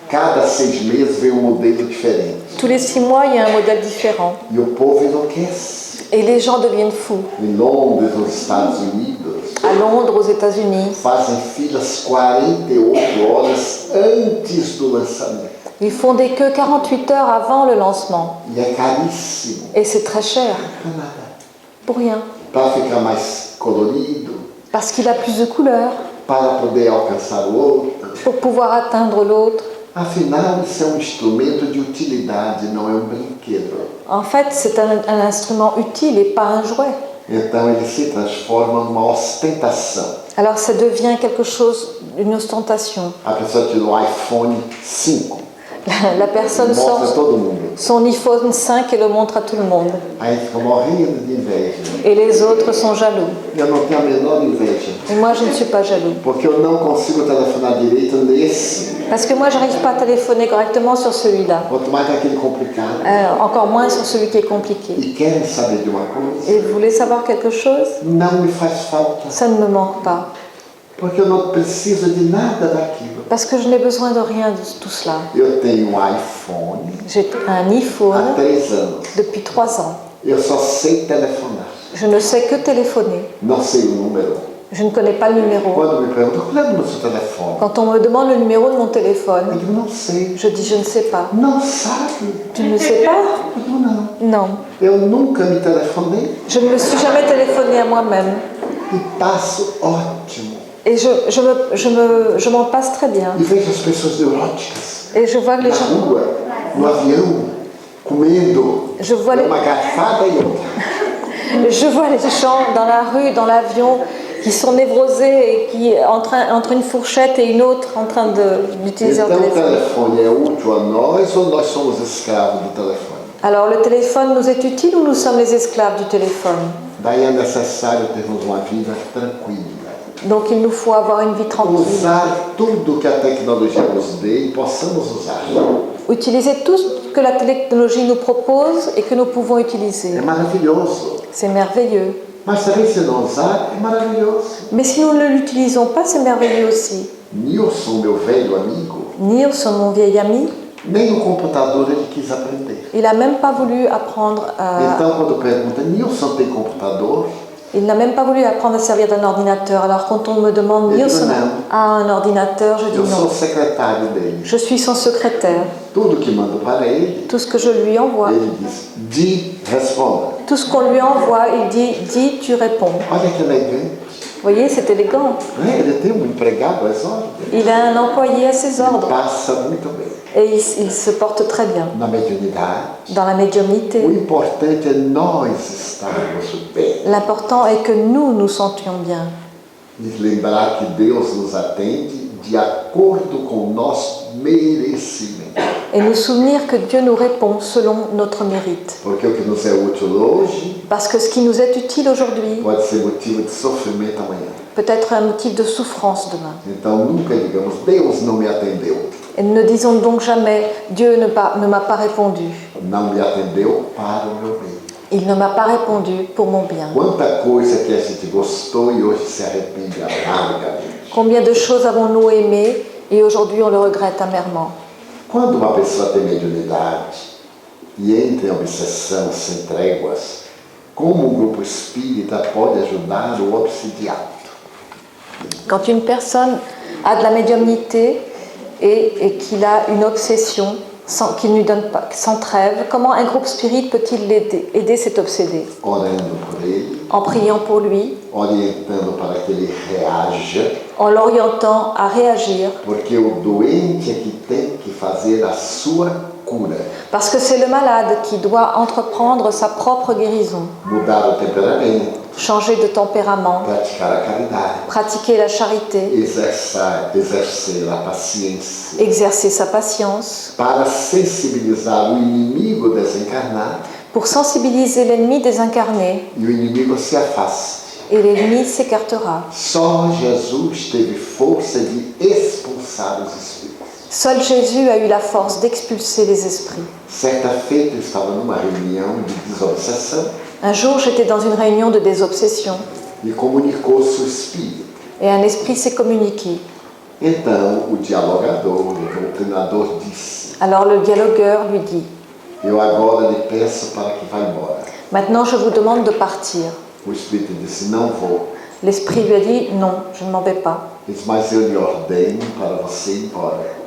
S1: Cada 6 meses vem um modelo diferente.
S2: Tous les 6 mois, il y a un modèle différent.
S1: E o povo enlouquece.
S2: Et les gens deviennent fous.
S1: Em Londres, nos Estados Unidos,
S2: À Londres, aux États-Unis,
S1: fazem filas 48 horas antes do lançamento.
S2: ils font des queues 48 heures avant le lancement.
S1: E é caríssimo.
S2: Et c'est très cher.
S1: Não é nada.
S2: Pour rien.
S1: Para ficar mais colorido,
S2: Parce qu'il a plus de couleurs.
S1: para poder alcançar o outro.
S2: Pour pouvoir atteindre l'autre.
S1: Afinal, isso é um instrumento de utilidade, não é um brinquedo.
S2: En fait, c'est un instrument utile et pas un jouet.
S1: Então ele se transforma numa ostentação.
S2: Alors ça devient quelque chose, une ostentation.
S1: A pessoa tira o iPhone 5,
S2: La personne
S1: mostra a
S2: sort
S1: todo mundo.
S2: son iPhone 5 et le montre à tout le monde.
S1: Aí fica morrendo de inveja.
S2: Et les autres sont jaloux.
S1: Eu não tenho a menor inveja,
S2: Et moi, je ne suis pas jaloux.
S1: porque eu não consigo telefonar direito nesse.
S2: Parce que moi, je n'arrive pas à téléphoner correctement sur celui-là.
S1: Quanto mais aquele complicado.
S2: Encore moins sur celui qui est compliqué.
S1: E querem saber de uma coisa?
S2: Et vous voulez savoir quelque chose?
S1: Não me faz falta,
S2: Ça ne me manque pas.
S1: porque eu não preciso de nada daquilo.
S2: Parce que je n'ai besoin de rien de tout cela.
S1: Eu tenho um iPhone
S2: J'ai un
S1: há
S2: iPhone
S1: 3 anos.
S2: depuis 3 ans.
S1: Eu só sei telefonar.
S2: Je ne sais que téléphoner.
S1: Não sei o número.
S2: Je ne connais pas le numéro.
S1: Quando me perguntam qual é o número do seu telefone,
S2: Quand on me demande le numéro de mon
S1: eu
S2: téléphone,
S1: digo não sei.
S2: je dis je ne sais pas.
S1: Não sabe?
S2: Tu ne sais pas?
S1: Eu digo não.
S2: Non.
S1: Eu nunca me telefonei
S2: Je ne me suis jamais téléphoné à moi-même.
S1: e passo ótimo.
S2: Et je m'en passe très bien.
S1: E vejo as pessoas neuróticas
S2: Et je vois que les
S1: na
S2: gens,
S1: rua, no avião, comendo
S2: Je vois les-
S1: uma garfada e outra.
S2: je vois les gens dans la rue, dans l'avion, qui sont névrosés et qui, entre une fourchette et une autre, en train d'utiliser leur
S1: Então o
S2: téléphone.
S1: telefone é útil a nós ou nós somos escravos do telefone?
S2: Alors le téléphone nous est utile ou nous sommes les esclaves du téléphone?
S1: Daí é necessário termos uma vida tranquila.
S2: Donc il nous faut avoir une vie tranquille.
S1: Usar tudo que a tecnologia nos dê e possamos usar.
S2: Utiliser tout ce que la technologie nous propose et que nous pouvons utiliser.
S1: É maravilhoso.
S2: C'est merveilleux.
S1: Mas também se não usar, é maravilhoso.
S2: Mais si nous ne l'utilisons pas, c'est merveilleux aussi.
S1: Nilson, meu velho amigo,
S2: Nilson, mon vieil ami,
S1: nem o computador ele quis aprender.
S2: il n'a même pas voulu apprendre
S1: Então, quando pergunta, Nilson tem computador?
S2: il n'a même pas voulu apprendre à servir d'un ordinateur. Alors quand on me demande
S1: Et
S2: Nilson
S1: non.
S2: a un ordinateur, je dis
S1: Eu sou
S2: non.
S1: o secretário dele.
S2: Je suis son secrétaire.
S1: Tudo que mando para ele,
S2: Tout ce que je lui envoie,
S1: ele diz, di, responda.
S2: tout ce qu'on lui envoie, il dit, dis, tu réponds.
S1: Olha que elegante.
S2: Vous voyez, c'est élégant.
S1: Ele tem um empregado às ordens.
S2: Il a un employé à ses ordres
S1: Passa muito bem.
S2: et il se porte très bien.
S1: Na mediunidade,
S2: Dans la
S1: o
S2: médiumnité,
S1: importante é nós estarmos bem.
S2: l'important est que nous sentions bien.
S1: E lembrar que Deus nos atende de acordo com o nosso merecimento.
S2: Et nous souvenir que Dieu nous répond selon notre mérite.
S1: Porque o que nos é útil hoje
S2: Parce que ce qui nous est utile aujourd'hui
S1: pode ser motivo de sofrimento amanhã.
S2: peut être un motif de souffrance demain.
S1: Então nunca digamos, Deus não me atendeu.
S2: Et ne disons donc jamais, Dieu ne m'a pas répondu.
S1: Não me atendeu para o meu bem.
S2: Il ne m'a pas répondu pour mon bien.
S1: Quanta coisa que a gente gostou e hoje se arrepende amargamente.
S2: Combien de choses avons-nous aimé et aujourd'hui on le regrette amèrement.
S1: Quando uma pessoa tem mediunidade e entra em obsessão sem tréguas, como um grupo espírita pode ajudar o obsidiado?
S2: Quand une personne a de la médiumnité et qu'il a une obsession qu'il ne lui donne pas, sans trêve, comment un groupe spirit peut-il aider cet obsédé?
S1: Orando por ele,
S2: En priant pour lui,
S1: orientando para que ele reaja,
S2: en l'orientant à réagir,
S1: porque o doente é que tem que fazer a sua cura.
S2: parce que c'est le malade qui doit entreprendre sa propre guérison,
S1: Mudar o temperamento,
S2: changer de tempérament,
S1: praticar a caridade,
S2: pratiquer la charité,
S1: exercer a paciência,
S2: exercer sa patience,
S1: para sensibilizar o inimigo desencarnado
S2: pour sensibiliser l'ennemi désincarné,
S1: e o inimigo se afaste.
S2: et l'ennemi s'écartera.
S1: Só Jesus teve força de expulsar os espíritos.
S2: Seul Jésus a eu la force d'expulser les esprits.
S1: Certa feita eu estava numa reunião de desobsessão
S2: Un jour, j'étais dans une réunion de désobsession
S1: e comunicou-se o espírito.
S2: et un esprit s'est communiqué.
S1: Então o dialogador, o doutrinador disse:
S2: Alors le dialogueur lui dit,
S1: eu agora lhe peço para que vá embora.
S2: maintenant je vous demande de partir.
S1: O espírito disse: não vou.
S2: L'esprit lui a dit, non, je ne m'en vais pas.
S1: Ele disse: mas eu lhe ordeno para você ir embora.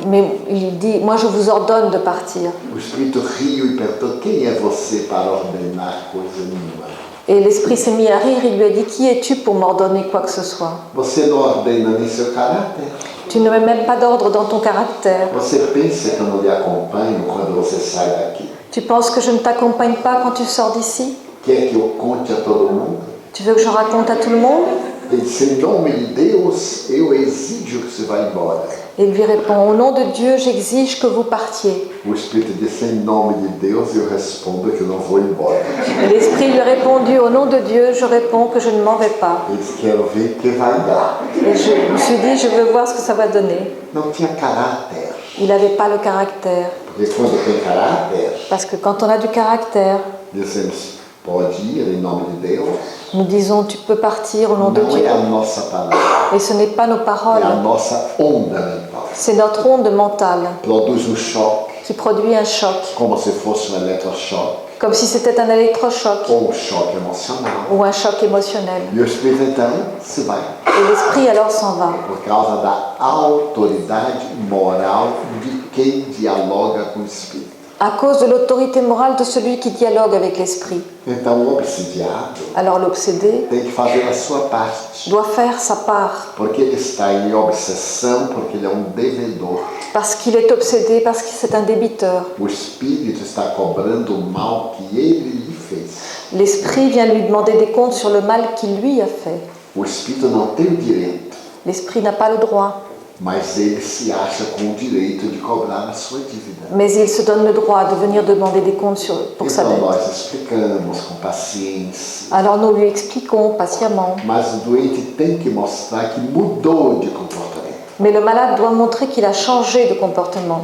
S2: Mais il dit, moi je vous ordonne de partir.
S1: O espírito riu e perguntou: quem é você para ordenar coisa nenhuma?
S2: Et l'esprit s'est mis à rire, il lui a dit, qui es-tu pour m'ordonner quoi que ce soit?
S1: Você não ordena nem seu caráter.
S2: Tu ne mets même pas d'ordre dans ton caractère.
S1: Você pensa que eu não lhe acompanho quando você sai daqui?
S2: Tu penses que je ne t'accompagne pas quand tu sors d'ici?
S1: Quer que eu conte a todo mundo?
S2: Tu veux que je raconte à tout le monde?
S1: Ele disse: em nome de Deus, eu exijo que você vá embora.
S2: Et il lui répond, au nom de Dieu, j'exige que vous partiez.
S1: O espírito disse: em nome de Deus, eu respondo que eu não vou embora.
S2: Et l'esprit lui a répondu, au nom de Dieu, je réponds que je ne m'en vais pas.
S1: Ele disse: quero ver que vai dar.
S2: Et je me suis dit, je veux voir ce que ça va donner.
S1: Não tinha caráter.
S2: Il n'avait pas le caractère.
S1: Porque quando tem caráter,
S2: Parce que quand on a du caractère,
S1: dizemos: pode ir em nome de Deus.
S2: nous disons, tu peux partir au nom de
S1: Não
S2: Dieu.
S1: é a nossa palavra,
S2: Et ce n'est pas nos
S1: é
S2: paroles,
S1: a nossa onda mental.
S2: c'est notre onde mentale
S1: Produz um choque,
S2: qui produit un choc,
S1: como se fosse um eletrochoque
S2: comme si c'était un électrochoc
S1: ou um choque emocional.
S2: ou un choc émotionnel.
S1: E o espírito então se vai,
S2: Et l'esprit alors s'en va,
S1: por causa da autoridade moral de quem dialoga com o espírito.
S2: à cause de l'autorité morale de celui qui dialogue avec l'esprit.
S1: Então o obsidiado
S2: Alors l'obsédé
S1: tem que fazer a sua parte,
S2: doit faire sa part,
S1: porque ele está em obsessão, porque ele é um devedor.
S2: parce qu'il est obsédé, parce que c'est un débiteur.
S1: O espírito está cobrando o mal que ele lhe fez.
S2: L'esprit vient lui demander des comptes sur le mal qu'il lui a fait.
S1: O espírito não tem o direito,
S2: L'esprit n'a pas le droit,
S1: mas ele se acha com o direito de cobrar a sua dívida.
S2: mais il se donne le droit de venir demander des comptes pour sa
S1: Então
S2: dette.
S1: nós explicamos com paciência,
S2: Alors nous lui expliquons patiemment,
S1: mas o doente tem que mostrar que mudou de comportamento.
S2: mais le malade doit montrer qu'il a changé de comportement.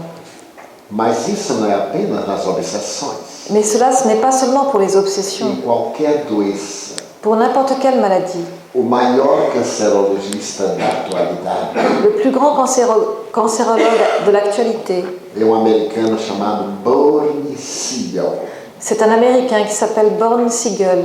S1: Mas isso não é apenas nas obsessões.
S2: Mais cela, ce n'est pas seulement pour les obsessions,
S1: Em qualquer doença,
S2: pour n'importe quelle maladie.
S1: o maior cancerologista da atualidade
S2: Le plus grand cancérologue de l'actualité,
S1: é um americano chamado Bernie Siegel.
S2: c'est un Américain qui s'appelle Born Siegel.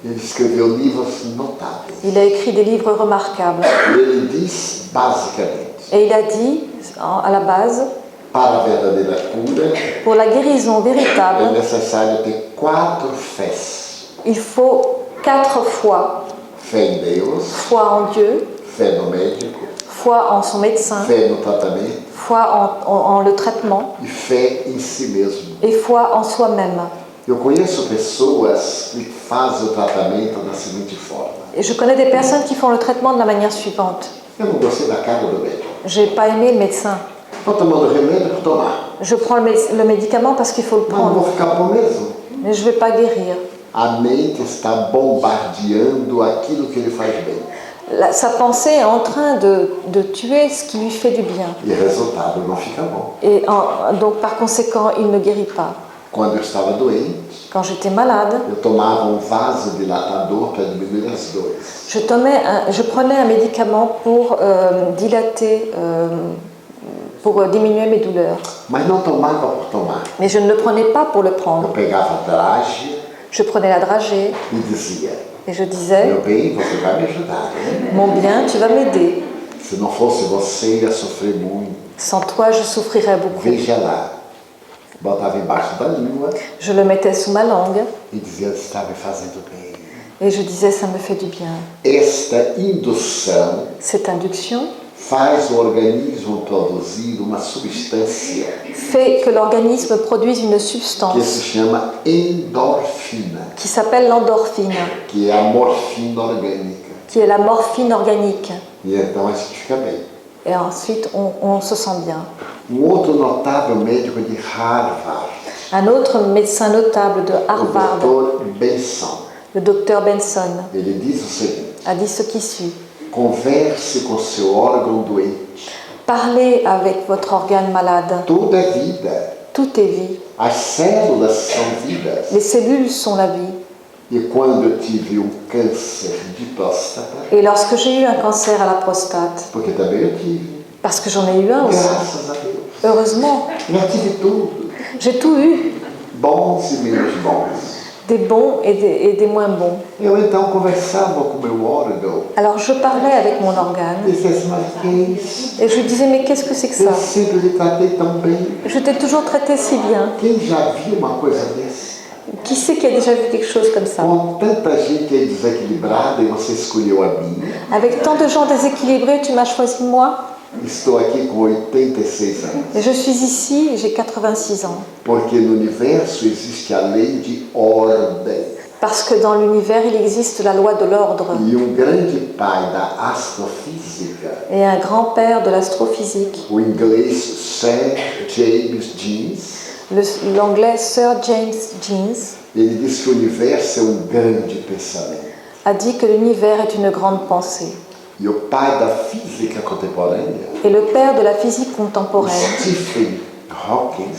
S1: Ele escreveu livros notáveis.
S2: Il a écrit des livres remarquables.
S1: E ele diz, basicamente,
S2: Et il a dit, à la base,
S1: para a verdadeira cura,
S2: pour la guérison
S1: é
S2: véritable,
S1: necessário ter 4 fés.
S2: il faut 4 fois.
S1: Fé em Deus,
S2: Foi en Dieu,
S1: fé no médico,
S2: foi en son médecin,
S1: fé no tratamento
S2: foi en le traitement
S1: e fé em si mesmo.
S2: et foi en soi-même.
S1: Eu conheço pessoas que fazem o tratamento da seguinte forma.
S2: Et je connais des personnes qui font le traitement de la manière suivante.
S1: Eu não gostei da cara do médico.
S2: J'ai pas aimé le médecin.
S1: Estou tomando remédio para tomar.
S2: Je prends le médicament parce qu'il faut le
S1: Mas não vou
S2: prendre,
S1: ficar bom mesmo.
S2: mais je ne vais pas guérir.
S1: A mente está bombardeando aquilo que ele faz bem.
S2: Sa pensée est en train de tuer ce qui lui fait du bien.
S1: E o resultado não fica bom.
S2: Et donc par conséquent, il ne guérit pas.
S1: Quando eu estava doente,
S2: Quand j'étais malade,
S1: eu tomava um vasodilatador para diminuir as dores.
S2: je prenais un médicament pour dilater, pour diminuer mes douleurs.
S1: Mas não tomava por tomar.
S2: Mais je ne le prenais pas pour le
S1: Eu
S2: prendre.
S1: pegava dragem
S2: Je prenais la dragée
S1: e dizia:
S2: et je disais,
S1: meu bem, você vai me ajudar.
S2: mon bien, tu vas m'aider.
S1: Se não fosse você, ia sofrer muito.
S2: Sans toi, je souffrirais beaucoup.
S1: Veja lá. Botava embaixo da língua
S2: Je le mettais sous ma langue
S1: e dizia: está me fazendo bem.
S2: et je disais, ça me fait du bien.
S1: Esta indução
S2: Cette induction
S1: faz o organismo produzir uma substância
S2: fait que l'organisme produise une
S1: que
S2: substance
S1: se chama endorfina,
S2: qui s'appelle l'endorphine,
S1: que é a morfina orgânica.
S2: qui est la morphine organique.
S1: E então a gente fica bem.
S2: Et ensuite, on se sent bien.
S1: Outro notável médico de Harvard,
S2: Un autre médecin notable de
S1: o
S2: Harvard,
S1: Dr. Benson,
S2: le docteur Benson,
S1: ele diz o seguinte:
S2: a dit ce qui suit.
S1: converse com seu órgão doente.
S2: Parlez avec votre organe malade.
S1: Tudo é vida.
S2: Tout est vie.
S1: As células são vidas.
S2: Les cellules sont la vie.
S1: E quando eu tive um câncer de próstata,
S2: Et lorsque j'ai eu un cancer à la prostate,
S1: porque também eu tive,
S2: parce que j'en ai eu un aussi,
S1: graças a Deus,
S2: heureusement,
S1: já tive tudo,
S2: j'ai tout eu,
S1: bons e menos bons.
S2: des bons et des moins bons.
S1: Eu então conversava com meu órgão
S2: Alors je parlais avec mon
S1: e
S2: organe
S1: dizia assim: mas que é isso?
S2: et je lui disais, mais qu'est-ce que c'est que ça?
S1: Eu sempre lhe tratei tão bem.
S2: Je t'ai toujours traité si bien.
S1: Quem já viu uma coisa dessa?
S2: Qui c'est qui a déjà vu quelque chose comme ça?
S1: Com tanta gente aí desequilibrada e você escolheu a minha.
S2: Avec tant de gens déséquilibrés, tu m'as choisi moi?
S1: Estou aqui com 86 anos.
S2: Et je suis ici, j'ai 86 ans.
S1: Porque no universo existe a lei de ordem.
S2: Parce que dans l'univers, il existe la loi de l'ordre.
S1: E grande pai da astrofísica,
S2: Et un grand-père de l'astrophysique,
S1: o inglês Sir James Jeans,
S2: l'anglais Sir James Jeans,
S1: ele diz que o universo é grande pensamento.
S2: a dit que l'univers est une grande pensée.
S1: E o pai da física contemporânea,
S2: Et le père de la physique contemporaine,
S1: Stephen Hawking,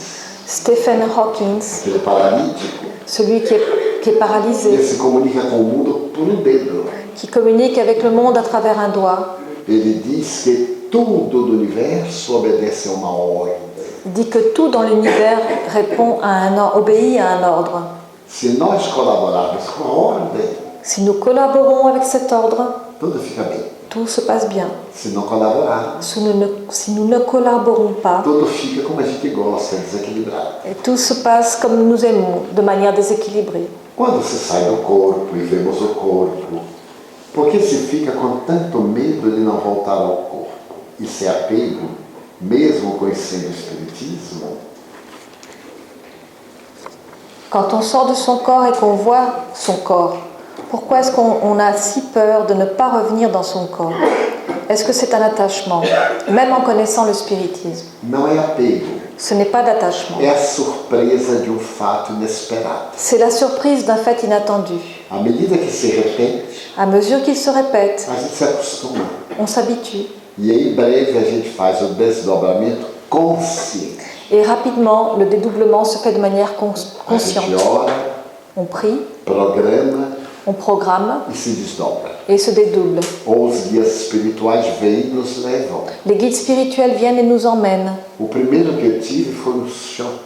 S2: Stephen Hawking,
S1: aquele paralítico,
S2: celui qui est paralysé,
S1: ele se comunica com o mundo por dedo.
S2: qui communique avec le monde à travers un doigt,
S1: Ele diz que tudo no universo obedece a uma ordem.
S2: dit que tout dans l'univers obéit à un ordre.
S1: Se nós colaborarmos com a ordem,
S2: Si nous collaborons avec cet ordre,
S1: tudo fica bem.
S2: tout se passe bien.
S1: Se não colaborarmos,
S2: Si nous ne collaborons pas,
S1: tudo fica como a gente gosta, desequilibrado.
S2: et tout se passe comme nous aimons, de manière déséquilibrée.
S1: Quando se sai do corpo e vemos o corpo, por que se fica com tanto medo de não voltar ao corpo? Isso é apego, mesmo conhecendo o Espiritismo?
S2: Quand on sort de son corps et qu'on voit son corps, pourquoi est-ce qu'on a si peur de ne pas revenir dans son corps? Est-ce que c'est un attachement, même en connaissant le spiritisme?
S1: Não é apego,
S2: Ce n'est pas d'attachement.
S1: é a surpresa de um fato inesperado.
S2: C'est la surprise d'un fait inattendu.
S1: À medida que se repete,
S2: À mesure qu'il se répète,
S1: a gente se acostuma.
S2: on s'habitue.
S1: E em breve a gente faz o desdobramento consciente.
S2: Et rapidement, le dédoublement se fait de manière
S1: A gente
S2: consciente.
S1: ora,
S2: On prie,
S1: programa
S2: on programme
S1: e se desdobra.
S2: et se dédouble.
S1: Ou os guias espirituais vêm e nos levam.
S2: Les guides spirituels viennent et nous emmènent.
S1: O primeiro que eu tive foi um choque,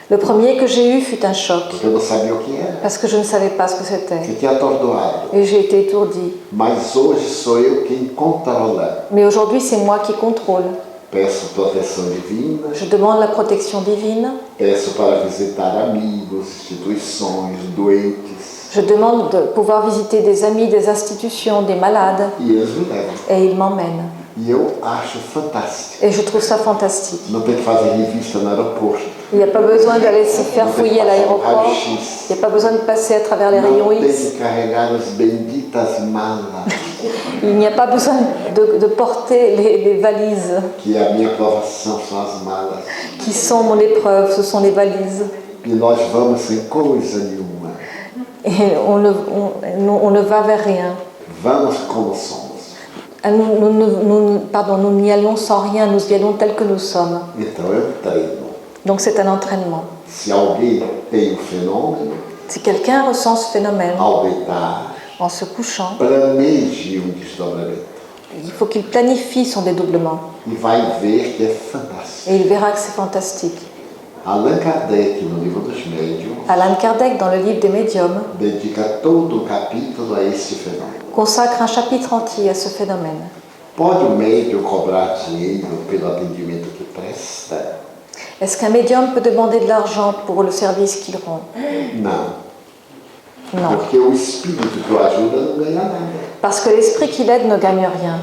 S2: Le premier que j'ai eu fut un choc,
S1: porque eu não sabia o que era.
S2: parce que je ne savais pas ce que c'était.
S1: Fiquei atordoado.
S2: Et j'ai été étourdie.
S1: Mas hoje sou eu quem controla.
S2: Mais aujourd'hui, c'est moi qui contrôle.
S1: Peço proteção divina,
S2: Je demande la protection divine.
S1: peço para visitar amigos, instituições, doentes,
S2: Je demande de pouvoir visiter des amis, des institutions, des malades.
S1: e eles me levam.
S2: Et ils m'emmènent.
S1: E eu acho fantástico.
S2: Et je trouve ça fantastique.
S1: Não tem que fazer revista no aeroporto.
S2: Il n'y a pas besoin d'aller se faire fouiller à l'aéroport. Il n'y a pas besoin de passer à travers les rayons
S1: Não tem
S2: X.
S1: que carregar as benditas malas,
S2: Il n'y a pas besoin de porter les valises
S1: que a minha provação são as malas.
S2: qui sont mon épreuve, ce sont les valises.
S1: E nós vamos sem coisa nenhuma.
S2: Et on ne va vers rien.
S1: Vamos como somos.
S2: Nous n'y allons sans rien, nous y allons tels que nous sommes.
S1: Então é um treino.
S2: Donc c'est un entraînement.
S1: Se alguém tem fenômeno,
S2: Si quelqu'un ressent ce phénomène
S1: ao deitar,
S2: en se couchant,
S1: planeje desdobramento.
S2: il faut qu'il planifie son dédoublement.
S1: E vai ver que é fantástico.
S2: Et il verra que c'est fantastique.
S1: Allan Kardec, no livro dos médiuns,
S2: Allan Kardec, dans le livre des médiums,
S1: dedica todo um capítulo a este fenômeno.
S2: consacre un chapitre entier à ce phénomène.
S1: Pode o médium cobrar dinheiro pelo atendimento que presta?
S2: Est-ce qu'un médium peut demander de l'argent pour le service qu'il rend?
S1: Não.
S2: Non.
S1: Porque o espírito que o ajuda não ganha nada.
S2: Parce que l'esprit qui l'aide ne gagne rien.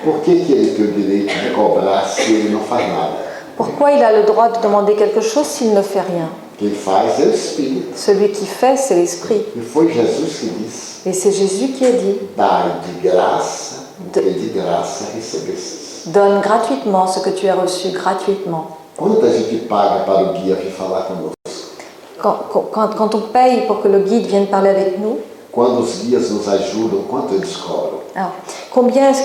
S1: Por que ele tem o direito de cobrar se ele não faz nada?
S2: Pourquoi il a le droit de demander quelque chose s'il ne fait rien?
S1: Quem faz é o espírito.
S2: Celui qui fait, c'est l'esprit.
S1: E foi Jesus que disse:
S2: Et c'est Jésus qui a dit,
S1: dai de graça o que de graça recebestes.
S2: donne gratuitement ce que tu as reçu gratuitement.
S1: Quanta gente paga para o guia vir falar conosco?
S2: Quand on paye pour que le guide vienne parler avec nous,
S1: Quando os guias nos ajudam, quanto eles cobram?
S2: alors,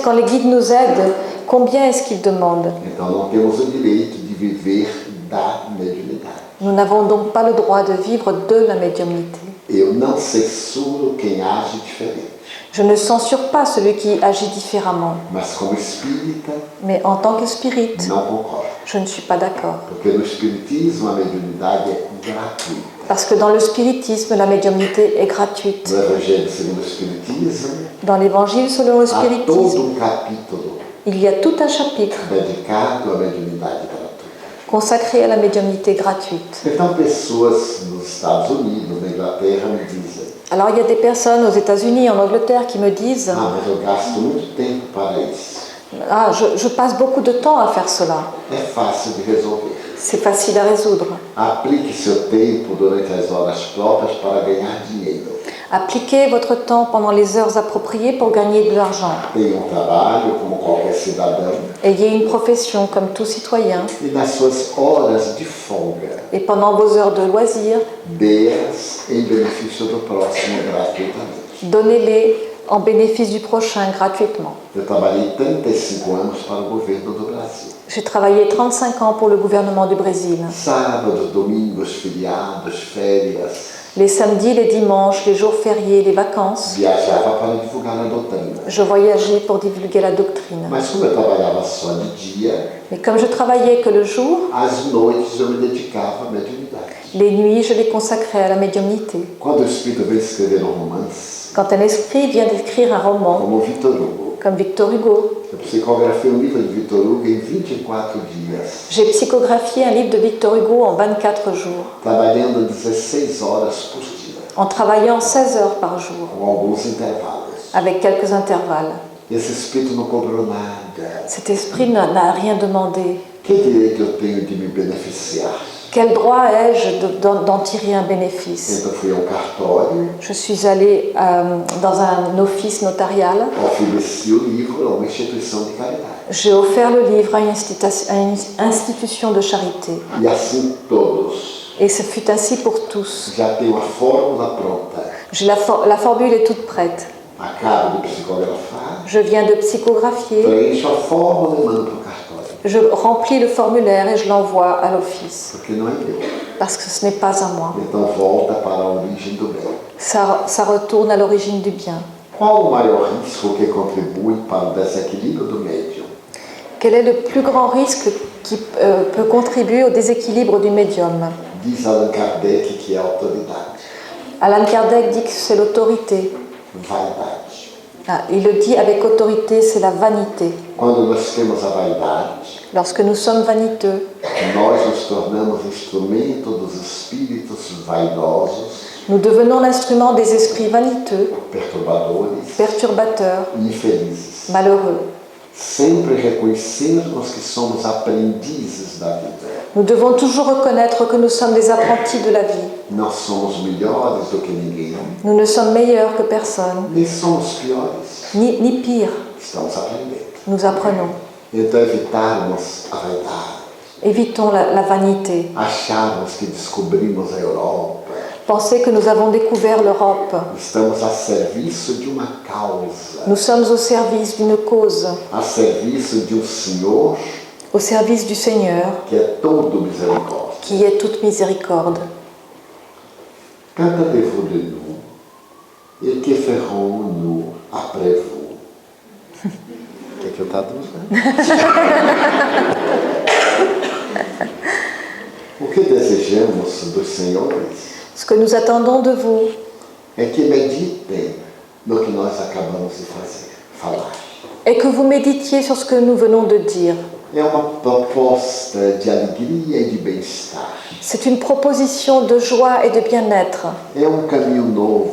S2: quand les guides nous aident, combien est-ce qu'ils demandent?
S1: Então não temos o direito de viver da mediunidade.
S2: Nous n'avons donc pas le droit de vivre de la médiumnité.
S1: Eu não censuro quem age diferente,
S2: Je ne censure pas celui qui agit différemment,
S1: mas como espírita
S2: mais en tant que spirite,
S1: não concordo.
S2: je ne suis pas d'accord.
S1: Porque no espiritismo a mediunidade é gratuita.
S2: Parce que dans le spiritisme, la médiumnité est gratuite.
S1: No Evangelho segundo o Espiritismo,
S2: Dans l'évangile selon le
S1: há todo
S2: spiritisme,
S1: capítulo
S2: il y a tout un chapitre
S1: dedicado à mediunidade gratuita.
S2: consacré à la médiumnité gratuite.
S1: Então pessoas nos Estados Unidos, na Inglaterra, me dizem:
S2: Alors il y a des personnes aux États-Unis, en Angleterre, qui me disent
S1: ah, mas eu gasto muito tempo para isso.
S2: « Ah, je passe beaucoup de temps à faire cela.
S1: É fácil de resolver.
S2: C'est facile à résoudre.
S1: Aplique seu tempo durante as horas próprias para ganhar dinheiro.
S2: Appliquez votre temps pendant les heures appropriées pour gagner de l'argent.
S1: Tenha um trabalho como qualquer cidadão
S2: Ayez une profession comme tout citoyen.
S1: e nas suas horas de folga,
S2: Et pendant vos heures de loisirs,
S1: dê-as em benefício do próximo gratuitamente.
S2: donnez-les en bénéfice du prochain gratuitement.
S1: Eu trabalhei 35 anos para o governo do Brasil.
S2: J'ai travaillé 35 ans pour le gouvernement du Brésil.
S1: Sábados, domingos, feriados, férias.
S2: Les samedis, les dimanches, les jours fériés, les vacances,
S1: Viajava para divulgar a doutrina.
S2: je voyageais pour divulguer la doctrine.
S1: Mas como eu trabalhava só de dia,
S2: Mais comme je travaillais que le jour,
S1: às noites eu me dedicava à mediunidade.
S2: les nuits, je les consacrais à la médiumnité.
S1: Quando o espírito veio escrever um romance,
S2: Quand un esprit vient d'écrire un roman,
S1: como Victor Hugo,
S2: comme Victor Hugo.
S1: Eu psicografei um livro de Victor Hugo em 24 dias,
S2: J'ai psychographié un livre de Victor Hugo en 24 jours,
S1: trabalhando 16 horas por dia,
S2: en travaillant 16 heures par jour,
S1: com alguns intervalos.
S2: avec quelques intervalles.
S1: Esse espírito não cobrou nada.
S2: Cet esprit n'a rien demandé.
S1: Que direito eu tenho de me beneficiar?
S2: Quel droit ai-je d'en tirer un bénéfice?
S1: Então fui ao cartório,
S2: Je suis allée dans un office notarial.
S1: ofereci o livro a uma instituição de caridade.
S2: J'ai offert le livre à une institution de charité.
S1: E assim todos.
S2: Et ce fut ainsi pour tous.
S1: Já tenho a fórmula pronta.
S2: La formule est toute prête.
S1: Acabo de psicografar,
S2: Je viens de psychographier.
S1: preencho a fórmula e mando para o cartório.
S2: Je remplis le formulaire et je l'envoie à l'office.
S1: Porque não é meu.
S2: Parce que ce n'est pas à moi.
S1: Então volta para a origem do bem.
S2: Ça retourne à l'origine du bien.
S1: Qual o maior risco que contribui para o desequilíbrio do médium?
S2: Quel est le plus grand risque qui peut contribuer au déséquilibre du médium?
S1: Diz Allan Kardec que é a autoridade,
S2: Allan Kardec dit que c'est l'autorité.
S1: vaidade.
S2: Ah, il le dit avec autorité, c'est la vanité.
S1: Quando nós temos a vaidade,
S2: Lorsque nous sommes vaniteux,
S1: nós nos tornamos instrumento dos espíritos vaidosos,
S2: nous devenons l'instrument des esprits vaniteux,
S1: perturbadores
S2: perturbateurs,
S1: e infelizes.
S2: malheureux.
S1: Sempre reconhecermos que somos aprendizes da vida.
S2: Nous devons toujours reconnaître que nous sommes des apprentis de la vie.
S1: Não somos melhores do que ninguém,
S2: Nous ne sommes meilleurs que personne,
S1: nem somos piores.
S2: ni pire.
S1: Estamos aprendendo.
S2: Nous apprenons.
S1: Então evitarmos a vaidade,
S2: Évitons la vanité.
S1: acharmos que descobrimos a Europa,
S2: Penser que nous avons découvert l'Europe.
S1: estamos a serviço de uma causa,
S2: Nous sommes au service d'une cause,
S1: a serviço de um Senhor
S2: au service du Seigneur,
S1: que é todo misericórdia.
S2: qui est toute miséricorde.
S1: Qu'attendez-vous de nous et que ferons-nous après vous? O que eu traduzo? O que desejamos dos senhores
S2: Ce que nous attendons de vous,
S1: é que meditem no que nós acabamos de falar.
S2: est que vous méditiez sur ce que nous venons de dire.
S1: É uma proposta de alegria e de bem-estar.
S2: C'est une proposition de joie et de bien-être.
S1: É caminho novo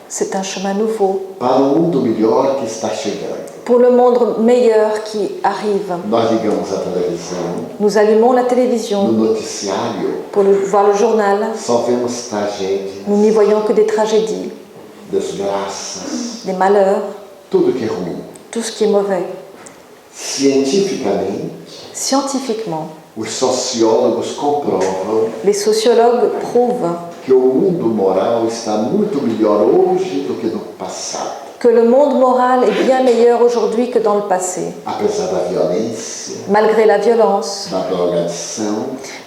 S2: C'est un chemin nouveau
S1: para um mundo melhor que está chegando.
S2: pour le monde meilleur qui arrive.
S1: Nós ligamos a televisão,
S2: Nous allumons la télévision
S1: no noticiário
S2: pour voir le journal.
S1: só vemos tragédias,
S2: Nous n'y voyons que des tragédies,
S1: desgraças,
S2: des malheurs,
S1: tudo que é ruim.
S2: tout ce qui est mauvais.
S1: Cientificamente,
S2: Scientifiquement,
S1: os sociólogos comprovam
S2: les sociologues prouvent
S1: que o mundo moral está muito melhor hoje do que no passado.
S2: que le monde moral est bien meilleur aujourd'hui que dans le passé.
S1: Apesar da violência,
S2: Malgré la violence,
S1: da drogadição,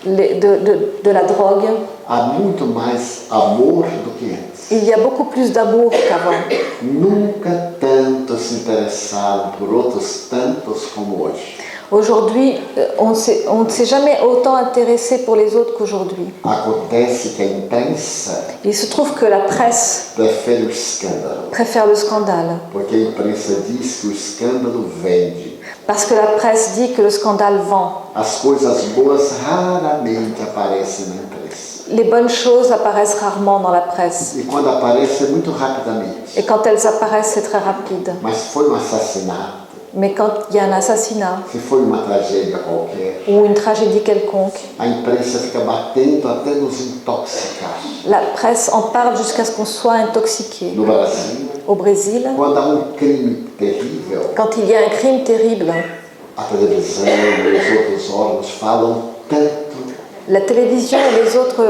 S2: de la drogue,
S1: há muito mais amor do que antes.
S2: il y a beaucoup plus d'amour qu'avant.
S1: Nunca tanto se interessaram por outros tantos como hoje.
S2: Aujourd'hui, on ne s'est jamais autant intéressé pour les autres qu'aujourd'hui.
S1: Acontece que a imprensa
S2: Il se trouve que la presse
S1: prefere o escândalo,
S2: préfère le scandale,
S1: porque a imprensa diz que o escândalo vende.
S2: parce que la presse dit que le scandale vend.
S1: As coisas boas raramente aparecem na imprensa.
S2: Les bonnes choses apparaissent rarement dans la presse.
S1: E quando aparece é muito rapidamente.
S2: Et quand elles apparaissent, c'est très rapide.
S1: Mas foi assassinato,
S2: Mais quand il y a un assassinat
S1: se foi uma tragédia qualquer,
S2: ou une tragédie quelconque,
S1: a imprensa fica batendo até nos intoxicar.
S2: la presse en parle jusqu'à ce qu'on soit intoxiqué.
S1: No Brasil,
S2: Au Brésil,
S1: quando há crime terrível,
S2: quand il y a un crime terrible,
S1: a televisão e os outros órgãos falam tanto
S2: la télévision et les autres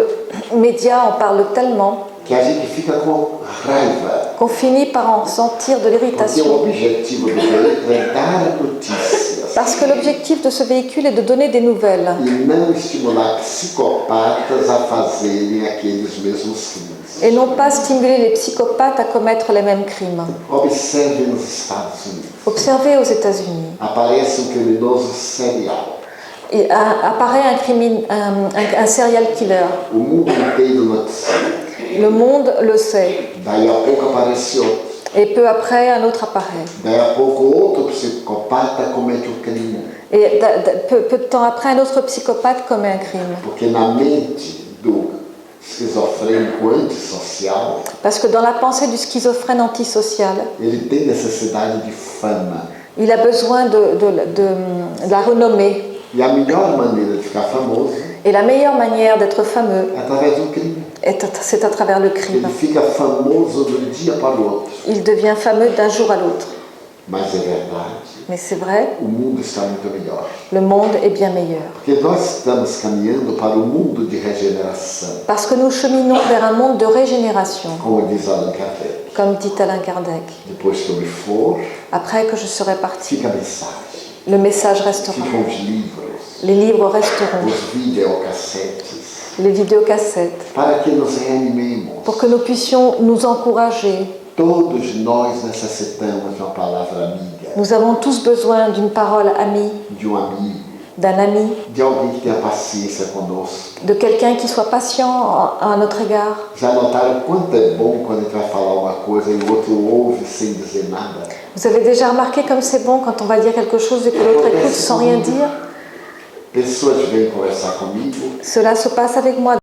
S2: médias en parlent tellement
S1: que a gente fica com raiva.
S2: qu'on finit par en sentir de
S1: Porque o
S2: l'irritation.
S1: objetivo do veículo é dar notícias
S2: Parce que l'objectif de ce véhicule est de donner des nouvelles
S1: e não estimular psicopatas a fazerem aqueles mesmos crimes.
S2: et non pas stimuler les psychopathes à commettre les mêmes crimes.
S1: Observe nos Estados Unidos.
S2: Observez aux États-Unis,
S1: Aparece criminoso serial.
S2: apparaît un serial killer.
S1: O mundo inteiro noticia.
S2: Le monde le sait.
S1: Daí a pouco aparece outro.
S2: Et peu après, un autre apparaît.
S1: Daí a pouco outro psicopata comete o crime.
S2: Et peu de temps après, un autre psychopathe commet un crime.
S1: Porque na mente do esquizofrênico antissocial,
S2: Parce que dans la pensée du schizophrène antisocial,
S1: ele tem necessidade de fama.
S2: il a besoin de la renommée.
S1: E a melhor maneira de ficar famoso
S2: Et la meilleure manière d'être fameux,
S1: é através do crime.
S2: c'est à travers le crime.
S1: Ele fica famoso de um dia para o outro.
S2: Il devient fameux d'un jour à l'autre.
S1: Mas é verdade,
S2: Mais c'est vrai,
S1: o mundo está muito melhor.
S2: le monde est bien meilleur.
S1: Porque nós estamos caminhando para o mundo de regeneração,
S2: Parce que nous cheminons vers un monde de régénération,
S1: como diz Allan Kardec.
S2: comme dit Alain Kardec.
S1: Depois que eu me for,
S2: Après que je serai parti,
S1: fica a mensagem,
S2: le message restera.
S1: ficam os livros,
S2: Les livres resteront,
S1: os videocassetes,
S2: les vidéocassettes,
S1: para que nos reanimemos.
S2: pour que nous puissions nous encourager.
S1: Todos nós necessitamos de uma palavra amiga,
S2: Nous avons tous besoin d'une parole amie,
S1: de um amigo,
S2: d'un ami,
S1: de alguém que tenha paciência conosco.
S2: de quelqu'un qui soit patient à notre égard.
S1: Já notaram quanto é bom quando a gente vai falar uma coisa e o outro ouve sem dizer nada?
S2: Vous avez déjà remarqué comme c'est bon quand on va dire quelque chose et que l'autre écoute sans rien dire?
S1: Pessoas vêm conversar comigo
S2: Cela se passe avec moi.